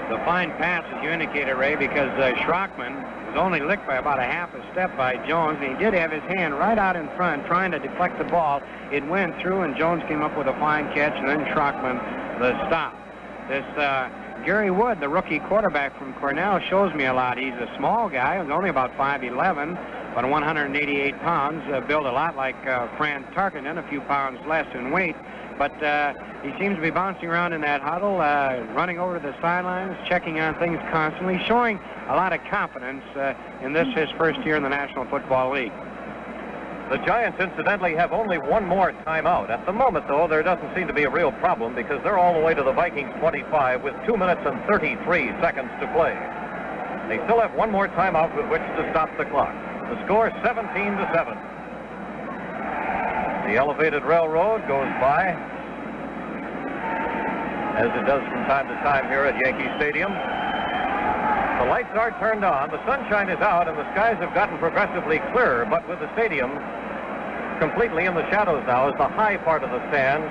The fine pass, as you indicated, Ray, because Schrockman was only licked by about a half a step by Jones, and he did have his hand right out in front trying to deflect the ball. It went through, and Jones came up with a fine catch, and then Schrockman the stop. This Gary Wood, the rookie quarterback from Cornell, shows me a lot. He's a small guy. He's only about 5'11", but 188 pounds, built a lot like Fran Tarkenton, a few pounds less in weight. but he seems to be bouncing around in that huddle, running over to the sidelines, checking on things constantly, showing a lot of confidence in this, his first year in the National Football League. The Giants, incidentally, have only one more timeout. At the moment, though, there doesn't seem to be a real problem because they're all the way to the Vikings 25 with 2 minutes and 33 seconds to play. They still have one more timeout with which to stop the clock. The score 17-7. The elevated railroad goes by, as it does from time to time here at Yankee Stadium. The lights are turned on, the sunshine is out, and the skies have gotten progressively clearer, but with the stadium completely in the shadows now as the high part of the stands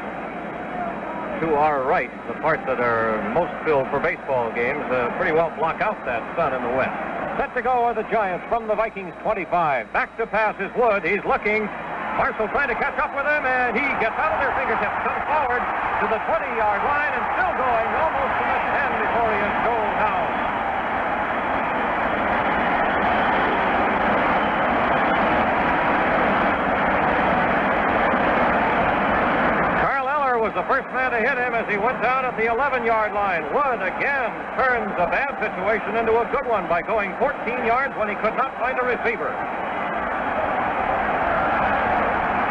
to our right, the parts that are most filled for baseball games, pretty well block out that sun in the west. Set to go are the Giants from the Vikings 25. Back to pass is Wood. He's looking. Marshall trying to catch up with him, and he gets out of their fingertips, comes forward to the 20-yard line, and still going almost to the 10 before he is goal down. Was the first man to hit him as he went down at the 11-yard line. Wood again turns a bad situation into a good one by going 14 yards when he could not find a receiver.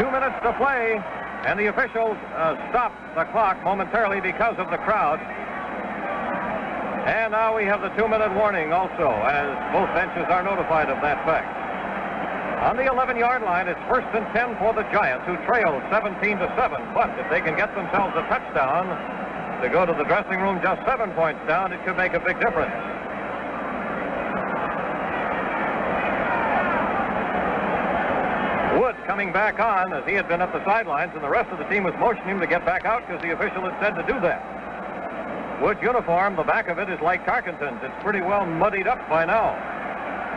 2 minutes to play, and the officials stopped the clock momentarily because of the crowd. And now we have the 2-minute warning also, as both benches are notified of that fact. On the 11-yard line, it's 1st and 10 for the Giants, who trail 17-7. But if they can get themselves a touchdown to go to the dressing room just 7 points down, it could make a big difference. Wood coming back on as he had been at the sidelines, and the rest of the team was motioning him to get back out because the official had said to do that. Wood's uniform, the back of it is like Tarkenton's. It's pretty well muddied up by now.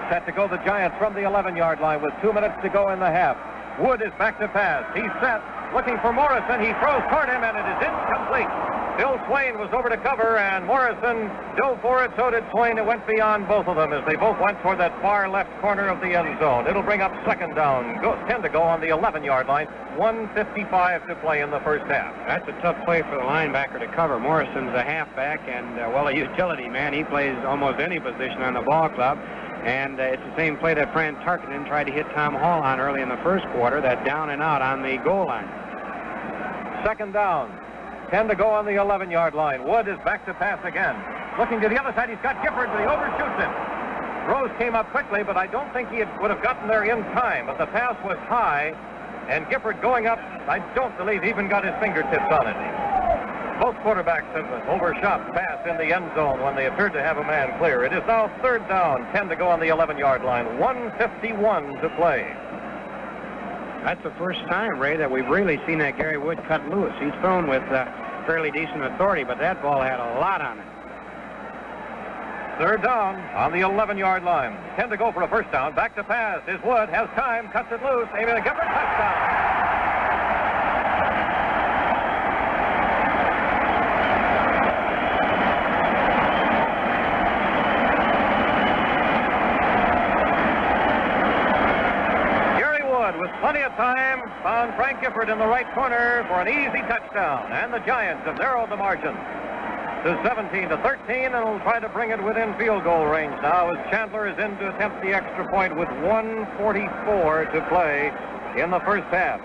Set to go the Giants from the 11-yard line with 2 minutes to go in the half. Wood is back to pass. He's set, looking for Morrison. He throws toward him, and it is incomplete. Bill Swain was over to cover, and Morrison dove for it. So did Swain. It went beyond both of them as they both went toward that far left corner of the end zone. It'll bring up 2nd down. 10 to go on the 11-yard line. 1:55 to play in the first half. That's a tough play for the linebacker to cover. Morrison's a halfback and, well, a utility man. He plays almost any position on the ball club. And it's the same play that Fran Tarkenton tried to hit Tom Hall on early in the first quarter, that down and out on the goal line. 2nd down. 10 to go on the 11-yard line. Wood is back to pass again. Looking to the other side, he's got Gifford, but he overshoots him. Rose came up quickly, but I don't think he would have gotten there in time. But the pass was high, and Gifford going up, I don't believe he even got his fingertips on it. Both quarterbacks have overshot the pass in the end zone when they appeared to have a man clear. It is now 3rd down, 10 to go on the 11-yard line, 1:51 to play. That's the first time, Ray, that we've really seen that Gary Wood cut loose. He's thrown with fairly decent authority, but that ball had a lot on it. 3rd down on the 11-yard line. 10 to go for a first down. Back to pass is Wood, has time, cuts it loose, aiming to Gifford, touchdown. With plenty of time, found Frank Gifford in the right corner for an easy touchdown. And the Giants have narrowed the margin to 17-13, and will try to bring it within field goal range now as Chandler is in to attempt the extra point with 1:44 to play in the first half.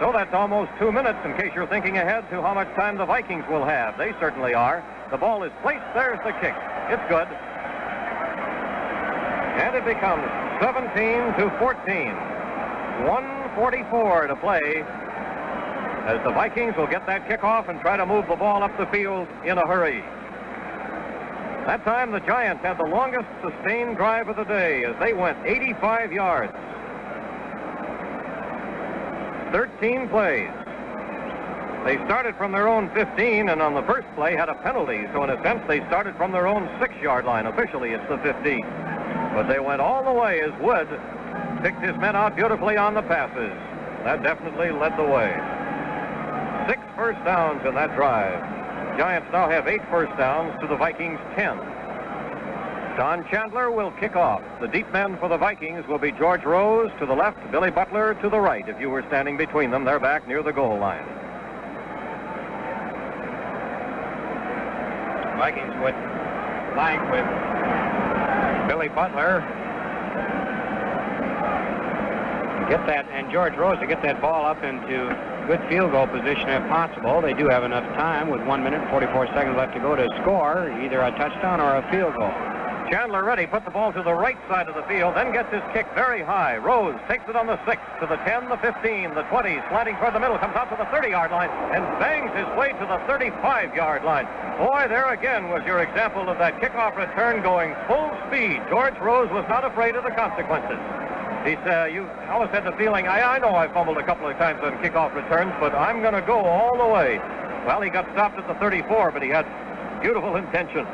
So that's almost 2 minutes in case you're thinking ahead to how much time the Vikings will have. They certainly are. The ball is placed. There's the kick. It's good. And it becomes 17-14. 1:44 to play as the Vikings will get that kickoff and try to move the ball up the field in a hurry. That time the Giants had the longest sustained drive of the day as they went 85 yards. 13 plays. They started from their own 15 and on the first play had a penalty, so in a sense they started from their own 6-yard line. Officially it's the 15. But they went all the way as Wood picked his men out beautifully on the passes. That definitely led the way. 6 first downs in that drive. Giants now have 8 first downs to the Vikings' 10. Don Chandler will kick off. The deep men for the Vikings will be George Rose to the left, Billy Butler to the right. If you were standing between them, they're back near the goal line. Vikings would blank with Billy Butler. Get that, and George Rose to get that ball up into good field goal position if possible. They do have enough time with 1 minute and 44 seconds left to go to score either a touchdown or a field goal. Chandler Reddy put the ball to the right side of the field, then gets his kick very high. Rose takes it on the 6, to the 10, the 15, the 20, slanting toward the middle, comes out to the 30-yard line, and bangs his way to the 35-yard line. Boy, there again was your example of that kickoff return going full speed. George Rose was not afraid of the consequences. He said, you always had the feeling, I know I fumbled a couple of times on kickoff returns, but I'm going to go all the way. Well, he got stopped at the 34, but he had beautiful intention.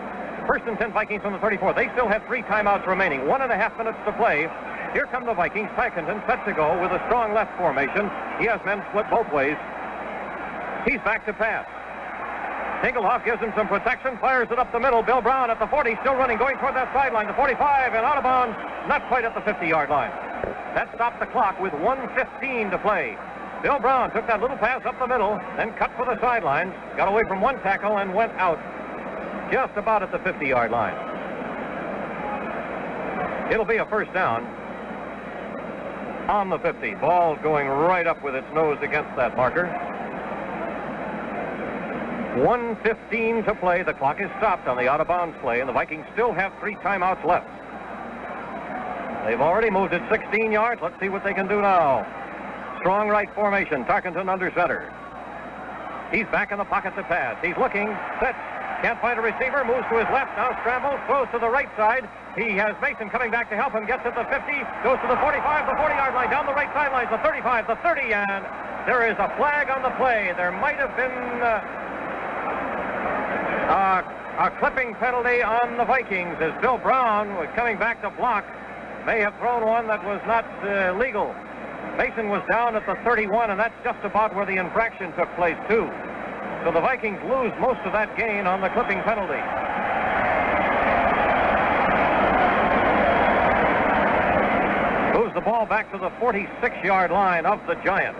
First and 10 Vikings from the 34. They still have 3 timeouts remaining. 1.5 minutes to play. Here come the Vikings. Tarkenton set to go with a strong left formation. He has men split both ways. He's back to pass. Tingelhoff gives him some protection, fires it up the middle. Bill Brown at the 40, still running, going toward that sideline. The 45 and out of bounds, not quite at the 50-yard line. That stopped the clock with 1:15 to play. Bill Brown took that little pass up the middle, then cut for the sidelines, got away from one tackle and went out just about at the 50-yard line. It'll be a first down on the 50. Ball going right up with its nose against that marker. 1:15 to play. The clock is stopped on the out-of-bounds play, and the Vikings still have 3 timeouts left. They've already moved it 16 yards. Let's see what they can do now. Strong right formation. Tarkenton under center. He's back in the pocket to pass. He's looking, sets, can't find a receiver, moves to his left, now scrambles, throws to the right side. He has Mason coming back to help him, gets at the 50, goes to the 45, the 40-yard line, down the right sidelines, the 35, the 30, and there is a flag on the play. There might have been a clipping penalty on the Vikings as Bill Brown was coming back to block. May have thrown one that was not legal. Mason was down at the 31, and that's just about where the infraction took place, too. So the Vikings lose most of that gain on the clipping penalty. Moves the ball back to the 46-yard line of the Giants.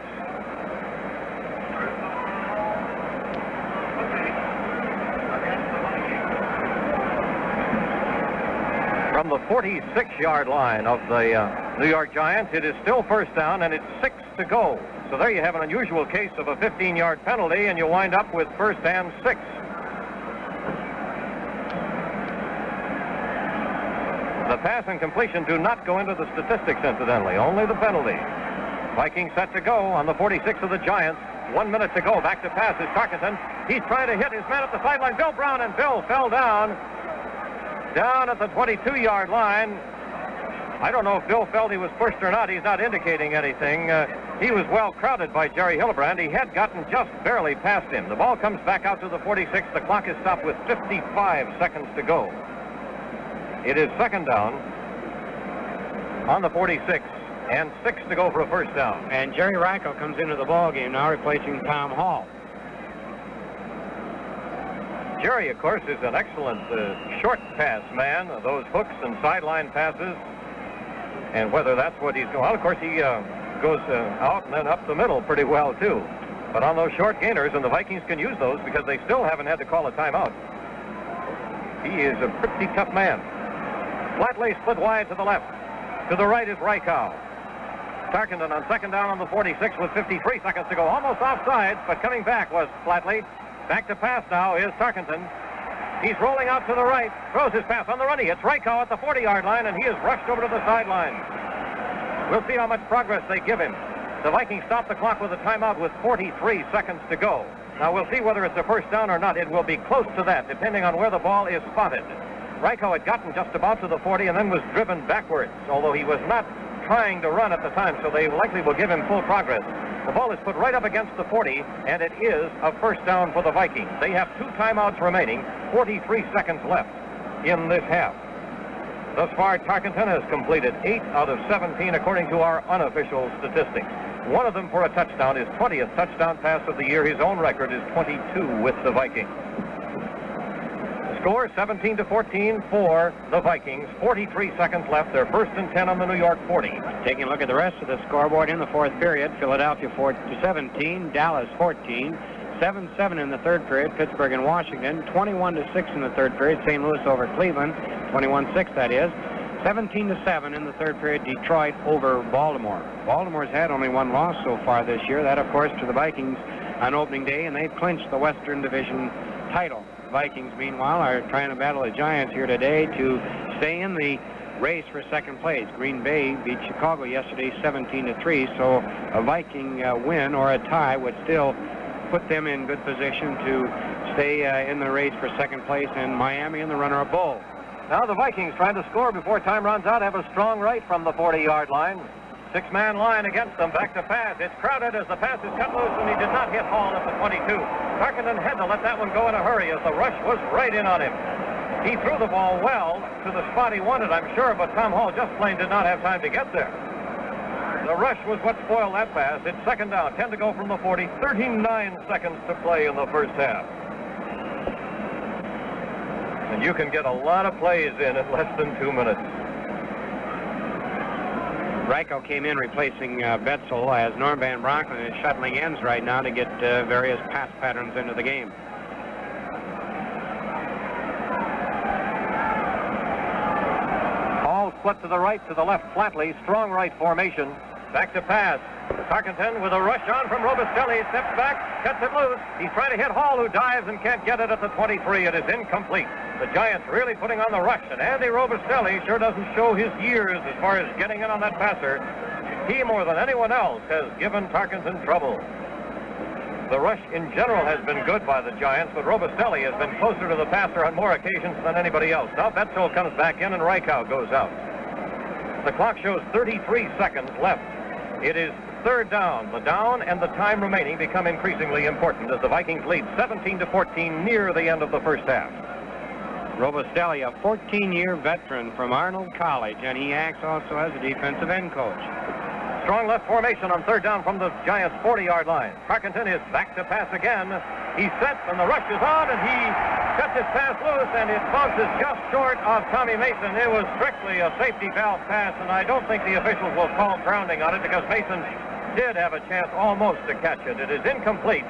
From the 46-yard line of the New York Giants, it is still first down, and it's 6 to go. So there you have an unusual case of a 15-yard penalty, and you wind up with first and 6. The pass and completion do not go into the statistics, incidentally, only the penalty. Vikings set to go on the 46 of the Giants. 1 minute to go. Back to pass is Tarkenton. He's trying to hit his man at the sideline, Bill Brown, and Bill fell down at the 22-yard line. I don't know if Bill felt he was pushed or not. He's not indicating anything. He was well crowded by Jerry Hillebrand. He had gotten just barely past him. The ball comes back out to the 46. The clock is stopped with 55 seconds to go. It is second down on the 46 and 6 to go for a first down. And Jerry Reichel comes into the ball game now, replacing Tom Hall. Jerry, of course, is an excellent short pass man. Those hooks and sideline passes. And whether that's what he's going, well, of course, he goes out and then up the middle pretty well, too. But on those short gainers, and the Vikings can use those because they still haven't had to call a timeout. He is a pretty tough man. Flatley split wide to the left. To the right is Reichel. Tarkenton on second down on the 46 with 53 seconds to go. Almost offside, but coming back was Flatley. Back to pass now is Tarkenton. He's rolling out to the right, throws his pass on the run. He hits Reichel at the 40-yard line, and he is rushed over to the sideline. We'll see how much progress they give him. The Vikings stop the clock with a timeout with 43 seconds to go. Now, we'll see whether it's a first down or not. It will be close to that, depending on where the ball is spotted. Reichel had gotten just about to the 40 and then was driven backwards, although he was not trying to run at the time, so they likely will give him full progress. The ball is put right up against the 40, and it is a first down for the Vikings. They have 2 timeouts remaining, 43 seconds left in this half. Thus far, Tarkenton has completed 8 out of 17 according to our unofficial statistics. One of them for a touchdown, his 20th touchdown pass of the year. His own record is 22 with the Vikings. Score 17-14 for the Vikings. 43 seconds left. They're first and 10 on the New York 40. Taking a look at the rest of the scoreboard in the fourth period, Philadelphia 17, Dallas 14, 7-7 in the third period, Pittsburgh and Washington. 21-6 in the third period, St. Louis over Cleveland. 21-6, that is. 17-7 in the third period, Detroit over Baltimore. Baltimore's had only one loss so far this year. That, of course, to the Vikings on opening day, and they've clinched the Western Division title. Vikings, meanwhile, are trying to battle the Giants here today to stay in the race for second place. Green Bay beat Chicago yesterday 17-3, so a Viking win or a tie would still put them in good position to stay in the race for second place, and Miami in the runner-up bowl. Now the Vikings, trying to score before time runs out, have a strong right from the 40-yard line. Six-man line against them. Back to pass. It's crowded as the pass is cut loose, and he did not hit Hall at the 22. Tarkenton had to let that one go in a hurry as the rush was right in on him. He threw the ball well to the spot he wanted, I'm sure, but Tom Hall just plain did not have time to get there. The rush was what spoiled that pass. It's second down, 10 to go from the 40, 39 seconds to play in the first half. And you can get a lot of plays in less than 2 minutes. Reichel came in replacing Betzel as Norm Van Brocklin is shuttling ends right now to get various pass patterns into the game. Hall split to the right, to the left flatly, strong right formation. Back to pass. Tarkenton with a rush on from Robustelli, steps back, cuts it loose. He's trying to hit Hall, who dives and can't get it at the 23. It is incomplete. The Giants really putting on the rush, and Andy Robustelli sure doesn't show his years as far as getting in on that passer. He, more than anyone else, has given Tarkenton trouble. The rush in general has been good by the Giants, but Robustelli has been closer to the passer on more occasions than anybody else. Now Betzel comes back in and Reichel goes out. The clock shows 33 seconds left. It is third down. The down and the time remaining become increasingly important as the Vikings lead 17-14 near the end of the first half. Robustelli, a 14-year veteran from Arnold College, and he acts also as a defensive end coach. Strong left formation on third down from the Giants' 40-yard line. Tarkenton is back to pass again. He sets, and the rush is on, and he cuts his pass loose, and it bounces just short of Tommy Mason. It was strictly a safety valve pass, and I don't think the officials will call grounding on it because Mason did have a chance almost to catch it. It is incomplete.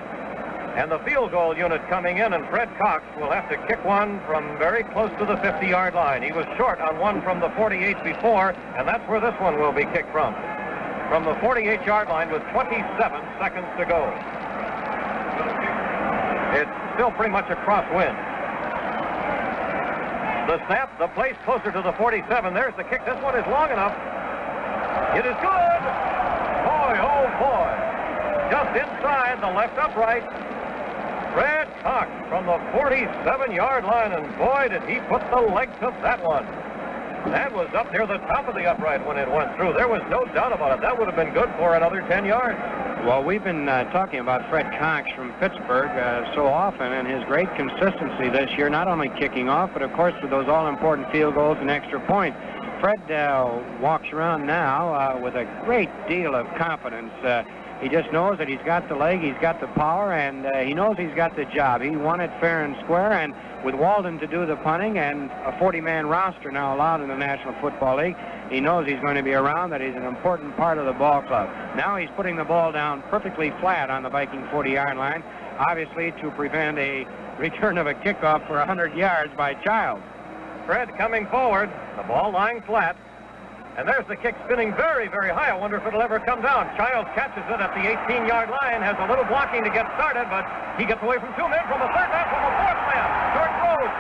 And the field goal unit coming in, and Fred Cox will have to kick one from very close to the 50-yard line. He was short on one from the 48 before, and that's where this one will be kicked from the 48-yard line with 27 seconds to go. It's still pretty much a crosswind. The snap, the place closer to the 47. There's the kick. This one is long enough. It is good. Boy, oh boy. Just inside the left upright. Fred Cox from the 47-yard line, and boy, did he put the legs of that one. That was up near the top of the upright when it went through. There was no doubt about it. That would have been good for another 10 yards. Well, we've been talking about Fred Cox from Pittsburgh so often, and his great consistency this year, not only kicking off, but of course with those all-important field goals and extra points. Fred walks around now with a great deal of confidence. He just knows that he's got the leg, he's got the power, and he knows he's got the job. He won it fair and square, and with Walden to do the punting and a 40-man roster now allowed in the National Football League, he knows he's going to be around, that he's an important part of the ball club. Now he's putting the ball down perfectly flat on the Viking 40-yard line, obviously to prevent a return of a kickoff for 100 yards by Giles. Fred coming forward, the ball lying flat. And there's the kick spinning very, very high. I wonder if it'll ever come down. Childs catches it at the 18-yard line, has a little blocking to get started, but he gets away from two men, from a third man, from a fourth man. George Rhodes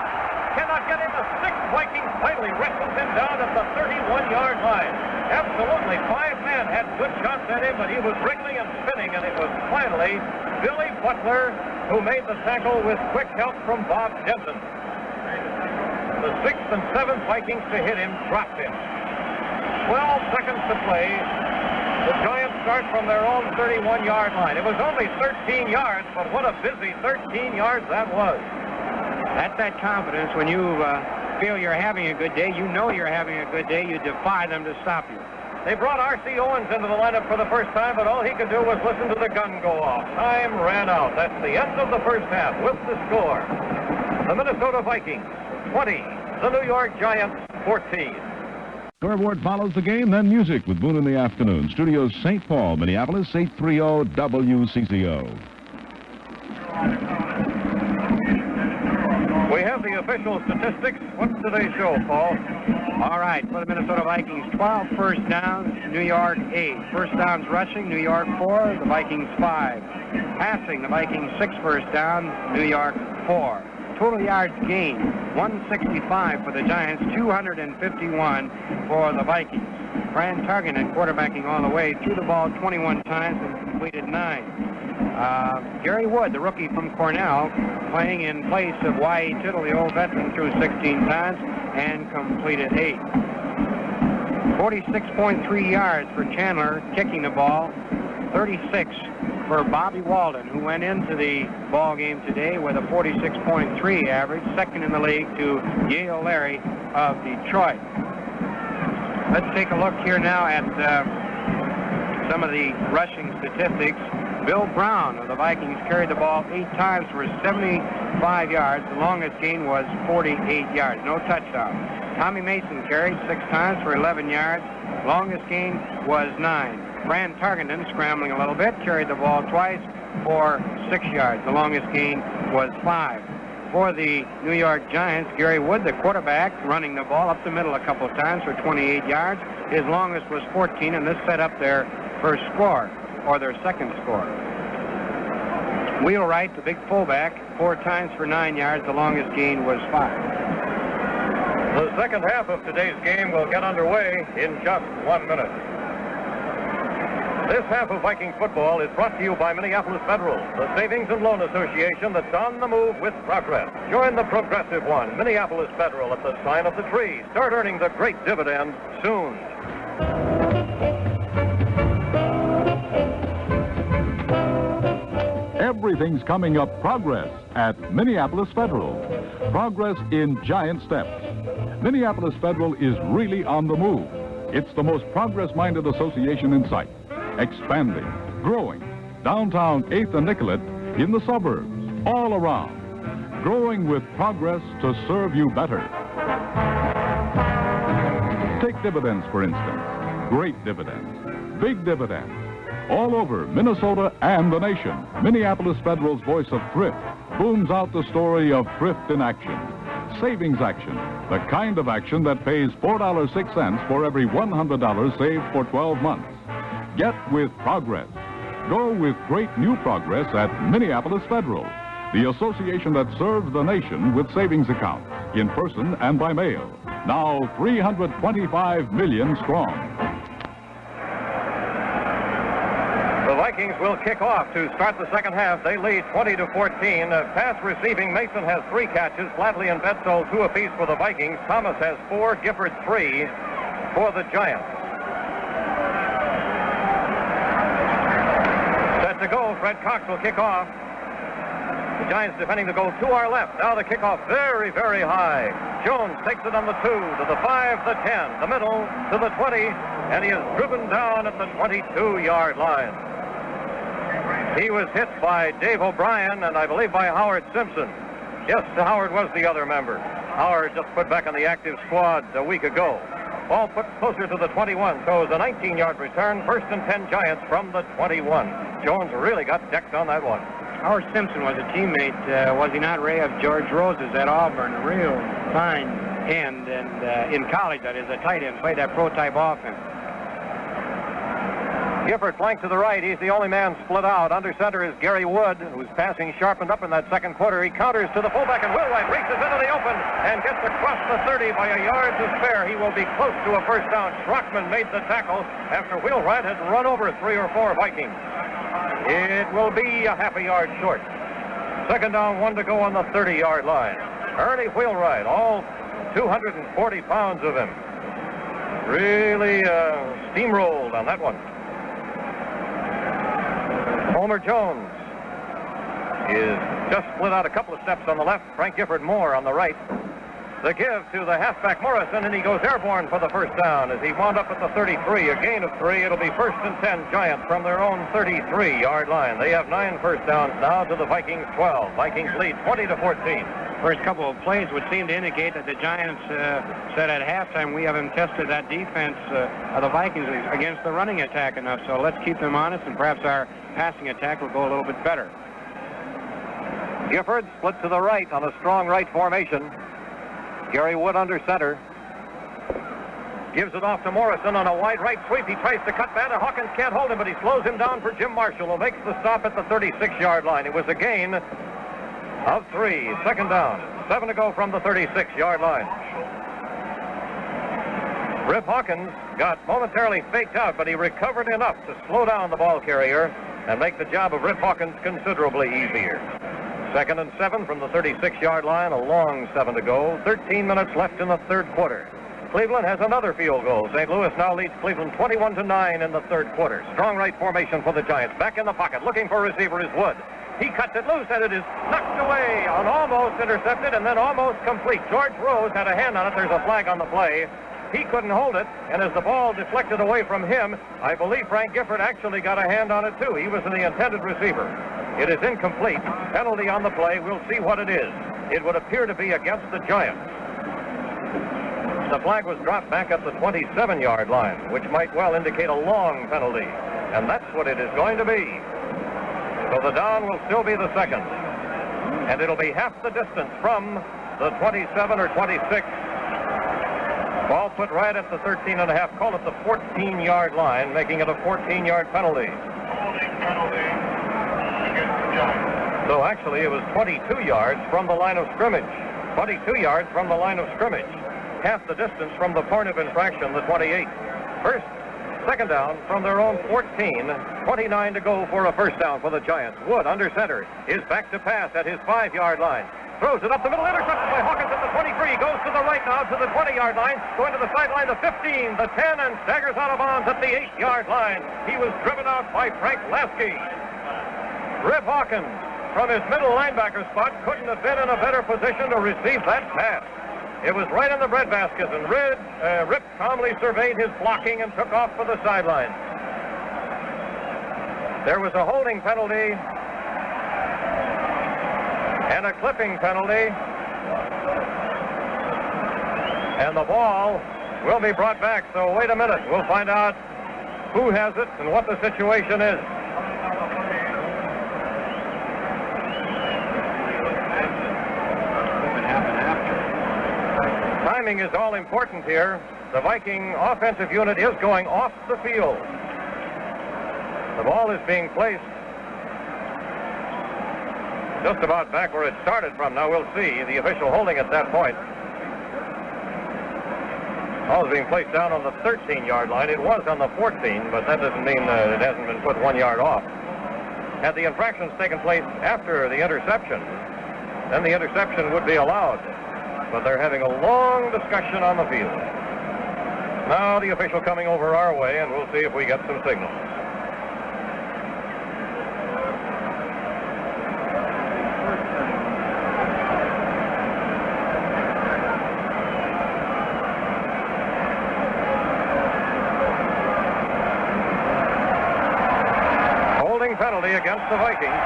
cannot get in. The sixth Vikings finally wrestles him down at the 31-yard line. Absolutely, five men had good shots at him, but he was wriggling and spinning, and it was finally Billy Butler who made the tackle with quick help from Bob Denton. The sixth and seventh Vikings to hit him dropped him. 12 seconds to play. The Giants start from their own 31-yard line. It was only 13 yards, but what a busy 13 yards that was. That's that confidence. When you feel you're having a good day, you know you're having a good day, you defy them to stop you. They brought R.C. Owens into the lineup for the first time, but all he could do was listen to the gun go off. Time ran out. That's the end of the first half with the score. The Minnesota Vikings 20, the New York Giants 14. Scoreboard follows the game, then music with Boone in the afternoon. Studios St. Paul, Minneapolis, 830 WCCO. We have the official statistics. What do they show, Paul? All right, for the Minnesota Vikings, 12 first downs, New York 8. First downs rushing, New York 4, the Vikings 5. Passing, the Vikings 6 first down, New York 4. Total yards gained, 165 for the Giants, 251 for the Vikings. Fran Tarkenton quarterbacking all the way, threw the ball 21 times and completed 9. Gary Wood, the rookie from Cornell, playing in place of Y.E. Tittle, the old veteran, threw 16 times and completed 8. 46.3 yards for Chandler, kicking the ball. 36 for Bobby Walden, who went into the ball game today with a 46.3 average, second in the league to Giel Larry of Detroit. Let's take a look here now at some of the rushing statistics. Bill Brown of the Vikings carried the ball 8 times for 75 yards. The longest gain was 48 yards, no touchdown. Tommy Mason carried 6 times for 11 yards. Longest gain was 9. Fran Tarkenton, scrambling a little bit, carried the ball twice for 6 yards. The longest gain was 5. For the New York Giants, Gary Wood, the quarterback, running the ball up the middle a couple of times for 28 yards. His longest was 14, and this set up their first score, or their second score. Wheelwright, the big fullback, 4 times for 9 yards. The longest gain was 5. The second half of today's game will get underway in just 1 minute. This half of Viking football is brought to you by Minneapolis Federal, the Savings and Loan Association that's on the move with progress. Join the progressive one, Minneapolis Federal, at the sign of the tree. Start earning the great dividend soon. Everything's coming up progress at Minneapolis Federal. Progress in giant steps. Minneapolis Federal is really on the move. It's the most progress-minded association in sight. Expanding, growing, downtown 8th and Nicollet, in the suburbs, all around. Growing with progress to serve you better. Take dividends, for instance. Great dividends. Big dividends. All over Minnesota and the nation, Minneapolis Federal's voice of thrift booms out the story of thrift in action. Savings action, the kind of action that pays $4.06 for every $100 saved for 12 months. Get with progress. Go with great new progress at Minneapolis Federal, the association that serves the nation with savings accounts, in person and by mail. Now 325 million strong. The Vikings will kick off to start the second half. They lead 20-14. Pass receiving, Mason has 3 catches. Flatley and Betzel 2 apiece for the Vikings. Thomas has 4, Gifford 3 for the Giants. Set to go, Fred Cox will kick off. The Giants defending the goal to our left. Now the kickoff very, very high. Jones takes it on the 2, to the 5, the 10, the middle, to the 20, and he is driven down at the 22-yard line. He was hit by Dave O'Brien and I believe by Howard Simpson. Yes, Howard was the other member. Howard just put back on the active squad a week ago. Ball put closer to the 21, so it was a 19-yard return. First and 10 Giants from the 21. Jones really got decked on that one. Howard Simpson was a teammate, was he not, Ray, of George Rose's at Auburn? A real fine end, and in college, that is, a tight end, played that pro-type offense. Gifford flanked to the right. He's the only man split out. Under center is Gary Wood, whose passing sharpened up in that second quarter. He counters to the fullback, and Wheelwright reaches into the open and gets across the 30 by a yard to spare. He will be close to a first down. Schrockman made the tackle after Wheelwright had run over 3 or 4 Vikings. It will be a half a yard short. Second down, 1 to go on the 30-yard line. Ernie Wheelwright, all 240 pounds of him. Really steamrolled on that one. Homer Jones is just split out a couple of steps on the left. Frank Gifford more on the right. The give to the halfback Morrison, and he goes airborne for the first down as he wound up at the 33. A gain of 3. It'll be first and 10 Giants from their own 33-yard line. They have 9 first downs now to the Vikings 12. Vikings lead 20-14. First couple of plays would seem to indicate that the Giants said at halftime, we haven't tested that defense of the Vikings against the running attack enough, so let's keep them honest, and perhaps our passing attack will go a little bit better. Gifford split to the right on a strong right formation. Gary Wood under center. Gives it off to Morrison on a wide right sweep. He tries to cut back, and Hawkins can't hold him, but he slows him down for Jim Marshall, who makes the stop at the 36-yard line. It was a gain of 3. Second down. 7 to go from the 36-yard line. Rip Hawkins got momentarily faked out, but he recovered enough to slow down the ball carrier and make the job of Rip Hawkins considerably easier. 2nd and 7 from the 36-yard line, a long 7 to go. 13 minutes left in the third quarter. Cleveland has another field goal. St. Louis now leads Cleveland 21-9 in the third quarter. Strong right formation for the Giants. Back in the pocket, looking for a receiver is Wood. He cuts it loose, and it is knocked away on almost intercepted and then almost complete. George Rose had a hand on it. There's a flag on the play. He couldn't hold it, and as the ball deflected away from him, I believe Frank Gifford actually got a hand on it too. He was the intended receiver. It is incomplete. Penalty on the play. We'll see what it is. It would appear to be against the Giants. The flag was dropped back at the 27-yard line, which might well indicate a long penalty, and that's what it is going to be. So the down will still be the second, and it'll be half the distance from the 27 or 26. Ball put right at the 13.5, call it the 14-yard line, making it a 14-yard penalty. So actually it was 22 yards from the line of scrimmage. 22 yards from the line of scrimmage. Half the distance from the point of infraction, the 28. Second down from their own 14. 29 to go for a first down for the Giants. Wood under center is back to pass at his 5-yard line. Throws it up the middle, intercepted by Hawkins at the 23. Goes to the right now to the 20-yard line. Going to the sideline, the 15, the 10, and staggers out of bounds at the 8-yard line. He was driven out by Frank Lasky. Rip Hawkins, from his middle linebacker spot, couldn't have been in a better position to receive that pass. It was right in the breadbasket, and Rip calmly surveyed his blocking and took off for the sideline. There was a holding penalty and a clipping penalty, and the ball will be brought back. So wait a minute. We'll find out who has it and what the situation is. Timing is all important here. The Viking offensive unit is going off the field. The ball is being placed just about back where it started from. Now we'll see the official holding at that point. Ball is being placed down on the 13-yard line. It was on the 14, but that doesn't mean it hasn't been put 1 yard off. Had the infractions taken place after the interception, then the interception would be allowed. But they're having a long discussion on the field. Now the official coming over our way, and we'll see if we get some signals. Holding penalty against the Vikings.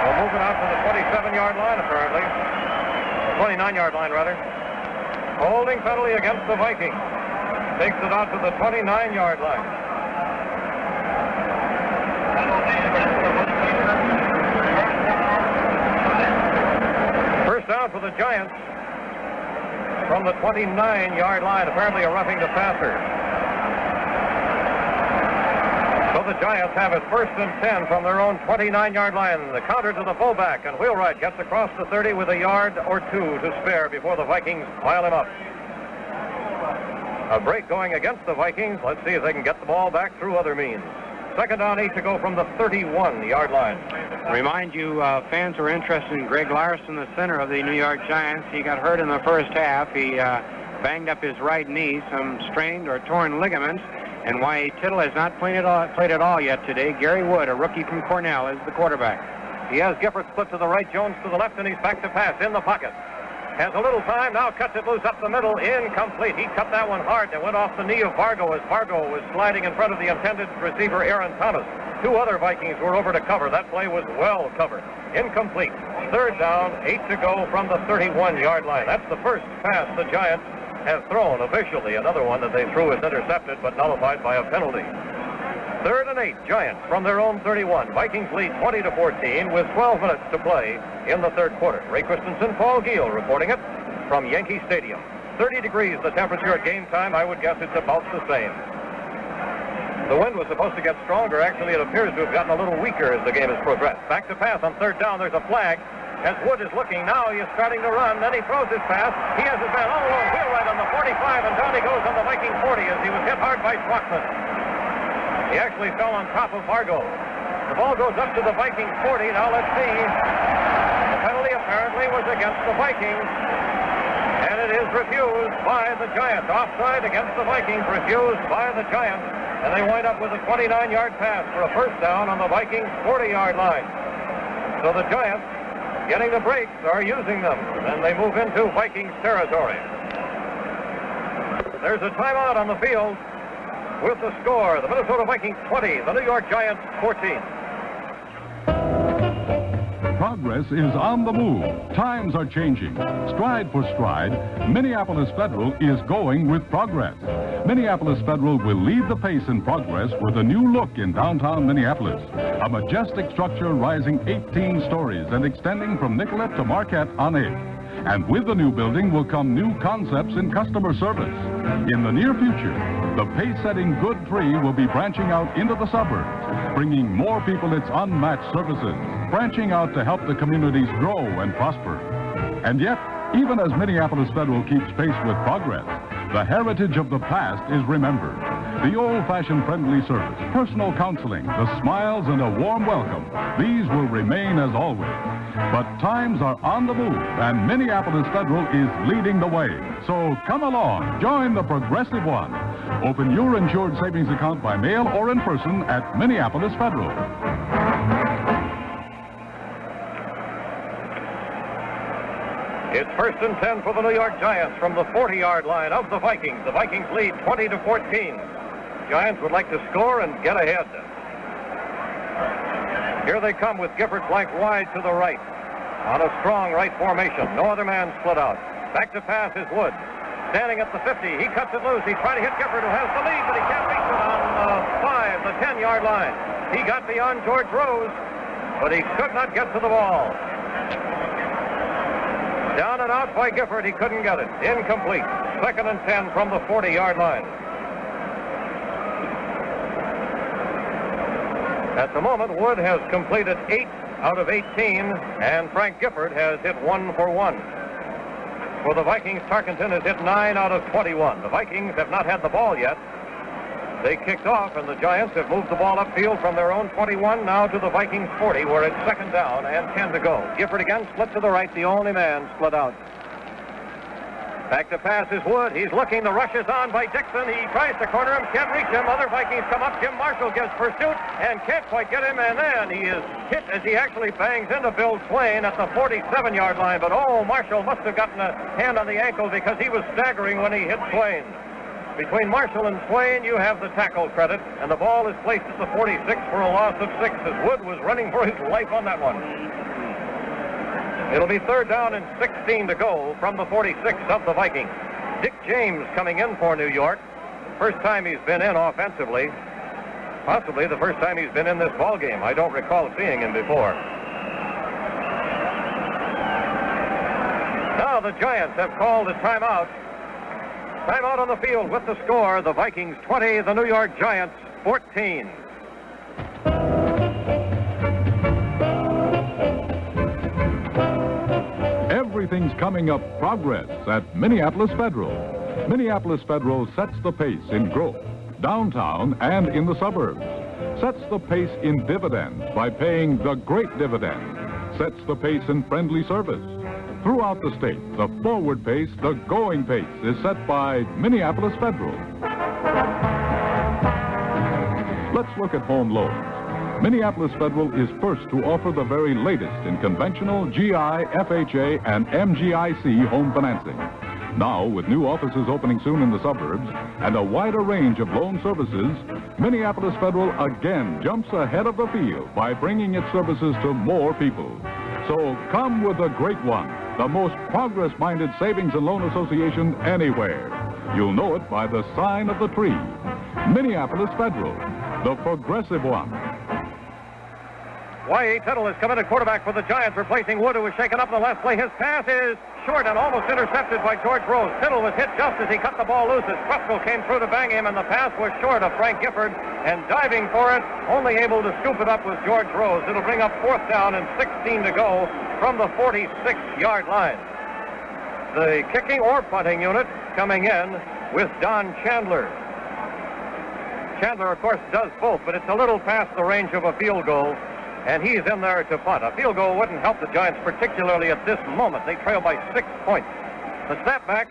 We'll move it out to the 27-yard line, apparently. 29-yard line, rather. Holding penalty against the Vikings. Takes it out to the 29-yard line. First down for the Giants from the 29-yard line. Apparently a roughing the passer. So the Giants have it 1st and 10 from their own 29-yard line. The counter to the fullback, and Wheelwright gets across the 30 with a yard or two to spare before the Vikings pile him up. A break going against the Vikings. Let's see if they can get the ball back through other means. 2nd down, 8 to go from the 31-yard line. Remind you, fans who are interested in Greg Larson, the center of the New York Giants. He got hurt in the first half. He banged up his right knee, some strained or torn ligaments. And why Tittle has not played at all yet today. Gary Wood, a rookie from Cornell, is the quarterback. He has Gifford split to the right, Jones to the left, and he's back to pass in the pocket. Has a little time, now cuts it loose up the middle, incomplete. He cut that one hard and went off the knee of Vargo as Vargo was sliding in front of the intended receiver, Aaron Thomas. 2 other Vikings were over to cover. That play was well covered. Incomplete. 3rd down, 8 to go from the 31-yard line. That's the first pass the Giants have thrown officially. Another one that they threw is intercepted but nullified by a penalty. 3rd and 8, Giants from their own 31. Vikings lead 20-14 with 12 minutes to play in the 3rd quarter. Ray Christensen, Paul Giel reporting it from Yankee Stadium. 30 degrees the temperature at game time. I would guess it's about the same. The wind was supposed to get stronger. Actually, it appears to have gotten a little weaker as the game has progressed. Back to pass on 3rd down. There's a flag. As Wood is looking now, he is starting to run. Then he throws his pass. He has his man all alone. Wheelwright on the 45, and down he goes on the Viking 40 as he was hit hard by Schwachman. He actually fell on top of Fargo. The ball goes up to the Viking 40. Now let's see. The penalty apparently was against the Vikings. And it is refused by the Giants. Offside against the Vikings, refused by the Giants. And they wind up with a 29-yard pass for a first down on the Vikings' 40-yard line. So the Giants, getting the breaks, are using them. And they move into Vikings territory. There's a timeout on the field with the score. The Minnesota Vikings 20, the New York Giants 14. Progress is on the move. Times are changing. Stride for stride, Minneapolis Federal is going with progress. Minneapolis Federal will lead the pace in progress with a new look in downtown Minneapolis. A majestic structure rising 18 stories and extending from Nicollet to Marquette on 8th. And with the new building will come new concepts in customer service. In the near future, the pace-setting Good Tree will be branching out into the suburbs, bringing more people its unmatched services, branching out to help the communities grow and prosper. And yet, even as Minneapolis Federal keeps pace with progress, the heritage of the past is remembered. The old-fashioned friendly service, personal counseling, the smiles and a warm welcome, these will remain as always. But times are on the move, and Minneapolis Federal is leading the way. So come along, join the progressive one. Open your insured savings account by mail or in person at Minneapolis Federal. It's 1st and 10 for the New York Giants from the 40-yard line of the Vikings. The Vikings lead 20-14. Giants would like to score and get ahead. Here they come with Gifford flanked wide to the right on a strong right formation. No other man split out. Back to pass is Wood. Standing at the 50, he cuts it loose. He's trying to hit Gifford, who has the lead, but he can't reach it on the 10-yard line. He got beyond George Rose, but he could not get to the ball. Down and out by Gifford, he couldn't get it. Incomplete. 2nd and 10 from the 40-yard line. At the moment, Wood has completed 8 out of 18, and Frank Gifford has hit 1 for 1. For the Vikings, Tarkenton has hit 9 out of 21. The Vikings have not had the ball yet. They kicked off, and the Giants have moved the ball upfield from their own 21 now to the Vikings 40, where it's 2nd down and 10 to go. Gifford again split to the right, the only man split out. Back to pass is Wood. He's looking. The rush is on by Dixon. He tries to corner him, can't reach him. Other Vikings come up. Jim Marshall gives pursuit and can't quite get him, and then he is hit as he actually bangs into Bill Swain at the 47-yard line. But, oh, Marshall must have gotten a hand on the ankle because he was staggering when he hit Swain. Between Marshall and Swain, you have the tackle credit, and the ball is placed at the 46 for a loss of 6 as Wood was running for his life on that one. It'll be 3rd down and 16 to go from the 46 of the Vikings. Dick James coming in for New York. First time he's been in offensively. Possibly the first time he's been in this ball game. I don't recall seeing him before. Now the Giants have called a timeout. Timeout on the field with the score. The Vikings 20, the New York Giants 14. Everything's coming up progress at Minneapolis Federal. Minneapolis Federal sets the pace in growth, downtown and in the suburbs. Sets the pace in dividends by paying the great dividend. Sets the pace in friendly service. Throughout the state, the forward pace, the going pace, is set by Minneapolis Federal. Let's look at home loans. Minneapolis Federal is first to offer the very latest in conventional GI, FHA, and MGIC home financing. Now, with new offices opening soon in the suburbs and a wider range of loan services, Minneapolis Federal again jumps ahead of the field by bringing its services to more people. So come with the great one, the most progress-minded savings and loan association anywhere. You'll know it by the sign of the tree. Minneapolis Federal. the progressive one. Y.E. Tittle has come in at quarterback for the Giants, replacing Wood, who was shaken up in the last play. His pass is short and almost intercepted by George Rose. Tittle was hit just as he cut the ball loose as Kruskel came through to bang him, and the pass was short of Frank Gifford, and diving for it, only able to scoop it up was George Rose. It'll bring up 4th down and 16 to go from the 46-yard line. The kicking or punting unit coming in with Don Chandler. Chandler, of course, does both, but it's a little past the range of a field goal, and he's in there to punt. A field goal wouldn't help the Giants particularly at this moment. They trail by 6 points. The snapback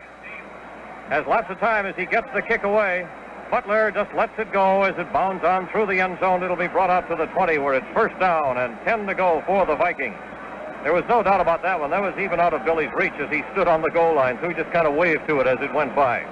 has lots of time as he gets the kick away. Butler just lets it go as it bounds on through the end zone. It'll be brought out to the 20 where it's 1st down and 10 to go for the Vikings. There was no doubt about that one. That was even out of Billy's reach as he stood on the goal line, so he just kind of waved to it as it went by.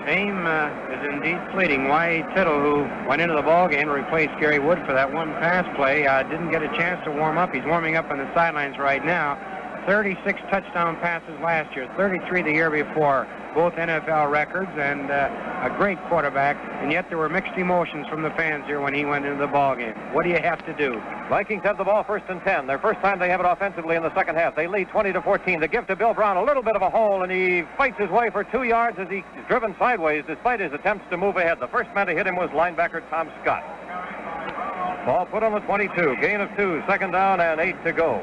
Name is indeed fleeting. Y.E. Tittle, who went into the ball game to replace Gary Wood for that one pass play, didn't get a chance to warm up. He's warming up on the sidelines right now. 36 touchdown passes last year, 33 the year before, both NFL records, and a great quarterback. And yet there were mixed emotions from the fans here when he went into the ball game. What do you have to do? Vikings have the ball 1st and 10. Their first time they have it offensively in the second half. They lead 20-14. They give to Bill Brown a little bit of a hole, and he fights his way for 2 yards as he's driven sideways despite his attempts to move ahead. The first man to hit him was linebacker Tom Scott. Ball put on the 22. Gain of 2. 2nd down and 8 to go.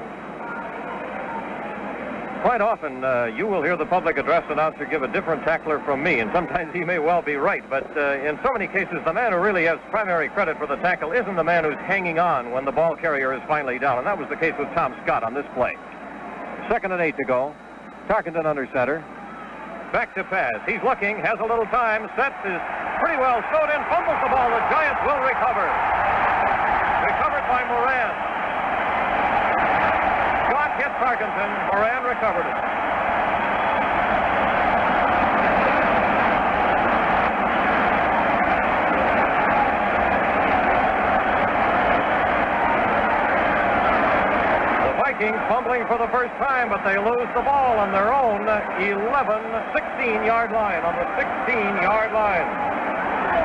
Quite often, you will hear the public address announcer give a different tackler from me, and sometimes he may well be right, but in so many cases, the man who really has primary credit for the tackle isn't the man who's hanging on when the ball carrier is finally down, and that was the case with Tom Scott on this play. 2nd and 8 to go. Tarkenton under center. Back to pass. He's looking, has a little time, sets, is pretty well stowed in, fumbles the ball. The Giants will recover. Recovered by Moran. Hit Tarkenton. Moran recovered it. The Vikings fumbling for the first time, but they lose the ball on their own 16-yard line, on the 16-yard line.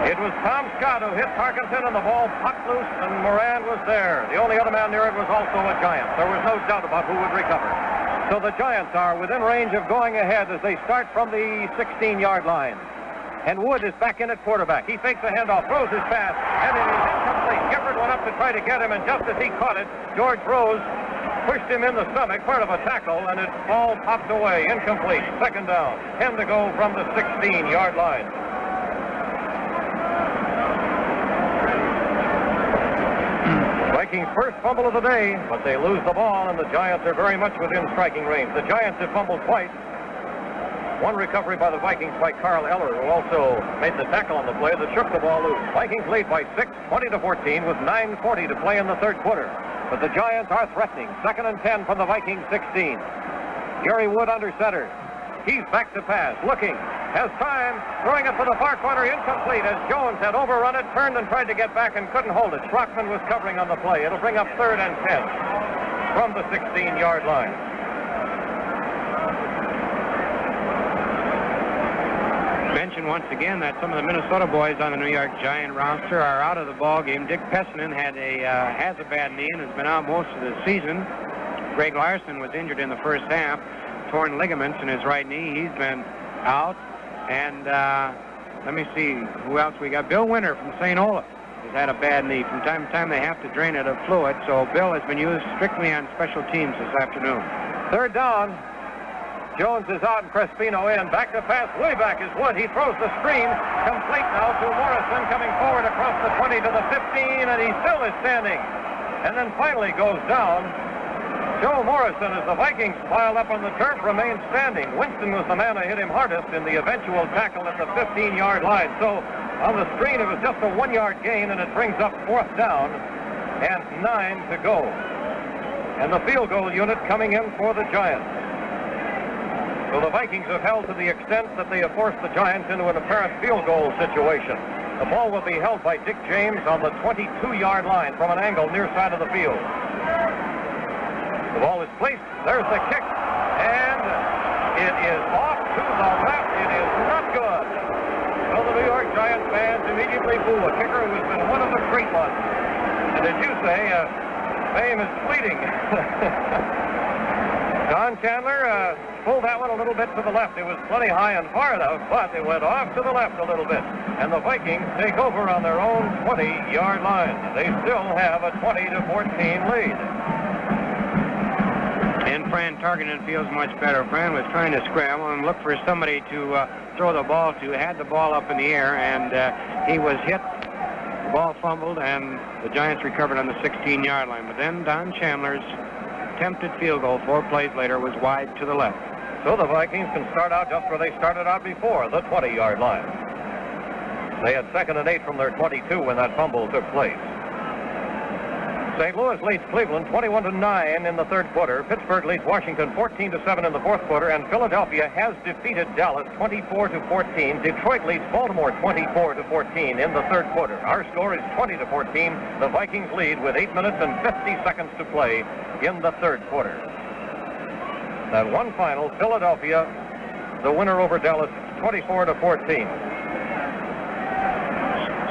It was Tom Scott who hit Tarkenton, and the ball popped loose, and Moran was there. The only other man near it was also a Giant. There was no doubt about who would recover. So the Giants are within range of going ahead as they start from the 16-yard line. And Wood is back in at quarterback. He fakes a handoff, throws his pass, and it is incomplete. Gifford went up to try to get him, and just as he caught it, George Rose pushed him in the stomach, part of a tackle, and it all popped away. Incomplete. 2nd down. 10 to go from the 16-yard line. Vikings' first fumble of the day, but they lose the ball, and the Giants are very much within striking range. The Giants have fumbled twice. One recovery by the Vikings by Carl Eller, who also made the tackle on the play that shook the ball loose. Vikings lead by 6, 20-14, with 9:40 to play in the 3rd quarter. But the Giants are threatening. 2nd and 10 from the Vikings 16. Gary Wood under center. He's back to pass, looking, has time, throwing it for the far corner, incomplete as Jones had overrun it, turned and tried to get back and couldn't hold it. Schrockman was covering on the play. It'll bring up 3rd and 10 from the 16-yard line. Mention once again that some of the Minnesota boys on the New York Giant roster are out of the ball game. Dick Pessinen has a bad knee and has been out most of the season. Greg Larson was injured in the first half, torn ligaments in his right knee. He's been out. And let me see who else we got. Bill Winter from St. Olaf has had a bad knee. From time to time they have to drain it of fluid, so Bill has been used strictly on special teams this afternoon. 3rd down. Jones is out and Crespino in. Back to pass. Way back is Wood. He throws the screen. Complete now to Morrison, coming forward across the 20 to the 15, and he still is standing. And then finally goes down. Joe Morrison, as the Vikings piled up on the turf, remains standing. Winston was the man who hit him hardest in the eventual tackle at the 15-yard line. So on the screen, it was just a 1-yard gain, and it brings up 4th down and 9 to go. And the field goal unit coming in for the Giants. So the Vikings have held to the extent that they have forced the Giants into an apparent field goal situation. The ball will be held by Dick James on the 22-yard line from an angle near side of the field. The ball is placed. There's the kick. And it is off to the left. It is not good. So the New York Giants fans immediately Iggy Bleepu, a kicker who has been one of the great ones. And as you say, fame is fleeting. Don Chandler pulled that one a little bit to the left. It was plenty high and far enough, but it went off to the left a little bit. And the Vikings take over on their own 20-yard line. They still have a 20-14 lead. And Fran Tarkenton feels much better. Fran was trying to scramble and look for somebody to throw the ball to. Had the ball up in the air, and he was hit. The ball fumbled, and the Giants recovered on the 16-yard line. But then Don Chandler's attempted field goal 4 plays later was wide to the left. So the Vikings can start out just where they started out before, the 20-yard line. They had 2nd and 8 from their 22 when that fumble took place. St. Louis leads Cleveland 21-9 in the third quarter. Pittsburgh leads Washington 14-7 in the fourth quarter, and Philadelphia has defeated Dallas 24-14. Detroit leads Baltimore 24-14 in the third quarter. Our score is 20-14. The Vikings lead with 8 minutes and 50 seconds to play in the third quarter. That one final, Philadelphia, the winner over Dallas, 24-14.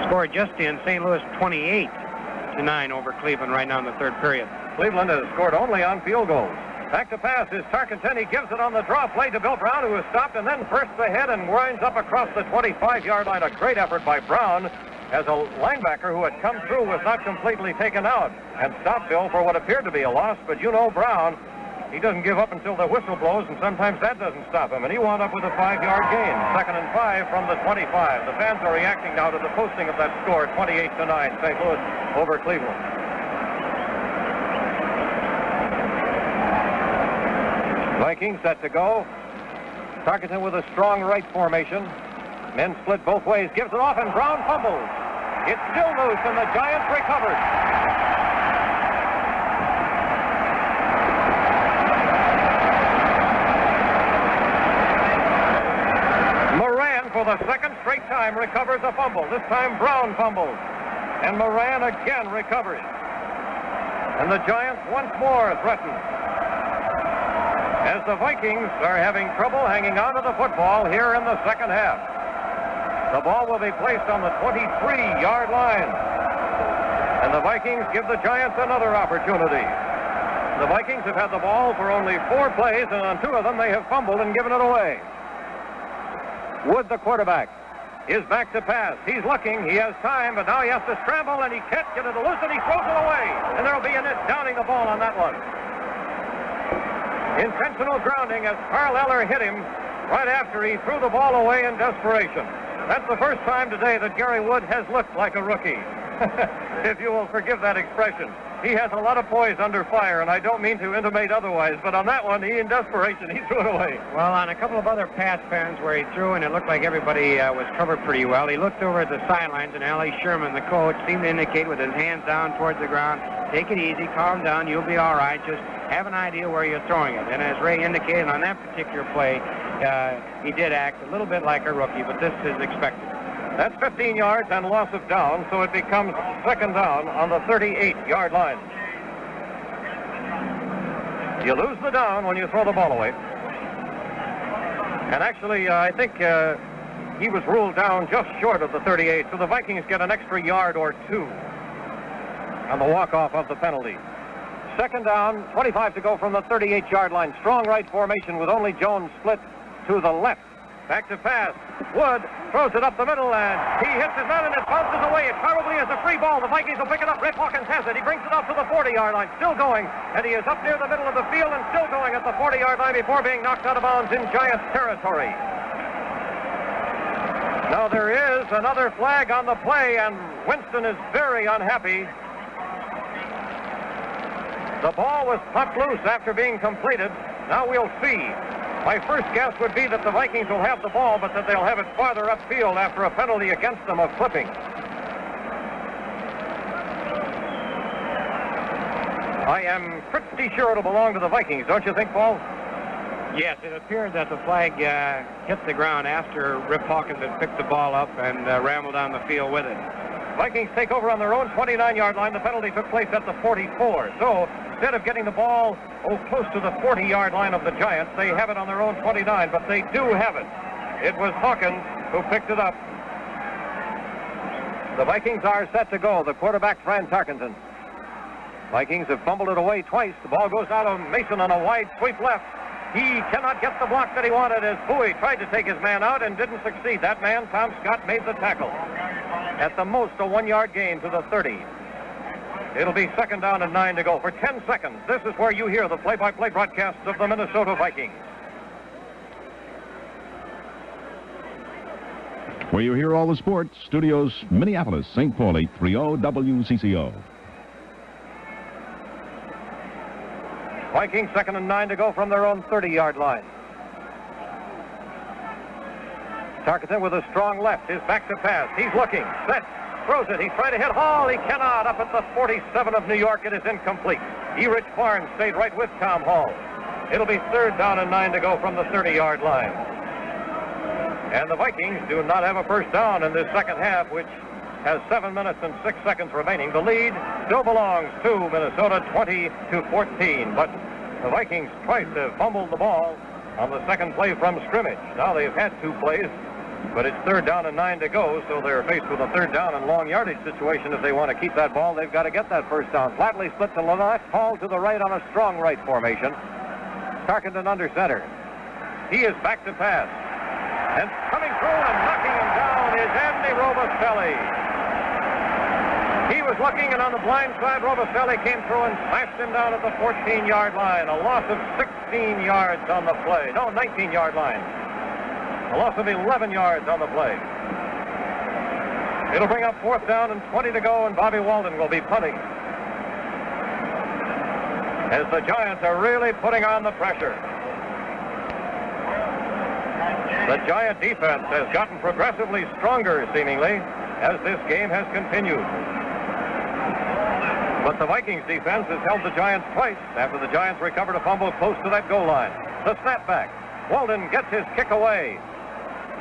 Score just in, St. Louis 28-9 over Cleveland right now in the third period. Cleveland has scored only on field goals. Back to pass is Tarkenton. He gives it on the draw play to Bill Brown, who is stopped and then bursts ahead and winds up across the 25-yard line. A great effort by Brown, as a linebacker who had come through was not completely taken out and stopped Bill for what appeared to be a loss. But you know Brown, he doesn't give up until the whistle blows, and sometimes that doesn't stop him. And he wound up with a 5-yard gain. 2nd and 5 from the 25. The fans are reacting now to the posting of that score, 28-9, St. Louis over Cleveland. Vikings set to go. Tarkenton with a strong right formation. Men split both ways, gives it off, and Brown fumbles. It's still loose, and the Giants recovered. For the second straight time recovers a fumble. This time Brown fumbles. And Moran again recovers. And the Giants once more threaten. As the Vikings are having trouble hanging on to the football here in the second half. The ball will be placed on the 23-yard line. And the Vikings give the Giants another opportunity. The Vikings have had the ball for only 4 plays, and on 2 of them they have fumbled and given it away. Wood, the quarterback, is back to pass. He's looking. He has time, but now he has to scramble, and he can't get it loose, and he throws it away. And there will be a net downing the ball on that one. Intentional grounding as Carl Eller hit him right after he threw the ball away in desperation. That's the first time today that Gary Wood has looked like a rookie, if you will forgive that expression. He has a lot of poise under fire, and I don't mean to intimate otherwise, but on that one, he, in desperation, he threw it away. Well, on a couple of other pass patterns where he threw, and it looked like everybody was covered pretty well, he looked over at the sidelines, and Allie Sherman, the coach, seemed to indicate with his hands down towards the ground, take it easy, calm down, you'll be all right, just have an idea where you're throwing it. And as Ray indicated on that particular play, he did act a little bit like a rookie, but this is expected. That's 15 yards and loss of down, so it becomes 2nd down on the 38-yard line. You lose the down when you throw the ball away. And actually, I think he was ruled down just short of the 38, so the Vikings get an extra yard or 2 on the walk-off of the penalty. 2nd down, 25 to go from the 38-yard line. Strong right formation with only Jones split to the left. Back to pass. Wood throws it up the middle, and he hits his man, and it bounces away. It probably is a free ball. The Vikings will pick it up. Rip Hawkins has it. He brings it up to the 40-yard line. Still going, and he is up near the middle of the field and still going at the 40-yard line before being knocked out of bounds in Giants territory. Now there is another flag on the play, and Winston is very unhappy. The ball was popped loose after being completed. Now we'll see. My first guess would be that the Vikings will have the ball, but that they'll have it farther upfield after a penalty against them of clipping. I am pretty sure it'll belong to the Vikings, don't you think, Paul? Yes, it appeared that the flag hit the ground after Rip Hawkins had picked the ball up and rambled down the field with it. Vikings take over on their own 29-yard line. The penalty took place at the 44. So instead of getting the ball close to the 40-yard line of the Giants, they have it on their own 29, but they do have it. It was Hawkins who picked it up. The Vikings are set to go. The quarterback, Fran Tarkenton. Vikings have fumbled it away twice. The ball goes out of Mason on a wide sweep left. He cannot get the block that he wanted as Bowie tried to take his man out and didn't succeed. That man, Tom Scott, made the tackle. At the most, a 1-yard gain to the 30. It'll be 2nd down and 9 to go. For 10 seconds, this is where you hear the play-by-play broadcasts of the Minnesota Vikings. Where you hear all the sports, studios Minneapolis, St. Paul 830 WCCO. Vikings 2nd and 9 to go from their own 30-yard line. Tarkenton with a strong left. His back to pass. He's looking. Set. Throws it. He's trying to hit Hall. He cannot. Up at the 47 of New York. It is incomplete. Rich Barnes stayed right with Tom Hall. It'll be 3rd down and 9 to go from the 30-yard line. And the Vikings do not have a first down in this second half, which has 7 minutes and 6 seconds remaining. The lead still belongs to Minnesota, 20-14. But the Vikings twice have fumbled the ball on the second play from scrimmage. Now they've had 2 plays, but it's 3rd down and 9 to go, so they're faced with a 3rd down and long yardage situation. If they want to keep that ball, they've got to get that first down. Flatley split to the left, Hall to the right on a strong right formation. Tarkenton under center. He is back to pass. And coming through and knocking him down is Andy Robustelli. He was looking, and on the blind side, Robustelli came through and smashed him down at the 14-yard line. A loss of 16 yards on the play. No, 19-yard line. A loss of 11 yards on the play. It'll bring up 4th down and 20 to go, and Bobby Walden will be punting. As the Giants are really putting on the pressure. The Giant defense has gotten progressively stronger, seemingly, as this game has continued. But the Vikings defense has held the Giants twice after the Giants recovered a fumble close to that goal line. The snapback. Walden gets his kick away.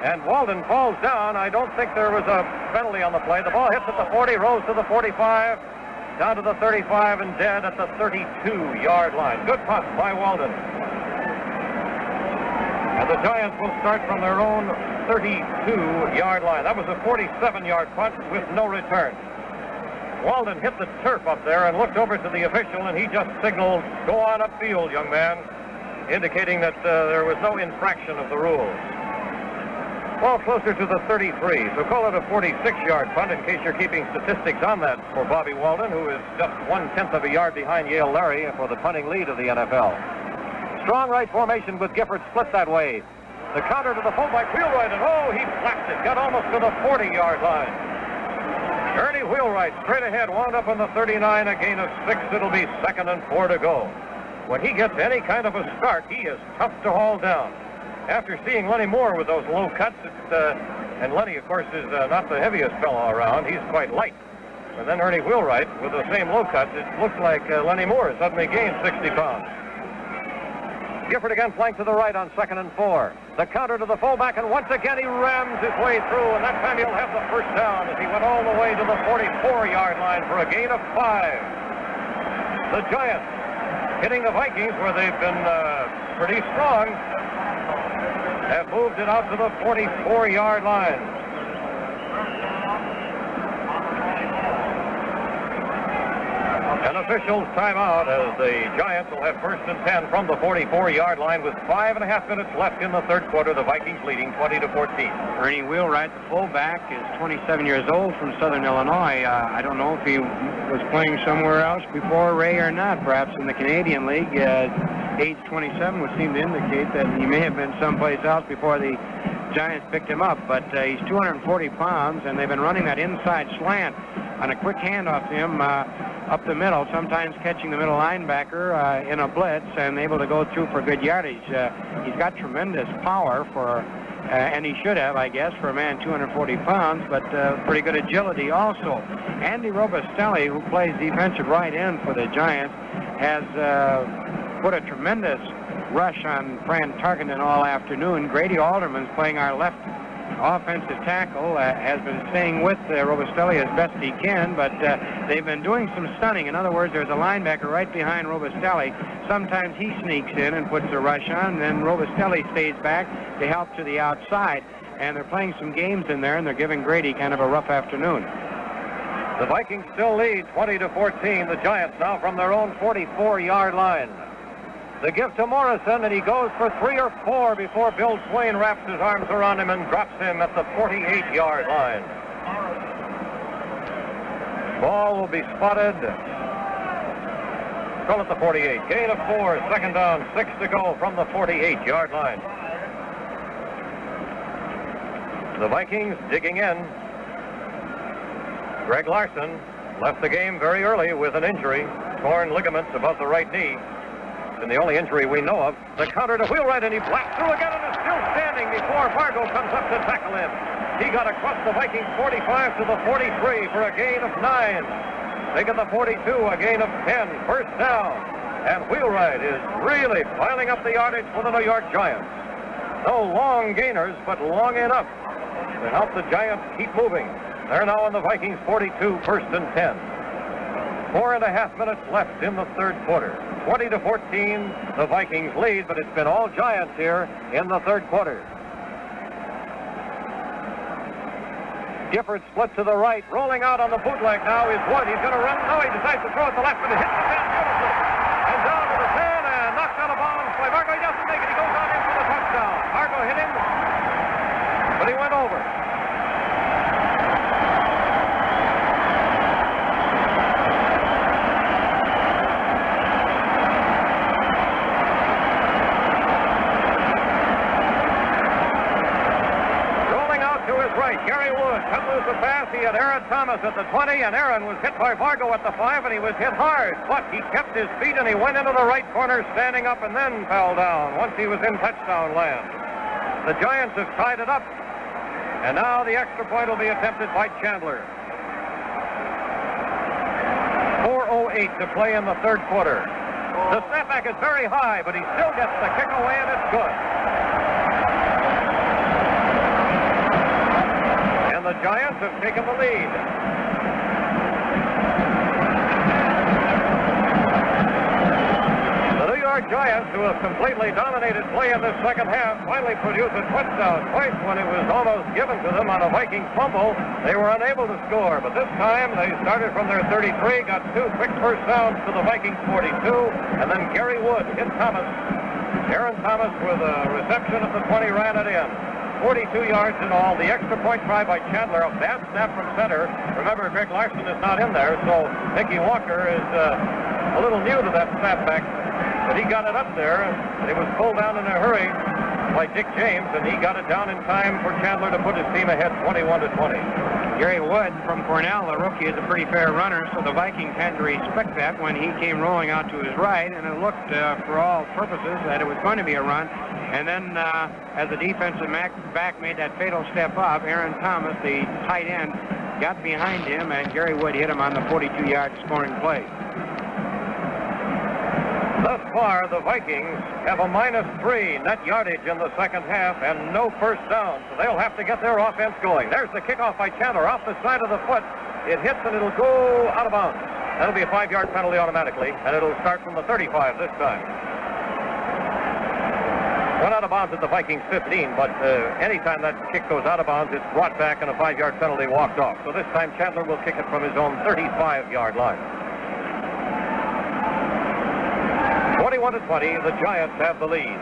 And Walden falls down. I don't think there was a penalty on the play. The ball hits at the 40, rolls to the 45, down to the 35, and dead at the 32-yard line. Good punt by Walden. And the Giants will start from their own 32-yard line. That was a 47-yard punt with no return. Walden hit the turf up there and looked over to the official, and he just signaled, "Go on upfield, young man," indicating that there was no infraction of the rules. Ball closer to the 33, so call it a 46-yard punt in case you're keeping statistics on that for Bobby Walden, who is just 1/10 of a yard behind Yale Larry for the punting lead of the NFL. Strong right formation with Gifford split that way. The counter to the fullback, Wheelwright, and he flashed it, got almost to the 40-yard line. Ernie Wheelwright straight ahead, wound up on the 39, a gain of 6. It'll be 2nd and 4 to go. When he gets any kind of a start, he is tough to haul down. After seeing Lenny Moore with those low cuts, and Lenny, of course, is not the heaviest fellow around. He's quite light. And then Ernie Wheelwright with the same low cuts, it looks like Lenny Moore suddenly gained 60 pounds. Gifford again flanked to the right on 2nd and 4. The counter to the fullback, and once again he rams his way through, and that time he'll have the first down as he went all the way to the 44-yard line for a gain of 5. The Giants hitting the Vikings where they've been pretty strong, have moved it out to the 44-yard line. An official's timeout as the Giants will have 1st and 10 from the 44-yard line with 5.5 minutes left in the 3rd quarter. The Vikings leading 20-14. Ernie Wheelwright, the fullback, is 27 years old from Southern Illinois. I don't know if he was playing somewhere else before Ray or not, perhaps in the Canadian League. Age 27 would seem to indicate that he may have been someplace else before the Giants picked him up. But he's 240 pounds, and they've been running that inside slant on a quick handoff to him up the middle, sometimes catching the middle linebacker in a blitz and able to go through for good yardage. He's got tremendous power for, and he should have, I guess, for a man 240 pounds, but pretty good agility also. Andy Robustelli, who plays defensive right end for the Giants, has put a tremendous rush on Fran Tarkenton all afternoon. Grady Alderman's playing our left offensive tackle, has been staying with Robustelli as best he can, but they've been doing some stunning. In other words, there's a linebacker right behind Robustelli. Sometimes he sneaks in and puts a rush on, and then Robustelli stays back to help to the outside. And they're playing some games in there, and they're giving Grady kind of a rough afternoon. The Vikings still lead 20-14. The Giants now from their own 44-yard line. The give to Morrison, and he goes for 3 or 4 before Bill Swain wraps his arms around him and drops him at the 48-yard line. Ball will be spotted. Still at the 48. Gain of 4, second down, 6 to go from the 48-yard line. The Vikings digging in. Greg Larson left the game very early with an injury, torn ligaments above the right knee. And the only injury we know of. The counter to Wheelwright, and he blasts through again and is still standing before Fargo comes up to tackle him. He got across the Vikings 45 to the 43 for a gain of 9. They get the 42, a gain of 10, first down. And Wheelwright is really piling up the yardage for the New York Giants. No long gainers, but long enough to help the Giants keep moving. They're now on the Vikings 42, first and 10. 4.5 minutes left in the third quarter. 20-14, the Vikings lead, but it's been all Giants here in the third quarter. Gifford split to the right, rolling out on the bootleg now is Wood. He's going to run. No, he decides to throw at the left, but it hits the 10 beautifully. And down to the 10 and knocked out of bounds by Fargo. He doesn't make it. He goes on in for the touchdown. Fargo hit him, but he went over. Gary Wood cut loose the pass. He had Aaron Thomas at the 20, and Aaron was hit by Fargo at the 5, and he was hit hard. But he kept his feet, and he went into the right corner, standing up, and then fell down once he was in touchdown land. The Giants have tied it up, and now the extra point will be attempted by Chandler. 4:08 to play in the third quarter. The snapback is very high, but he still gets the kick away, and it's good. The Giants have taken the lead. The New York Giants, who have completely dominated play in this second half, finally produced a touchdown. Twice when it was almost given to them on a Viking fumble, they were unable to score. But this time, they started from their 33, got 2 quick first downs to the Vikings 42, and then Gary Wood hit Thomas. Aaron Thomas with a reception at the 20 ran it in. 42 yards in all. The extra point try by Chandler, a bad snap from center. Remember, Greg Larson is not in there, so Mickey Walker is a little new to that snapback. But he got it up there, and it was pulled down in a hurry by Dick James, and he got it down in time for Chandler to put his team ahead 21-20. Gary Wood from Cornell, the rookie, is a pretty fair runner, so the Vikings had to respect that when he came rolling out to his right, and it looked, for all purposes, that it was going to be a run. And then, as the defensive back made that fatal step up, Aaron Thomas, the tight end, got behind him, and Gary Wood hit him on the 42-yard scoring play. Thus far, the Vikings have a -3 net yardage in the second half and no first down, so they'll have to get their offense going. There's the kickoff by Chandler off the side of the foot. It hits and it'll go out of bounds. That'll be a 5-yard penalty automatically, and it'll start from the 35 this time. Went out of bounds at the Vikings 15, but anytime that kick goes out of bounds, it's brought back and a 5-yard penalty walked off. So this time Chandler will kick it from his own 35-yard line. 21-20, the Giants have the lead.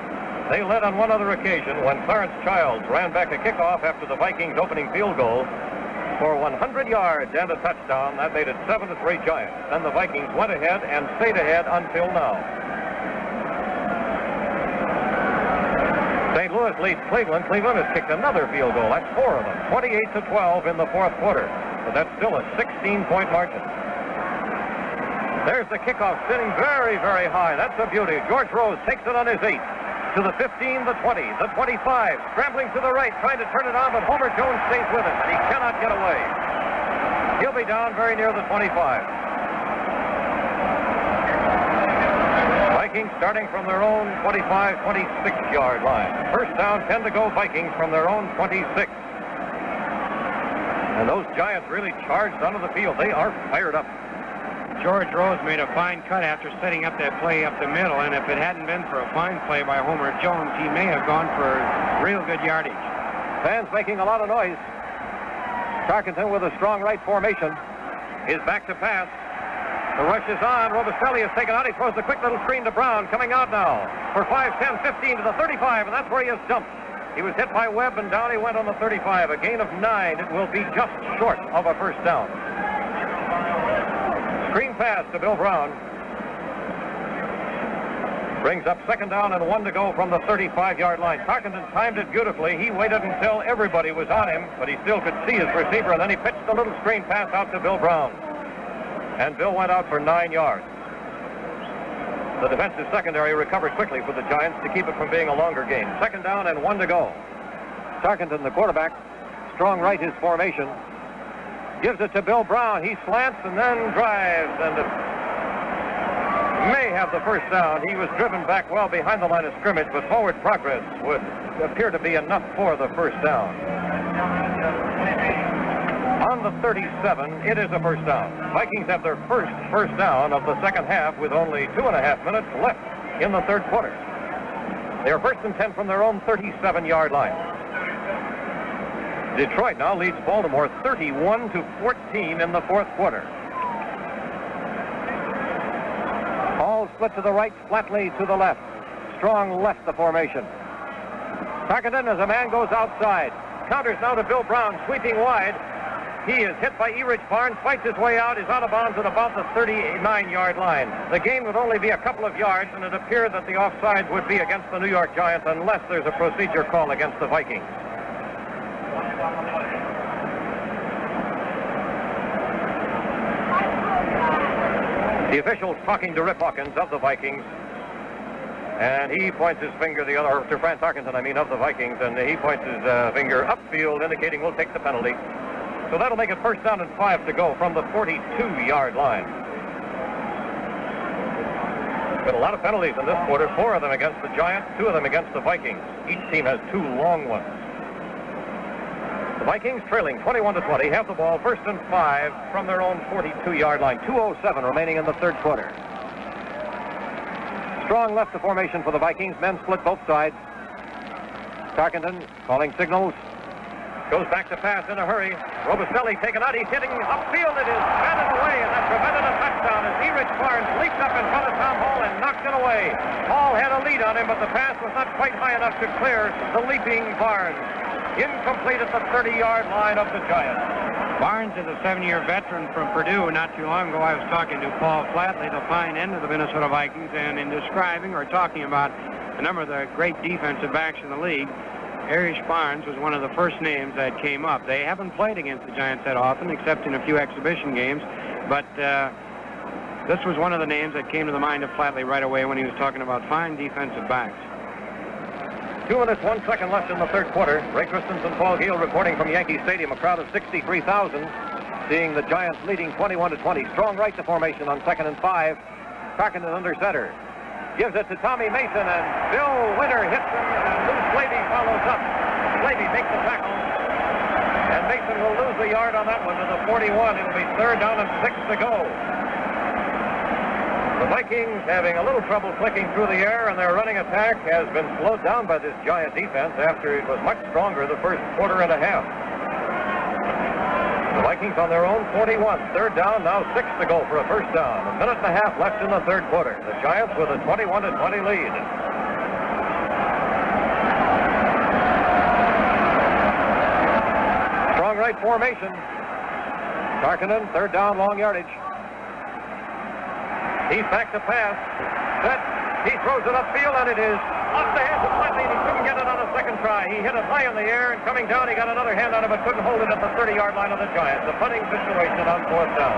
They led on one other occasion when Clarence Childs ran back a kickoff after the Vikings' opening field goal for 100 yards and a touchdown. That made it 7-3 Giants. Then the Vikings went ahead and stayed ahead until now. St. Louis leads Cleveland. Cleveland has kicked another field goal. That's 4 of them. 28-12 in the fourth quarter. But that's still a 16-point margin. There's the kickoff sitting very, very high. That's a beauty. George Rose takes it on his 8 to the 15, the 20, the 25, scrambling to the right, trying to turn it on, but Homer Jones stays with him, and he cannot get away. He'll be down very near the 25. Vikings starting from their own 25, 26-yard line. First down, 10 to go, Vikings from their own 26. And those Giants really charged onto the field. They are fired up. George Rose made a fine cut after setting up that play up the middle, and if it hadn't been for a fine play by Homer Jones, he may have gone for real good yardage. Fans making a lot of noise. Tarkenton with a strong right formation. is back to pass. The rush is on. Robicelli is taken out. He throws a quick little screen to Brown, coming out now for 5, 10, 15 to the 35, and that's where he is dumped. He was hit by Webb, and down he went on the 35. A gain of 9. It will be just short of a first down. Screen pass to Bill Brown. Brings up 2nd down and 1 to go from the 35-yard line. Tarkenton timed it beautifully. He waited until everybody was on him, but he still could see his receiver, and then he pitched a little screen pass out to Bill Brown. And Bill went out for 9 yards. The defensive secondary recovered quickly for the Giants to keep it from being a longer game. 2nd down and 1 to go. Tarkenton, the quarterback, strong right his formation. Gives it to Bill Brown. He slants and then drives and may have the first down. He was driven back well behind the line of scrimmage, but forward progress would appear to be enough for the first down. On the 37, it is a first down. Vikings have their first down of the second half with only 2.5 minutes left in the third quarter. They are 1st and 10 from their own 37-yard line. Detroit now leads Baltimore 31-14 in the fourth quarter. All split to the right, Flatley to the left. Strong left the formation. Tarkenton as a man goes outside. Counters now to Bill Brown, sweeping wide. He is hit by Erich Barnes, fights his way out, is out of bounds at about the 39-yard line. The gain would only be a couple of yards, and it appeared that the offsides would be against the New York Giants unless there's a procedure call against the Vikings. The official's talking to Rip Hawkins of the Vikings, and he points his finger to Fran Tarkenton, of the Vikings, and he points his finger upfield, indicating we'll take the penalty. So that'll make it 1st down and 5 to go from the 42-yard line. Been a lot of penalties in this quarter, 4 of them against the Giants, 2 of them against the Vikings. Each team has 2 long ones. The Vikings trailing 21-20, have the ball 1st and 5 from their own 42-yard line. 2:07 remaining in the third quarter. Strong left the formation for the Vikings. Men split both sides. Tarkenton calling signals. Goes back to pass in a hurry. Robicelli taken out. He's hitting upfield. It is batted away, and that prevented a touchdown as Erich Barnes leaped up in front of Tom Hall and knocked it away. Hall had a lead on him, but the pass was not quite high enough to clear the leaping Barnes. Incomplete at the 30-yard line of the Giants. Barnes is a 7-year veteran from Purdue. Not too long ago, I was talking to Paul Flatley, the fine end of the Minnesota Vikings, and in describing or talking about a number of the great defensive backs in the league, Erich Barnes was one of the first names that came up. They haven't played against the Giants that often, except in a few exhibition games, but this was one of the names that came to the mind of Flatley right away when he was talking about fine defensive backs. 2 minutes, 1 second left in the third quarter. Ray Christensen, Paul Giel reporting from Yankee Stadium. A crowd of 63,000 seeing the Giants leading 21-20. Strong right to formation on 2nd and 5. Tarkenton under center. Gives it to Tommy Mason, and Bill Winter hits him, and Lou Slavey follows up. Slavey makes the tackle, and Mason will lose a yard on that one to the 41. It'll be 3rd down and 6 to go. The Vikings having a little trouble clicking through the air, and their running attack has been slowed down by this Giant defense after it was much stronger the first quarter and a half. The Vikings on their own 41. 3rd down, now 6 to go for a first down. A minute and a half left in the third quarter. The Giants with a 21-20 lead. Strong right formation. Tarkenton, 3rd down, long yardage. He's back to pass. Set. He throws it upfield, and it is off the hands of Flatley, and he couldn't get it on a second try. He hit it high in the air, and coming down, he got another hand on it, but couldn't hold it at the 30-yard line of the Giants. A punting situation on 4th down.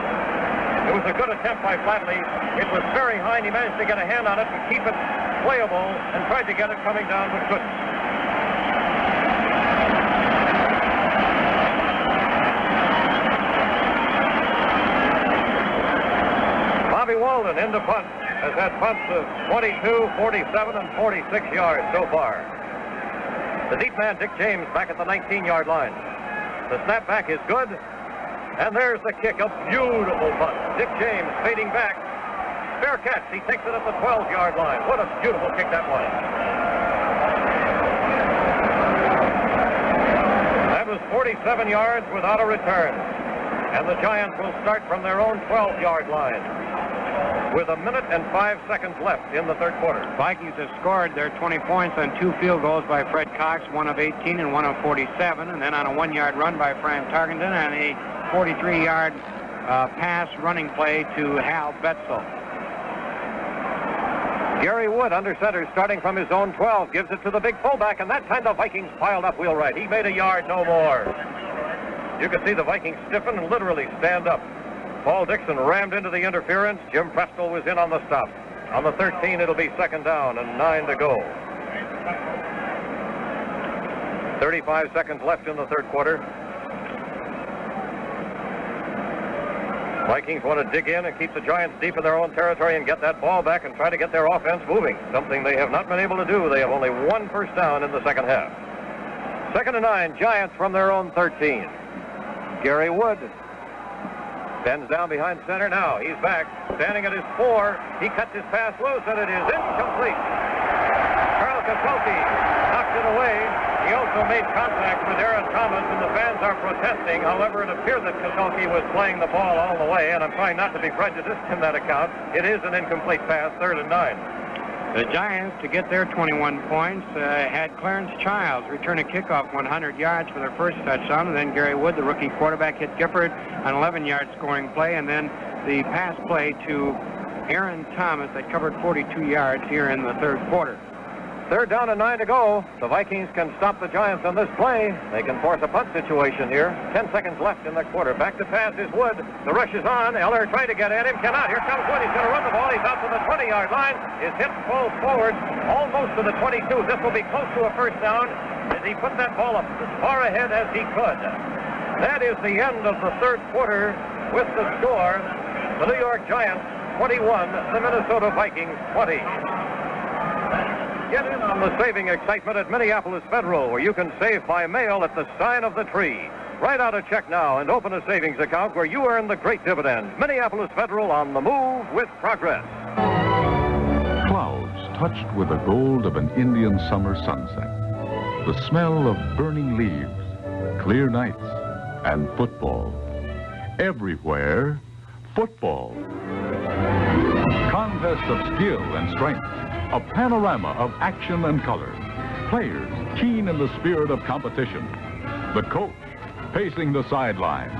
It was a good attempt by Flatley. It was very high, and he managed to get a hand on it and keep it playable, and tried to get it coming down, but couldn't. Bobby Walden into punt. Has had punts of 22, 47, and 46 yards so far. The deep man, Dick James, back at the 19-yard line. The snap back is good, and there's the kick, a beautiful punt. Dick James fading back. Fair catch. He takes it at the 12-yard line. What a beautiful kick that was. That was 47 yards without a return. And the Giants will start from their own 12-yard line with 1 minute and 5 seconds left in the third quarter. Vikings have scored their 20 points on 2 field goals by Fred Cox, one of 18 and one of 47, and then on a 1-yard run by Frank Tarkenton and a 43-yard pass running play to Hal Betzel. Gary Wood under center, starting from his own 12, gives it to the big fullback, and that time the Vikings piled up wheel right. He made a yard, no more. You can see the Vikings stiffen and literally stand up. Paul Dixon rammed into the interference. Jim Prestel was in on the stop. On the 13, it'll be second down and 9 to go. 35 seconds left in the third quarter. Vikings want to dig in and keep the Giants deep in their own territory and get that ball back and try to get their offense moving, something they have not been able to do. They have only 1 first down in the second half. 2nd and 9, Giants from their own 13. Gary Wood bends down behind center. Now he's back, standing at his 4. He cuts his pass loose, and it is incomplete. Carl Kasolke knocked it away. He also made contact with Aaron Thomas, and the fans are protesting. However, it appears that Kasolke was playing the ball all the way, and I'm trying not to be prejudiced in that account. It is an incomplete pass, 3rd and 9. The Giants, to get their 21 points, had Clarence Childs return a kickoff 100 yards for their first touchdown, and then Gary Wood, the rookie quarterback, hit Gifford on an 11-yard scoring play, and then the pass play to Aaron Thomas that covered 42 yards here in the third quarter. 3rd down and 9 to go. The Vikings can stop the Giants on this play. They can force a punt situation here. 10 seconds left in the quarter. Back to pass is Wood. The rush is on. Eller trying to get at him. Cannot. Here comes Wood. He's going to run the ball. He's out to the 20-yard line. His hip falls forward almost to the 22. This will be close to a first down as he put that ball up as far ahead as he could. That is the end of the third quarter with the score. The New York Giants 21, the Minnesota Vikings 20. Get in on the saving excitement at Minneapolis Federal, where you can save by mail at the sign of the tree. Write out a check now and open a savings account where you earn the great dividend. Minneapolis Federal, on the move with progress. Clouds touched with the gold of an Indian summer sunset. The smell of burning leaves, clear nights, and football. Everywhere, football. Contests of skill and strength. A panorama of action and color. Players keen in the spirit of competition. The coach pacing the sideline.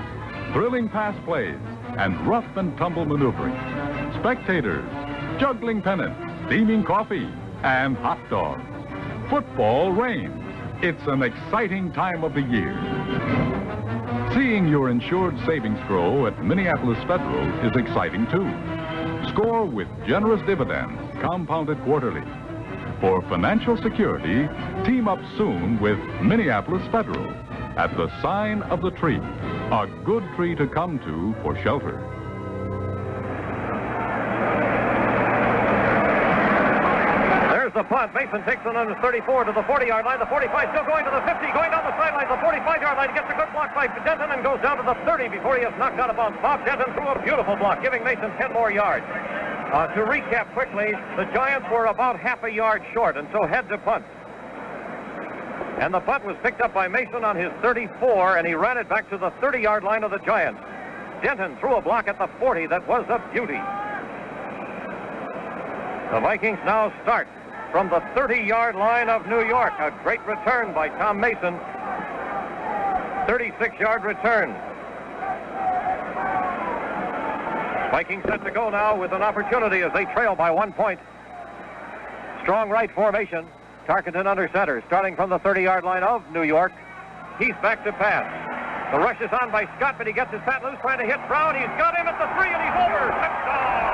Thrilling pass plays and rough and tumble maneuvering. Spectators juggling pennants, steaming coffee, and hot dogs. Football reigns. It's an exciting time of the year. Seeing your insured savings grow at Minneapolis Federal is exciting too. Score with generous dividends, compounded quarterly. For financial security, team up soon with Minneapolis Federal at the sign of the tree, a good tree to come to for shelter. There's the punt. Mason takes it on his 34 to the 40-yard line. The 45 still going to the 50, going down the sideline. The 45-yard line gets a good block by Denton and goes down to the 30 before he is knocked out of bounds. Bob Denton threw a beautiful block, giving Mason 10 more yards. To recap quickly, the Giants were about half a yard short and so had to punt. And the punt was picked up by Mason on his 34, and he ran it back to the 30-yard line of the Giants. Denton threw a block at the 40 that was a beauty. The Vikings now start from the 30-yard line of New York. A great return by Tom Mason. 36-yard return. Vikings set to go now with an opportunity as they trail by 1 point. Strong right formation. Tarkenton under center, starting from the 30-yard line of New York. He's back to pass. The rush is on by Scott, but he gets his pat loose, trying to hit Brown. He's got him at the 3, and he's over. Touchdown!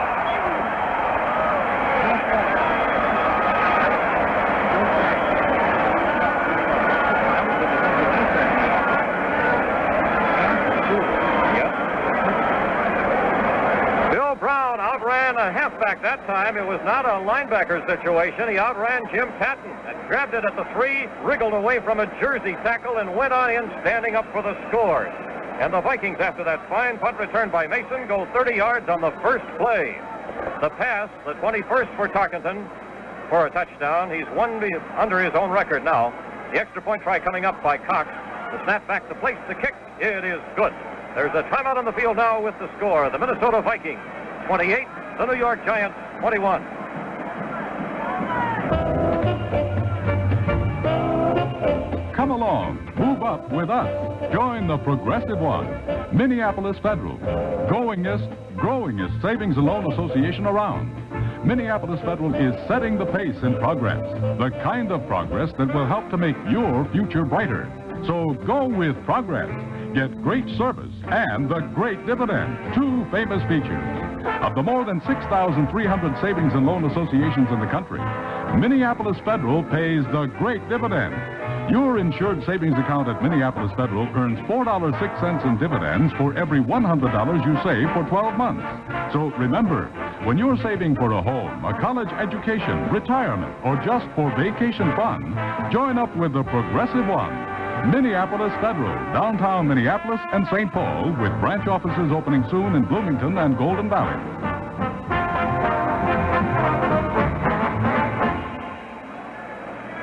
Brown outran a halfback that time. It was not a linebacker situation. He outran Jim Patton and grabbed it at the 3, wriggled away from a Jersey tackle, and went on in standing up for the score. And the Vikings, after that fine punt return by Mason, go 30 yards on the first play. The pass, the 21st for Tarkenton for a touchdown. He's one under his own record now. The extra point try coming up by Cox. The snap back to place the kick. It is good. There's a timeout on the field now with the score. The Minnesota Vikings 28, the New York Giants 21. Come along, move up with us. Join the Progressive One, Minneapolis Federal, growingest savings and loan association around. Minneapolis Federal is setting the pace in progress, the kind of progress that will help to make your future brighter. So go with progress. Get great service and the great dividend, two famous features. Of the more than 6,300 savings and loan associations in the country, Minneapolis Federal pays the great dividend. Your insured savings account at Minneapolis Federal earns $4.06 in dividends for every $100 you save for 12 months. So remember, when you're saving for a home, a college education, retirement, or just for vacation fun, join up with the Progressive One, Minneapolis Federal, downtown Minneapolis and St. Paul, with branch offices opening soon in Bloomington and Golden Valley.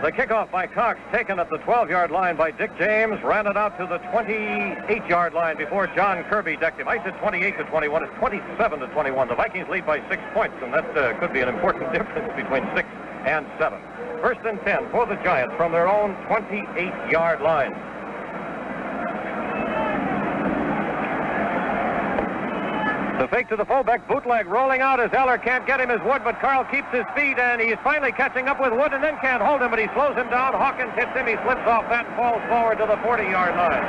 The kickoff by Cox, taken at the 12-yard line by Dick James, ran it out to the 28-yard line before John Kirby decked him. I said 28-21. It's 27-21. The Vikings lead by 6 points, and that could be an important difference between 6 and 7. First and 10 for the Giants from their own 28-yard line. The fake to the fullback, bootleg rolling out as Eller can't get him as Wood, but Carl keeps his feet, and he's finally catching up with Wood and then can't hold him, but he slows him down. Hawkins hits him, he slips off that and falls forward to the 40-yard line.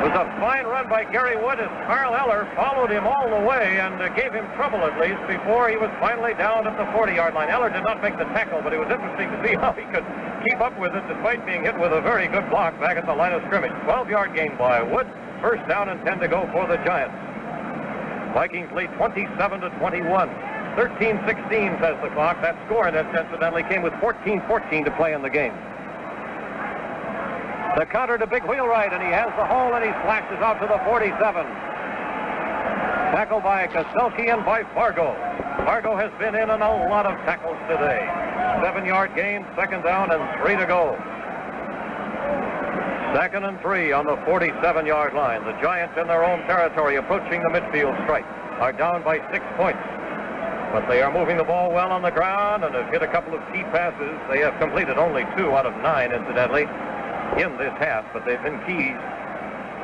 It was a fine run by Gary Wood as Carl Eller followed him all the way and gave him trouble at least before he was finally down at the 40-yard line. Eller did not make the tackle, but it was interesting to see how he could keep up with it despite being hit with a very good block back at the line of scrimmage. 12-yard gain by Wood. First down and 10 to go for the Giants. Vikings lead 27-21. 13-16 says the clock. That score, incidentally, came with 14-14 to play in the game. The counter to big wheel right, and he has the hole, and he slashes out to the 47. Tackled by Kaselke and by Fargo. Fargo has been in a lot of tackles today. 7-yard gain, second down, and 3 to go. Second and 3 on the 47-yard line. The Giants in their own territory approaching the midfield stripe are down by 6 points. But they are moving the ball well on the ground and have hit a couple of key passes. They have completed only 2 out of 9, incidentally, in this half, but they've been keys.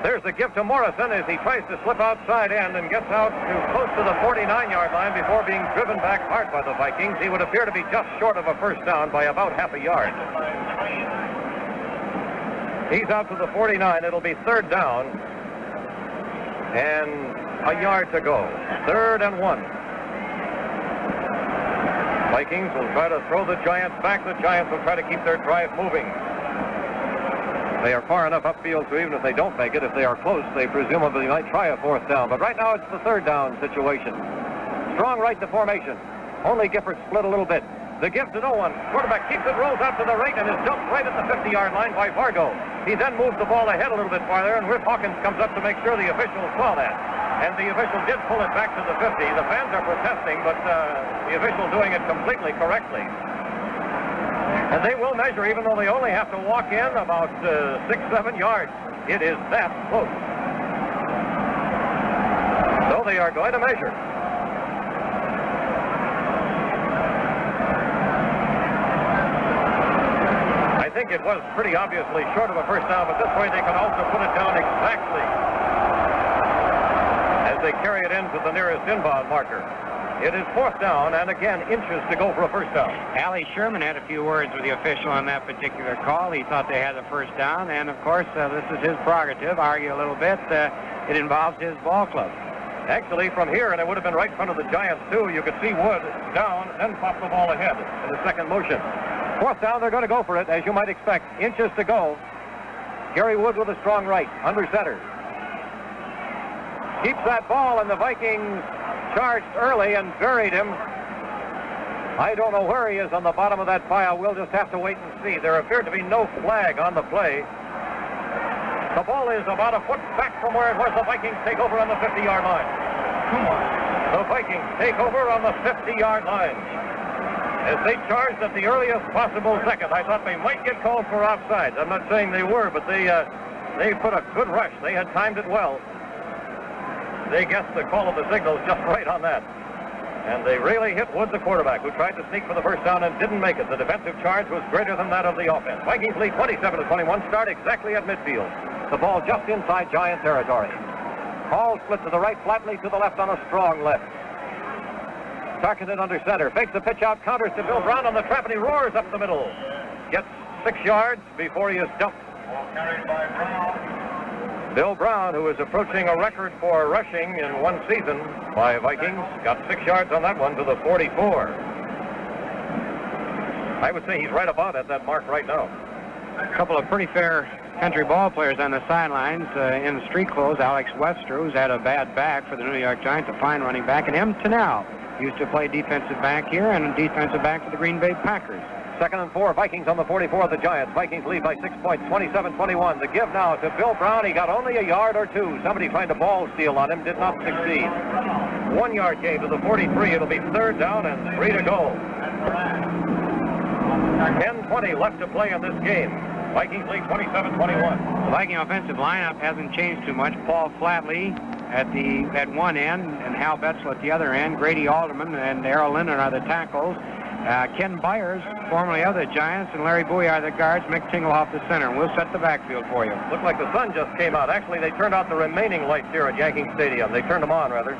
There's the give to Morrison as he tries to slip outside end and gets out to close to the 49-yard line before being driven back hard by the Vikings. He would appear to be just short of a first down by about half a yard. He's out to the 49. It'll be third down and a yard to go. 3rd and 1. Vikings will try to throw the Giants back. The Giants will try to keep their drive moving. They are far enough upfield, so even if they don't make it, if they are close, they presumably might try a 4th down. But right now it's the 3rd down situation. Strong right to formation. Only Gifford split a little bit. The give to no one. Quarterback keeps it, rolls out to the right, and is jumped right at the 50-yard line by Fargo. He then moves the ball ahead a little bit farther, and Riff Hawkins comes up to make sure the official saw that. And the official did pull it back to the 50. The fans are protesting, but the official doing it completely correctly. And they will measure, even though they only have to walk in about 6-7 yards. It is that close. So they are going to measure. I think it was pretty obviously short of a first down, but this way they can also put it down exactly as they carry it into the nearest inbound marker. It is 4th down, and again, inches to go for a first down. Allie Sherman had a few words with the official on that particular call. He thought they had the first down, and of course, this is his prerogative. Argue a little bit. It involves his ball club. Actually, from here, and it would have been right in front of the Giants, too, you could see Wood down, then pop the ball ahead in the second motion. 4th down, they're going to go for it, as you might expect. Inches to go. Gary Wood with a strong right, under center. Keeps that ball, and the Vikings charged early and buried him. I don't know where he is on the bottom of that pile. We'll just have to wait and see. There appeared to be no flag on the play. The ball is about a foot back from where it was. The Vikings take over on the 50-yard line. Come on. The Vikings take over on the 50-yard line. As they charged at the earliest possible second, I thought they might get called for offsides. I'm not saying they were, but they put a good rush. They had timed it well. They guessed the call of the signals just right on that. And they really hit Wood, the quarterback, who tried to sneak for the first down and didn't make it. The defensive charge was greater than that of the offense. Vikings lead 27-21, start exactly at midfield. The ball just inside Giant territory. Hall split to the right, Flatley to the left on a strong left. Tarkenton under center, fakes the pitch out, counters to Bill Brown on the trap, and he roars up the middle. Gets 6 yards before he is dumped. Carried by Brown. Bill Brown, who is approaching a record for rushing in one season by Vikings, got 6 yards on that one to the 44. I would say he's right about at that mark right now. A couple of pretty fair country ball players on the sidelines in the street clothes. Alex Webster, who's had a bad back for the New York Giants, a fine running back, and M. Tannell used to play defensive back here and a defensive back for the Green Bay Packers. 2nd and 4, Vikings on the 44 of the Giants. Vikings lead by 6 points, 27-21. The give now to Bill Brown. He got only a yard or two. Somebody trying to ball steal on him, did not succeed. 1 yard gain to the 43. It'll be 3rd down and 3 to go. 10-20 left to play in this game. Vikings lead 27-21. The Viking offensive lineup hasn't changed too much. Paul Flatley at one end and Hal Betzel at the other end. Grady Alderman and Errol Linden are the tackles. Ken Byers, formerly of the Giants, and Larry Bowie are the guards. Mick Tinglehoff the center. We'll set the backfield for you. Looked like the sun just came out. Actually, they turned out the remaining lights here at Yankee Stadium. They turned them on, rather.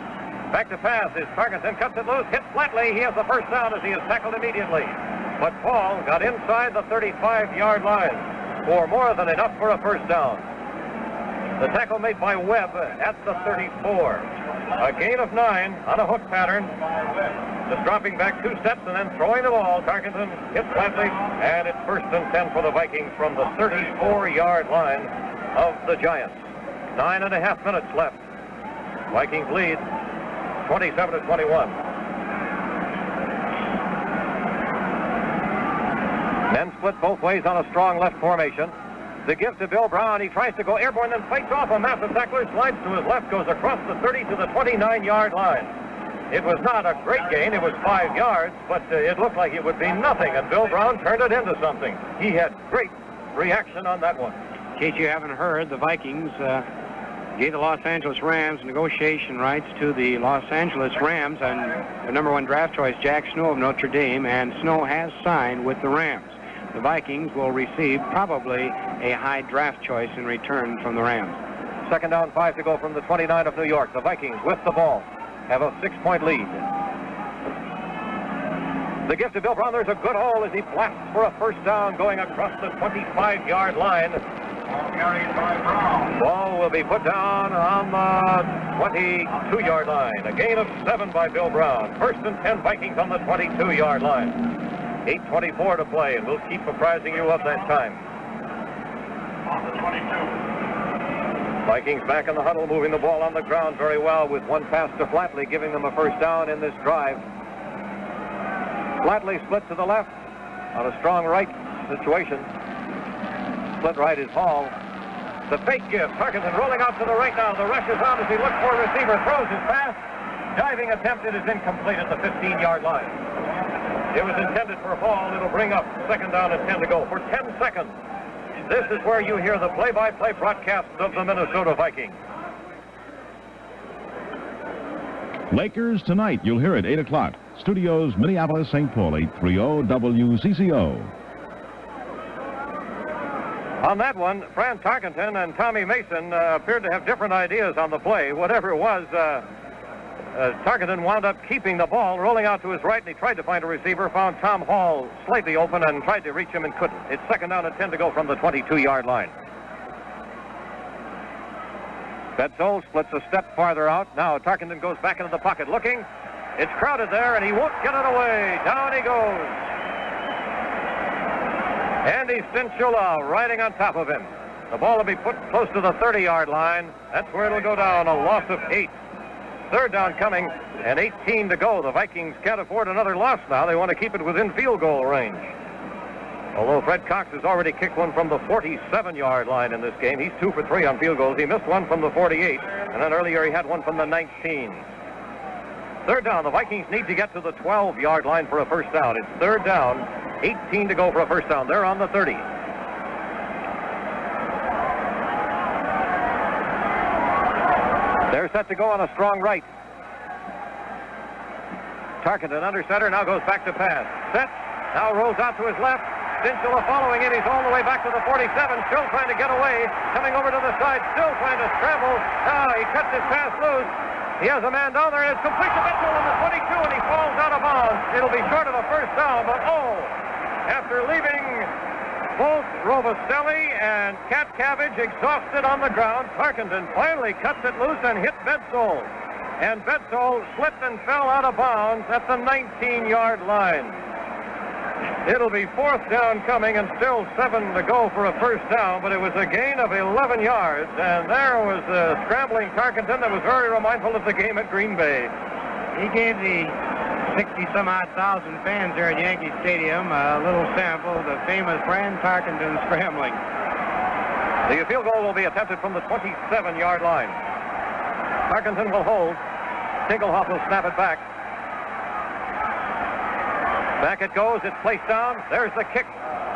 Back to pass is Tarkenton, cuts it loose, hits Flatley. He has the first down as he is tackled immediately. But Paul got inside the 35-yard line for more than enough for a first down. The tackle made by Webb at the 34. A gain of 9 on a hook pattern. Just dropping back 2 steps and then throwing the ball. Tarkenton hits Flatley, and it's 1st and 10 for the Vikings from the 34-yard line of the Giants. 9.5 minutes left. Vikings lead 27-21. Men split both ways on a strong left formation. The give to Bill Brown. He tries to go airborne, then fights off a mass of tacklers, slides to his left, goes across the 30 to the 29-yard line. It was not a great gain. It was 5 yards, but it looked like it would be nothing, and Bill Brown turned it into something. He had great reaction on that one. In case you haven't heard, the Vikings gave the Los Angeles Rams negotiation rights to the Los Angeles Rams and their #1 draft choice, Jack Snow of Notre Dame, and Snow has signed with the Rams. The Vikings will receive probably a high draft choice in return from the Rams. 2nd down, 5 to go from the 29 of New York. The Vikings with the ball have a 6-point lead. The give to Bill Brown. There's a good hole as he blasts for a first down going across the 25-yard line. Carried by Brown. Ball will be put down on the 22-yard line. A gain of 7 by Bill Brown. 1st and 10 Vikings on the 22-yard line. 8:24 to play, and we'll keep apprising you of that time. On the 22. Vikings back in the huddle, moving the ball on the ground very well with one pass to Flatley, giving them a first down in this drive. Flatley split to the left on a strong right situation. Split right is Hall. The fake give. Tarkenton rolling out to the right now. The rush is on as he looks for a receiver. Throws his pass. Diving attempt. It is incomplete at the 15-yard line. It was intended for a ball. It'll bring up 2nd down and 10 to go for 10 seconds. This is where you hear the play-by-play broadcast of the Minnesota Vikings. Lakers tonight. You'll hear it 8 o'clock. Studios, Minneapolis, St. Paul, 830 WCCO. On that one, Fran Tarkenton and Tommy Mason appeared to have different ideas on the play. Whatever it was, Tarkenton wound up keeping the ball, rolling out to his right, and he tried to find a receiver, found Tom Hall slightly open and tried to reach him and couldn't. It's 2nd down and 10 to go from the 22-yard line. Betzel splits a step farther out. Now Tarkenton goes back into the pocket looking. It's crowded there, and he won't get it away. Down he goes. Andy Stinchula riding on top of him. The ball will be put close to the 30-yard line. That's where it'll go down, a loss of 8. 3rd down coming, and 18 to go. The Vikings can't afford another loss now. They want to keep it within field goal range. Although Fred Cox has already kicked one from the 47-yard line in this game. He's 2 for 3 on field goals. He missed one from the 48, and then earlier he had one from the 19. 3rd down. The Vikings need to get to the 12-yard line for a first down. It's 3rd down, 18 to go for a first down. They're on the 30. They're set to go on a strong right. Tarkenton under center, now goes back to pass. Sets, now rolls out to his left. Stinchilla following in. He's all the way back to the 47, still trying to get away. Coming over to the side, still trying to scramble. He cuts his pass loose. He has a man down there, and it's complete to Mitchell on the 22, and he falls out of bounds. It'll be short of the first down, but after leaving both Rovastelli and Cat Cabbage exhausted on the ground, Tarkenton finally cuts it loose and hit Bedsole. And Bedsole slipped and fell out of bounds at the 19-yard line. It'll be fourth down coming and still 7 to go for a first down, but it was a gain of 11 yards, and there was a scrambling Tarkenton that was very remindful of the game at Green Bay. He gave the 60-some-odd thousand fans there at Yankee Stadium a little sample of the famous Fran Tarkenton scrambling. The field goal will be attempted from the 27-yard line. Tarkenton will hold. Tingelhoff will snap it back. Back it goes. It's placed down. There's the kick.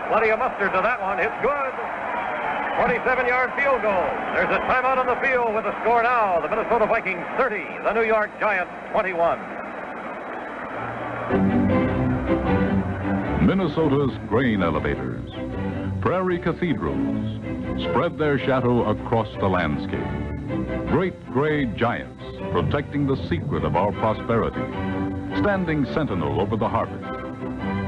Plenty of mustard to that one. It's good. 27-yard field goal. There's a timeout on the field with the score now. The Minnesota Vikings 30, the New York Giants 21. Minnesota's grain elevators, prairie cathedrals, spread their shadow across the landscape. Great gray giants protecting the secret of our prosperity, standing sentinel over the harvest,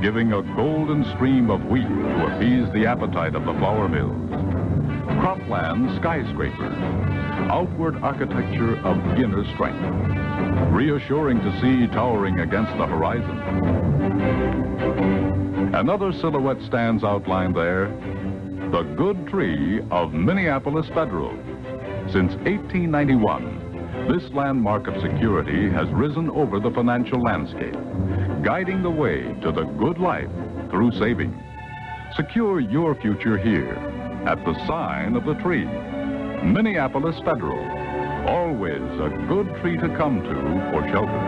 giving a golden stream of wheat to appease the appetite of the flour mills. Cropland skyscrapers, outward architecture of inner strength, reassuring to see towering against the horizon. Another silhouette stands outlined there, the good tree of Minneapolis Federal. Since 1891, this landmark of security has risen over the financial landscape, guiding the way to the good life through saving. Secure your future here at the sign of the tree. Minneapolis Federal, always a good tree to come to for shelter.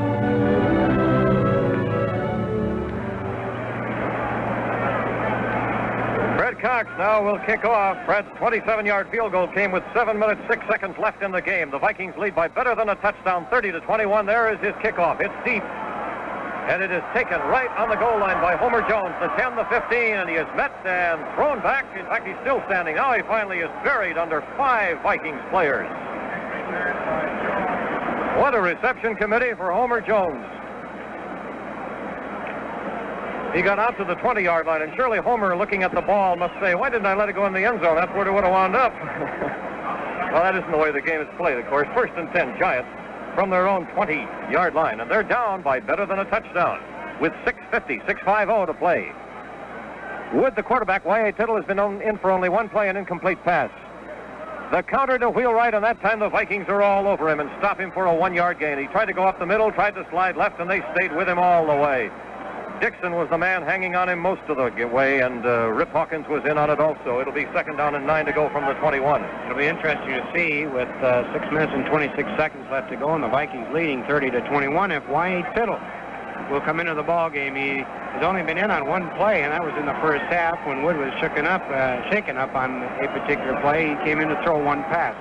Fred Cox now will kick off. Fred's 27-yard field goal came with 7 minutes, 6 seconds left in the game. The Vikings lead by better than a touchdown, 30-21. There is his kickoff. It's deep, and it is taken right on the goal line by Homer Jones, the 10, the 15, and he is met and thrown back. In fact, he's still standing. Now he finally is buried under 5 Vikings players. What a reception committee for Homer Jones. He got out to the 20-yard line, and surely Homer, looking at the ball, must say, why didn't I let it go in the end zone? That's where it would have wound up. Well, that isn't the way the game is played, of course. First and 10, Giants from their own 20-yard line, and they're down by better than a touchdown with 6:50 to play. Wood, the quarterback, Y.A. Tittle, has been in for only one play, an incomplete pass. The counter to Wheelwright, and that time the Vikings are all over him and stop him for a 1-yard gain. He tried to go up the middle, tried to slide left, and they stayed with him all the way. Dixon was the man hanging on him most of the way, and Rip Hawkins was in on it also. It'll be 2nd down and 9 to go from the 21. It'll be interesting to see, with 6 minutes and 26 seconds left to go, and the Vikings leading 30-21, if Y.A. Tittle will come into the ball game. He has only been in on one play, and that was in the first half when Wood was shaken up on a particular play. He came in to throw one pass.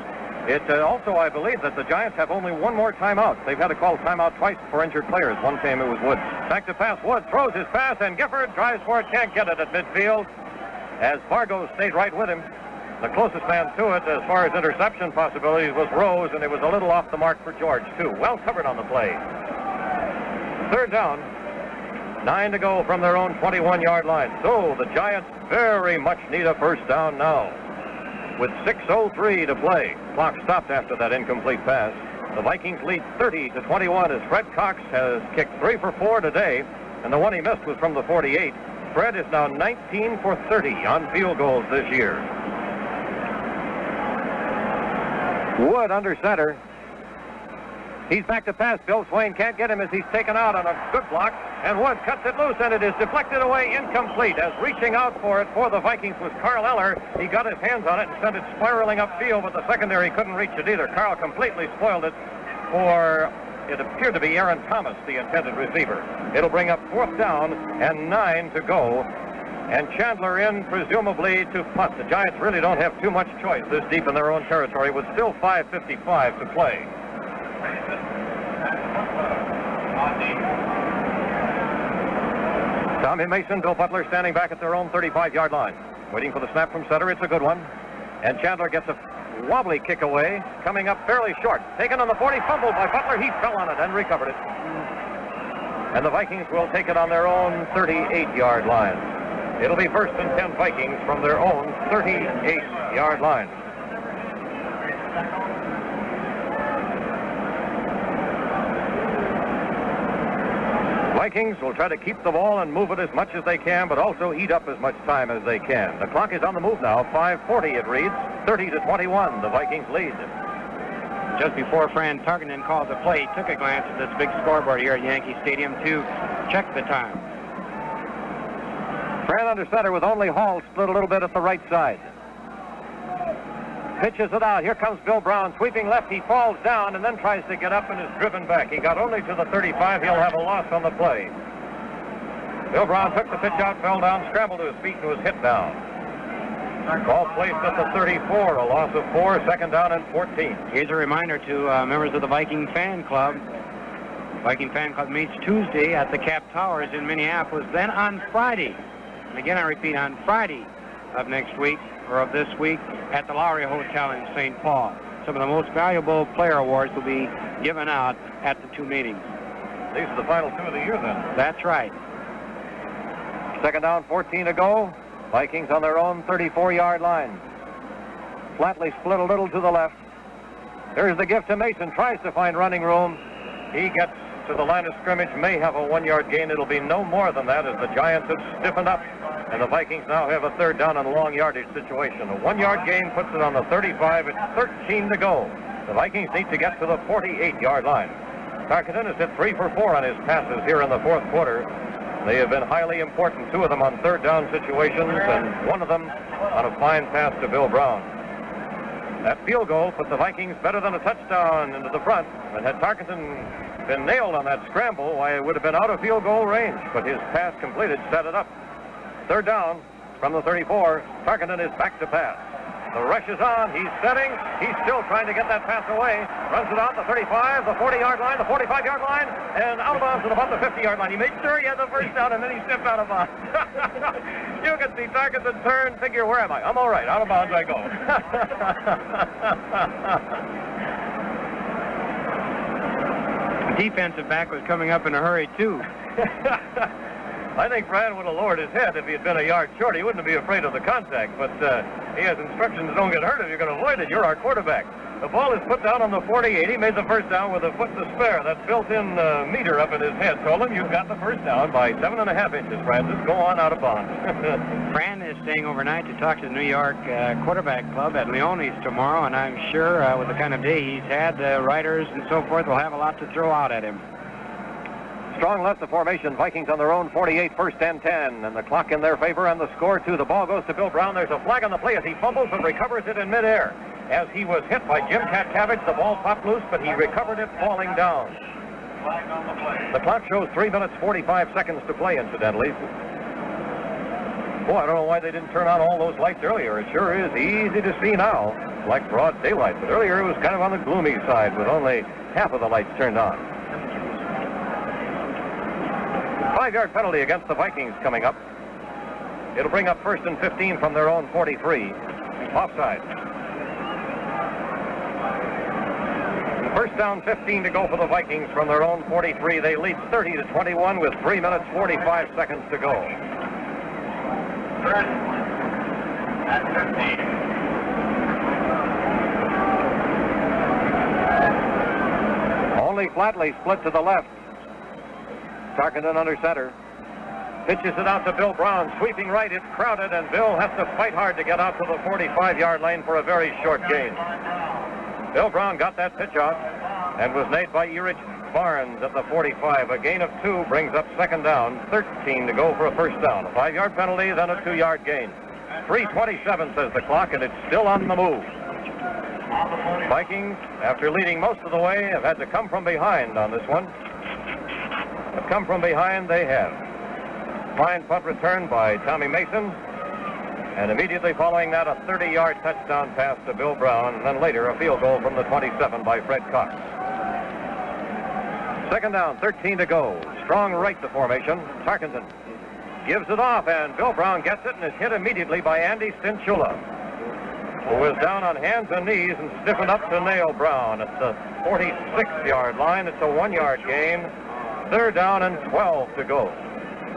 It also, I believe, that the Giants have only one more timeout. They've had to call timeout twice for injured players. One time it was Wood. Back to pass. Wood throws his pass, and Gifford drives for it, can't get it at midfield, as Fargo stayed right with him. The closest man to it, as far as interception possibilities, was Rose, and it was a little off the mark for George, too. Well covered on the play. 3rd down. 9 to go from their own 21-yard line. So the Giants very much need a first down now. With 6:03 to play. Clock stopped after that incomplete pass. The Vikings lead 30-21 as Fred Cox has kicked 3 for 4 today, and the one he missed was from the 48. Fred is now 19 for 30 on field goals this year. Wood under center. He's back to pass. Bill Swain can't get him as he's taken out on a good block, and Wood cuts it loose, and it is deflected away, incomplete, as reaching out for it for the Vikings was Carl Eller. He got his hands on it and sent it spiraling upfield, but the secondary couldn't reach it either. Carl completely spoiled it for, it appeared to be Aaron Thomas, the intended receiver. It'll bring up 4th down and 9 to go, and Chandler in presumably to punt. The Giants really don't have too much choice this deep in their own territory with still 5:55 to play. Tommy Mason, Bill Butler standing back at their own 35-yard line. Waiting for the snap from center. It's a good one. And Chandler gets a wobbly kick away, coming up fairly short. Taken on the 40, fumbled by Butler. He fell on it and recovered it. And the Vikings will take it on their own 38-yard line. It'll be first and 10 Vikings from their own 38-yard line. Vikings will try to keep the ball and move it as much as they can, but also eat up as much time as they can. The clock is on the move now. 5:40 it reads. 30-21, the Vikings lead. Just before Fran Tarkenton called the play, he took a glance at this big scoreboard here at Yankee Stadium to check the time. Fran under center with only Hall split a little bit at the right side. Pitches it out. Here comes Bill Brown, sweeping left. He falls down and then tries to get up and is driven back. He got only to the 35. He'll have a loss on the play. Bill Brown took the pitch out, fell down, scrambled to his feet, and was hit down. Ball placed at the 34, a loss of 4, second down and 14. Here's a reminder to members of the Viking Fan Club. Viking Fan Club meets Tuesday at the Cap Towers in Minneapolis, then on Friday. And again, I repeat, on Friday of next week, or of this week, at the Lowry Hotel in St. Paul. Some of the most valuable player awards will be given out at the two meetings. These are the final two of the year, then. That's right. Second down, 14 to go. Vikings on their own 34-yard line. Flatley split a little to the left. There's the gift to Mason. Tries to find running room. He gets to the line of scrimmage. May have a 1-yard gain. It'll be no more than that as the Giants have stiffened up. And the Vikings now have a third down and long yardage situation. A 1-yard gain puts it on the 35. It's 13 to go. The Vikings need to get to the 48-yard line. Tarkenton has hit 3 for 4 on his passes here in the fourth quarter. They have been highly important, 2 of them on third down situations, and 1 of them on a fine pass to Bill Brown. That field goal put the Vikings better than a touchdown into the front. And had Tarkenton been nailed on that scramble, why, it would have been out of field goal range. But his pass completed set it up. Third down from the 34. Tarkenton is back to pass. The rush is on. He's setting. He's still trying to get that pass away. Runs it out the 35, the 40-yard line, the 45-yard line, and out of bounds at about the 50-yard line. He made sure he had the first down, and then he stepped out of bounds. You can see Tarkenton turn, figure, where am I? I'm all right. Out of bounds I go. The defensive back was coming up in a hurry, too. I think Fran would have lowered his head if he had been a yard short. He wouldn't be afraid of the contact, but he has instructions, don't get hurt if you're going to avoid it. You're our quarterback. The ball is put down on the 48. He made the first down with a foot to spare. That built-in meter up in his head told him you've got the first down by 7.5 inches, Francis. Go on out of bounds. Fran is staying overnight to talk to the New York Quarterback Club at Leone's tomorrow, and I'm sure with the kind of day he's had, writers and so forth will have a lot to throw out at him. Strong left the formation. Vikings on their own 48, first and 10. And the clock in their favor and the score, too. The ball goes to Bill Brown. There's a flag on the play as he fumbles but recovers it in midair. As he was hit by Jim Tatcavage, the ball popped loose, but he recovered it falling down. The clock shows 3 minutes, 45 seconds to play, incidentally. Boy, I don't know why they didn't turn on all those lights earlier. It sure is easy to see now, like broad daylight. But earlier it was kind of on the gloomy side with only half of the lights turned on. 5-yard penalty against the Vikings coming up. It'll bring up first and 15 from their own 43. Offside. First down, 15 to go for the Vikings from their own 43. They lead 30-21 with 3 minutes, 45 seconds to go. First and 15. Only Flatley split to the left. Tarkenton under center. Pitches it out to Bill Brown. Sweeping right, it's crowded, and Bill has to fight hard to get out to the 45-yard lane for a very short gain. Bill Brown got that pitch off and was made by Erich Barnes at the 45. A gain of 2 brings up second down. 13 to go for a first down. A 5-yard penalty, then a 2-yard gain. 3:27 says the clock, and it's still on the move. Vikings, after leading most of the way, have had to come from behind on this one. But come from behind they have. Fine punt return by Tommy Mason. And immediately following that, a 30-yard touchdown pass to Bill Brown. And then later, a field goal from the 27 by Fred Cox. Second down, 13 to go. Strong right to formation. Tarkenton gives it off, and Bill Brown gets it and is hit immediately by Andy Stinchula, who was down on hands and knees and stiffened up to nail Brown at the 46-yard line. It's a 1-yard gain. Third down and 12 to go.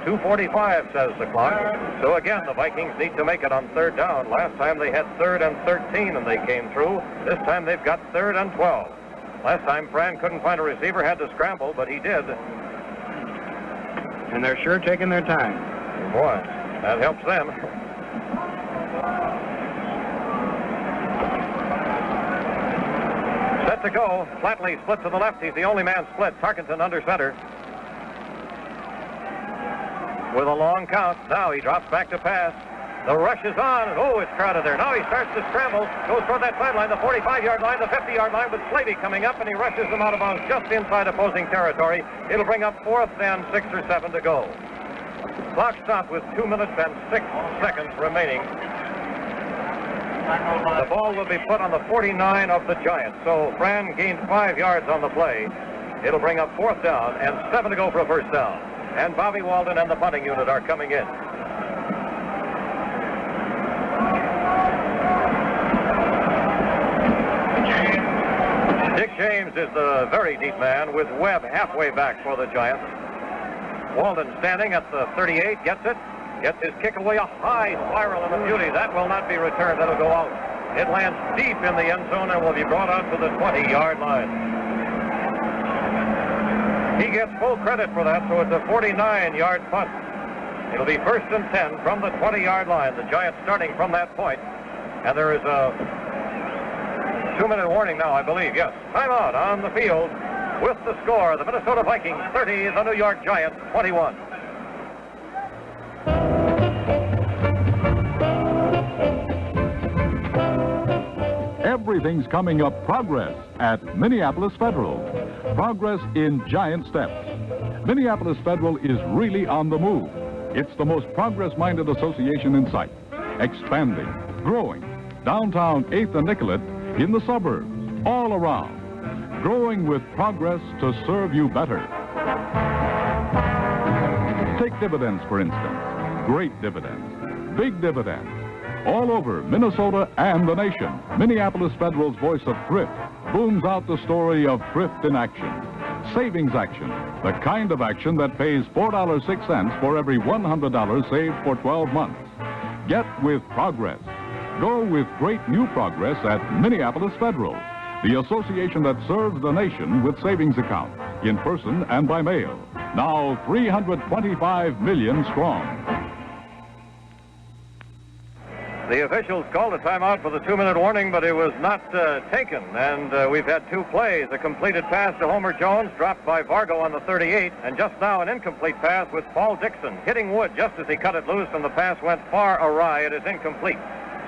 2:45 says the clock. So again, the Vikings need to make it on third down. Last time they had third and 13 and they came through. This time they've got third and 12. Last time Fran couldn't find a receiver, had to scramble, but he did. And they're sure taking their time. Boy, that helps them. Set to go. Flatley split to the left. He's the only man split. Tarkenton under center. With a long count. Now he drops back to pass. The rush is on. Oh, it's crowded there. Now he starts to scramble. Goes toward that sideline, the 45-yard line, the 50-yard line, with Slavey coming up, and he rushes them out of bounds just inside opposing territory. It'll bring up fourth and 6 or 7 to go. Clock stopped with 2 minutes and 6 seconds remaining. The ball will be put on the 49 of the Giants. So Fran gained 5 yards on the play. It'll bring up fourth down and 7 to go for a first down. And Bobby Walden and the punting unit are coming in. Dick James is the very deep man with Webb halfway back for the Giants. Walden standing at the 38, gets it. Gets his kick away, a high spiral and a beauty. That will not be returned. That'll go out. It lands deep in the end zone and will be brought out to the 20-yard line. He gets full credit for that, so it's a 49-yard punt. It'll be first and 10 from the 20-yard line. The Giants starting from that point. And there is a 2-minute warning now, I believe. Yes, timeout on the field with the score. The Minnesota Vikings 30, the New York Giants 21. Everything's coming up progress at Minneapolis Federal. Progress in giant steps. Minneapolis Federal is really on the move. It's the most progress-minded association in sight. Expanding, growing. Downtown 8th and Nicollet, in the suburbs, all around. Growing with progress to serve you better. Take dividends, for instance. Great dividends. Big dividends. All over Minnesota and the nation, Minneapolis Federal's voice of thrift booms out the story of thrift in action. Savings action, the kind of action that pays $4.06 for every $100 saved for 12 months. Get with progress. Go with great new progress at Minneapolis Federal, the association that serves the nation with savings accounts, in person and by mail. Now 325 million strong. The officials called a timeout for the 2-minute warning, but it was not taken. And we've had 2 plays. A completed pass to Homer Jones, dropped by Vargo on the 38. And just now an incomplete pass with Paul Dixon, hitting Wood just as he cut it loose, and the pass went far awry. It is incomplete.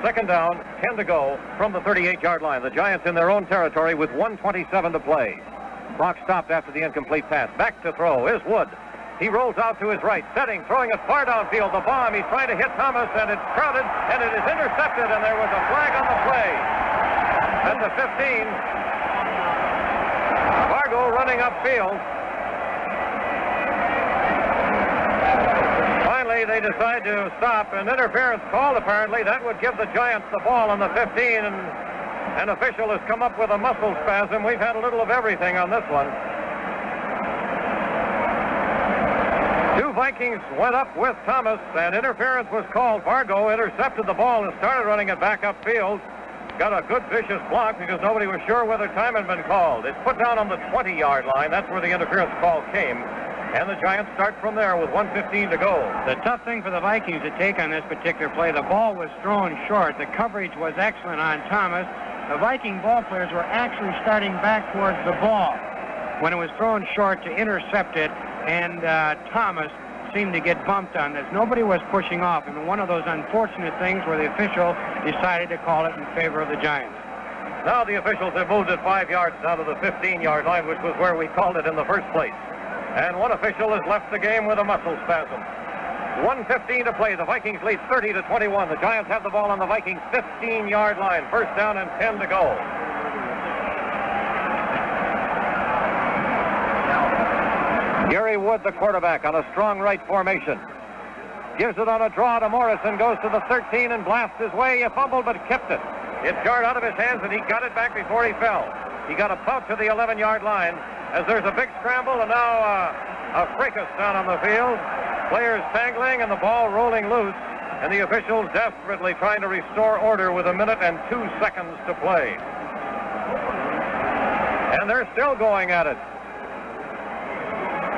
Second down, 10 to go from the 38-yard line. The Giants in their own territory with 1:27 to play. Clock stopped after the incomplete pass. Back to throw is Wood. He rolls out to his right, setting, throwing it far downfield. The bomb, he's trying to hit Thomas, and it's crowded, and it is intercepted, and there was a flag on the play. At the 15, Vargo running upfield. Finally, they decide to stop, and interference called, apparently. That would give the Giants the ball on the 15, and an official has come up with a muscle spasm. We've had a little of everything on this one. 2 Vikings went up with Thomas, and interference was called. Vargo intercepted the ball and started running it back upfield. Got a good vicious block because nobody was sure whether time had been called. It's put down on the 20-yard line. That's where the interference call came. And the Giants start from there with 1:15 to go. The tough thing for the Vikings to take on this particular play, the ball was thrown short. The coverage was excellent on Thomas. The Viking ball players were actually starting back towards the ball when it was thrown short to intercept it, and Thomas seemed to get bumped on this. Nobody was pushing off, and one of those unfortunate things where the official decided to call it in favor of the Giants. Now the officials have moved it 5 yards down to the 15-yard line, which was where we called it in the first place. And one official has left the game with a muscle spasm. 1:15 to play. The Vikings lead 30-21. The Giants have the ball on the Vikings' 15-yard line. First down and 10 to go. Gary Wood, the quarterback, on a strong right formation. Gives it on a draw to Morrison, goes to the 13 and blasts his way. He fumbled but kept it. It jarred out of his hands and he got it back before he fell. He got a punt to the 11-yard line as there's a big scramble and now a fracas down on the field. Players tangling and the ball rolling loose, and the officials desperately trying to restore order with 1 minute and 2 seconds to play. And they're still going at it.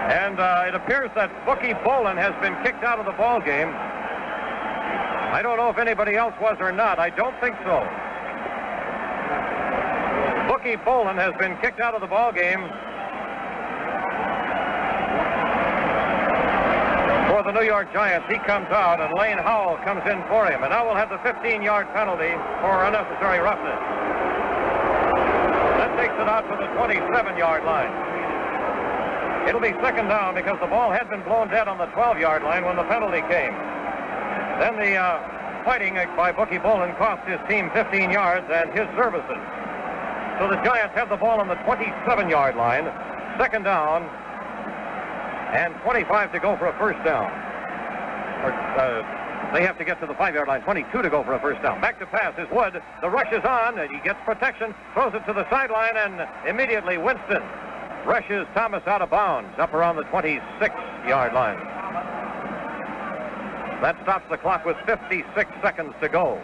And it appears that Bookie Bolin has been kicked out of the ball game. I don't know if anybody else was or not. I don't think so. Bookie Bolin has been kicked out of the ball game for the New York Giants. He comes out and Lane Howell comes in for him. And now we'll have the 15-yard penalty for unnecessary roughness. That takes it out to the 27-yard line. It'll be second down because the ball had been blown dead on the 12-yard line when the penalty came. Then the fighting by Bookie Bolin cost his team 15 yards and his services. So the Giants have the ball on the 27-yard line, second down, and 25 to go for a first down. They have to get to the 5-yard line, 22 to go for a first down. Back to pass is Wood. The rush is on, and he gets protection, throws it to the sideline, and immediately Winston rushes Thomas out of bounds up around the 26-yard line. That stops the clock with 56 seconds to go.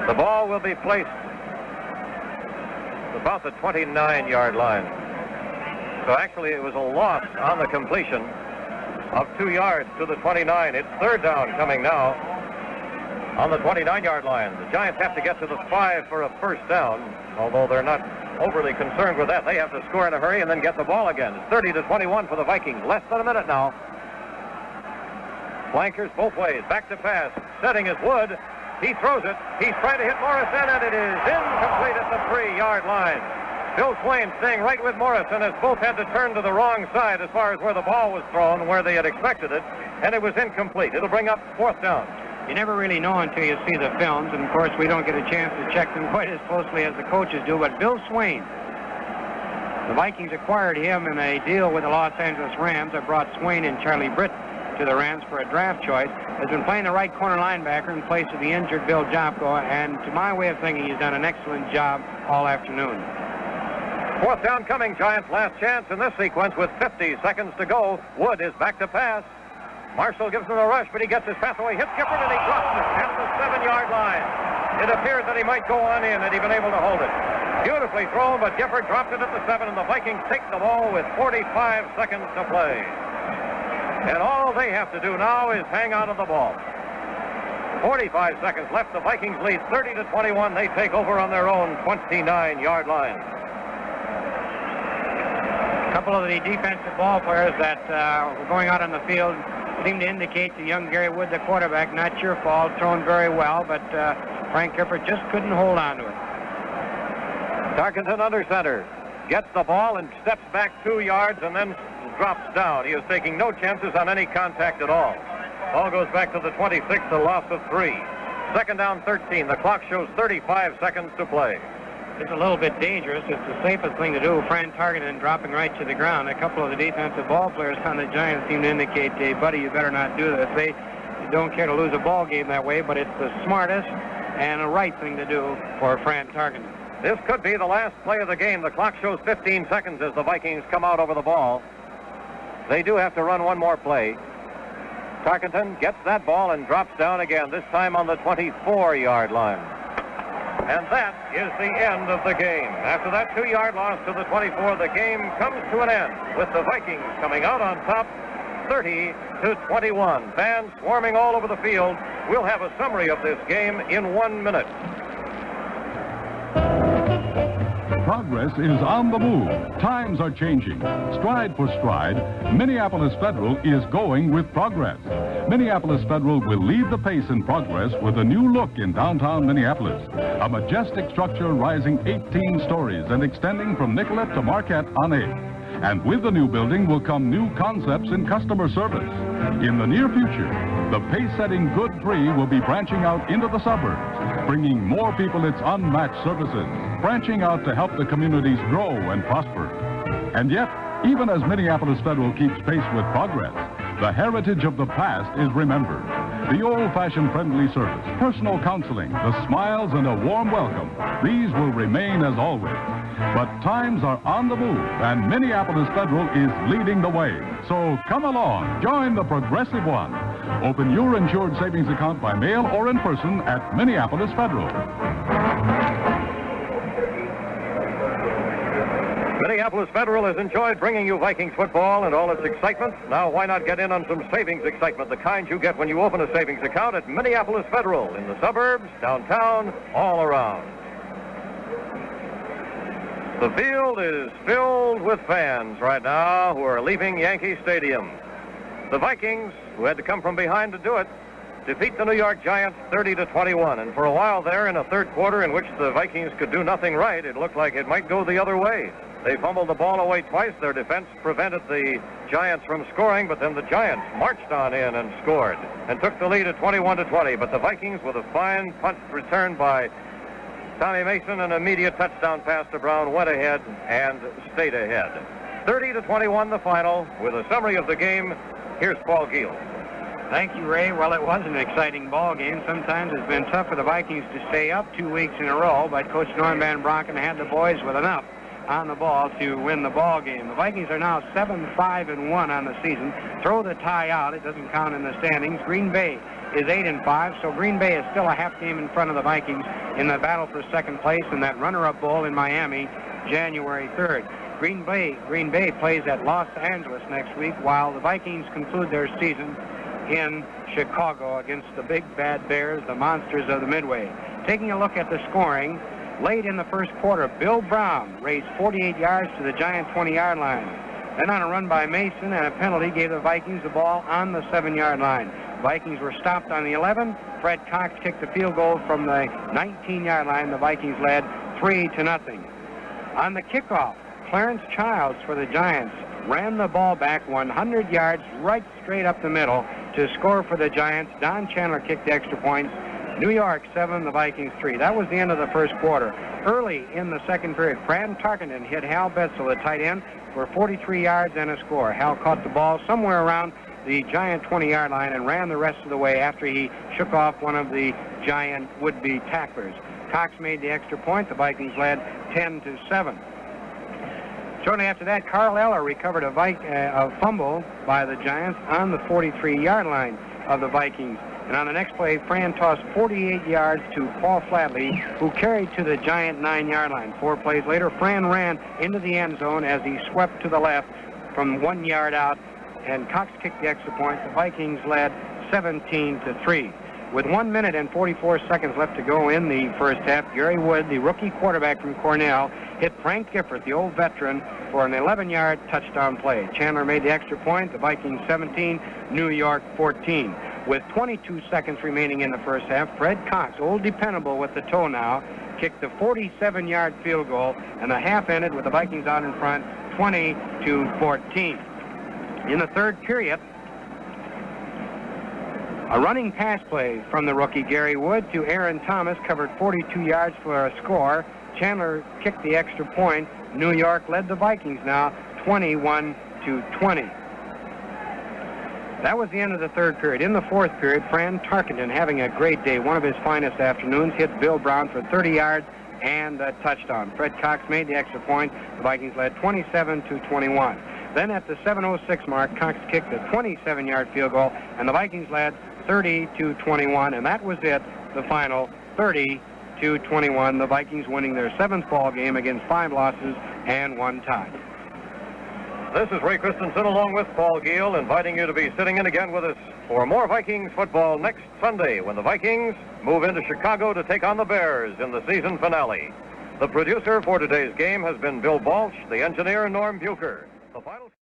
The ball will be placed about the 29-yard line. So actually it was a loss on the completion of 2 yards to the 29. It's third down coming now on the 29-yard line. The Giants have to get to the 5 for a first down, although they're not overly concerned with that. They have to score in a hurry and then get the ball again. It's 30-21 for the Vikings. Less than a minute now. Flankers both ways. Back to pass. Setting is Wood. He throws it. He's trying to hit Morrison, and it is incomplete at the 3-yard line. Bill Swain staying right with Morrison as both had to turn to the wrong side as far as where the ball was thrown, where they had expected it, and it was incomplete. It'll bring up fourth down. You never really know until you see the films, and of course we don't get a chance to check them quite as closely as the coaches do, but Bill Swain, the Vikings acquired him in a deal with the Los Angeles Rams that brought Swain and Charlie Britt to the Rams for a draft choice, has been playing the right corner linebacker in place of the injured Bill Jopko, and to my way of thinking, he's done an excellent job all afternoon. Fourth down coming, Giants' last chance in this sequence with 50 seconds to go. Wood is back to pass. Marshall gives him a rush, but he gets his pass away, hits Gifford, and he drops it at the 7-yard line. It appeared that he might go on in, had he been able to hold it. Beautifully thrown, but Gifford dropped it at the 7, and the Vikings take the ball with 45 seconds to play. And all they have to do now is hang on to the ball. 45 seconds left. The Vikings lead 30-21. They take over on their own 29-yard line. A couple of the defensive ball players that were going out on the field seem to indicate to young Gary Wood, the quarterback, not your fault, thrown very well, but Frank Gifford just couldn't hold on to it. Tarkenton under center. Gets the ball and steps back 2 yards and then drops down. He is taking no chances on any contact at all. Ball goes back to the 26, a loss of 3. Second down 13. The clock shows 35 seconds to play. It's a little bit dangerous. It's the safest thing to do. Fran Tarkenton dropping right to the ground. A couple of the defensive ball players on the Giants seem to indicate, hey, buddy, you better not do this. They don't care to lose a ball game that way, but it's the smartest and the right thing to do for Fran Tarkenton. This could be the last play of the game. The clock shows 15 seconds as the Vikings come out over the ball. They do have to run one more play. Tarkenton gets that ball and drops down again, this time on the 24-yard line. And that is the end of the game. After that 2-yard loss to the 24, the game comes to an end with the Vikings coming out on top 30-21. Fans swarming all over the field. We'll have a summary of this game in 1 minute. Progress is on the move. Times are changing. Stride for stride, Minneapolis Federal is going with progress. Minneapolis Federal will lead the pace in progress with a new look in downtown Minneapolis. A majestic structure rising 18 stories and extending from Nicollet to Marquette on 8th. And with the new building will come new concepts in customer service. In the near future, the pace-setting Good 3 will be branching out into the suburbs, bringing more people its unmatched services. branching out to help the communities grow and prosper. And yet, even as Minneapolis Federal keeps pace with progress, the heritage of the past is remembered. The old-fashioned friendly service, personal counseling, the smiles and a warm welcome, these will remain as always. But times are on the move, and Minneapolis Federal is leading the way. So come along, join the progressive one. Open your insured savings account by mail or in person at Minneapolis Federal. Minneapolis Federal has enjoyed bringing you Vikings football and all its excitement. Now, why not get in on some savings excitement, the kind you get when you open a savings account at Minneapolis Federal, in the suburbs, downtown, all around. The field is filled with fans right now who are leaving Yankee Stadium. The Vikings, who had to come from behind to do it, defeat the New York Giants 30-21. And for a while there, in a third quarter in which the Vikings could do nothing right, it looked like it might go the other way. They fumbled the ball away twice. Their defense prevented the Giants from scoring, but then the Giants marched on in and scored and took the lead at 21-20. But the Vikings, with a fine punt return by Tommy Mason and an immediate touchdown pass to Brown, went ahead and stayed ahead. 30-21 the final. With a summary of the game, here's Paul Giel. Thank you, Ray. Well, it was an exciting ball game. Sometimes it's been tough for the Vikings to stay up 2 weeks in a row, but Coach Norm Van Bronken had the boys with enough on the ball to win the ball game. The Vikings are now 7-5-1 on the season. Throw the tie out. It doesn't count in the standings. Green Bay is 8-5, so Green Bay is still a half game in front of the Vikings in the battle for second place in that runner-up bowl in Miami, January 3rd. Green Bay plays at Los Angeles next week, while the Vikings conclude their season in Chicago against the Big Bad Bears, the monsters of the Midway. Taking a look at the scoring, late in the first quarter, Bill Brown raised 48 yards to the Giant 20-yard line. Then on a run by Mason and a penalty gave the Vikings the ball on the 7-yard line. Vikings were stopped on the 11. Fred Cox kicked the field goal from the 19-yard line. The Vikings led 3-0. On the kickoff, Clarence Childs for the Giants ran the ball back 100 yards right straight up the middle to score for the Giants. Don Chandler kicked the extra points. New York 7, the Vikings 3. That was the end of the first quarter. Early in the second period, Fran Tarkenton hit Hal Betzel, the tight end, for 43 yards and a score. Hal caught the ball somewhere around the Giant 20-yard line and ran the rest of the way after he shook off one of the Giant would-be tacklers. Cox made the extra point. The Vikings led 10-7. Shortly after that, Carl Eller recovered a fumble by the Giants on the 43-yard line of the Vikings. And on the next play, Fran tossed 48 yards to Paul Flatley, who carried to the Giant 9-yard line. 4 plays later, Fran ran into the end zone as he swept to the left from 1 yard out, and Cox kicked the extra point. The Vikings led 17-3. With 1 minute and 44 seconds left to go in the first half, Gary Wood, the rookie quarterback from Cornell, hit Frank Gifford, the old veteran, for an 11-yard touchdown play. Chandler made the extra point. The Vikings 17, New York 14. With 22 seconds remaining in the first half, Fred Cox, old dependable with the toe now, kicked the 47-yard field goal, and the half ended with the Vikings out in front, 20-14. In the third period, a running pass play from the rookie Gary Wood to Aaron Thomas covered 42 yards for a score. Chandler kicked the extra point. New York led the Vikings now 21-20. That was the end of the third period. In the fourth period, Fran Tarkenton, having a great day, one of his finest afternoons, hit Bill Brown for 30 yards and a touchdown. Fred Cox made the extra point. The Vikings led 27-21. Then at the 7:06 mark, Cox kicked a 27-yard field goal, and the Vikings led 30-21, and that was it, the final 30-21. The Vikings winning their 7th ball game against 5 losses and 1 tie. This is Ray Christensen along with Paul Giel, inviting you to be sitting in again with us for more Vikings football next Sunday when the Vikings move into Chicago to take on the Bears in the season finale. The producer for today's game has been Bill Balch, the engineer Norm Bucher. The final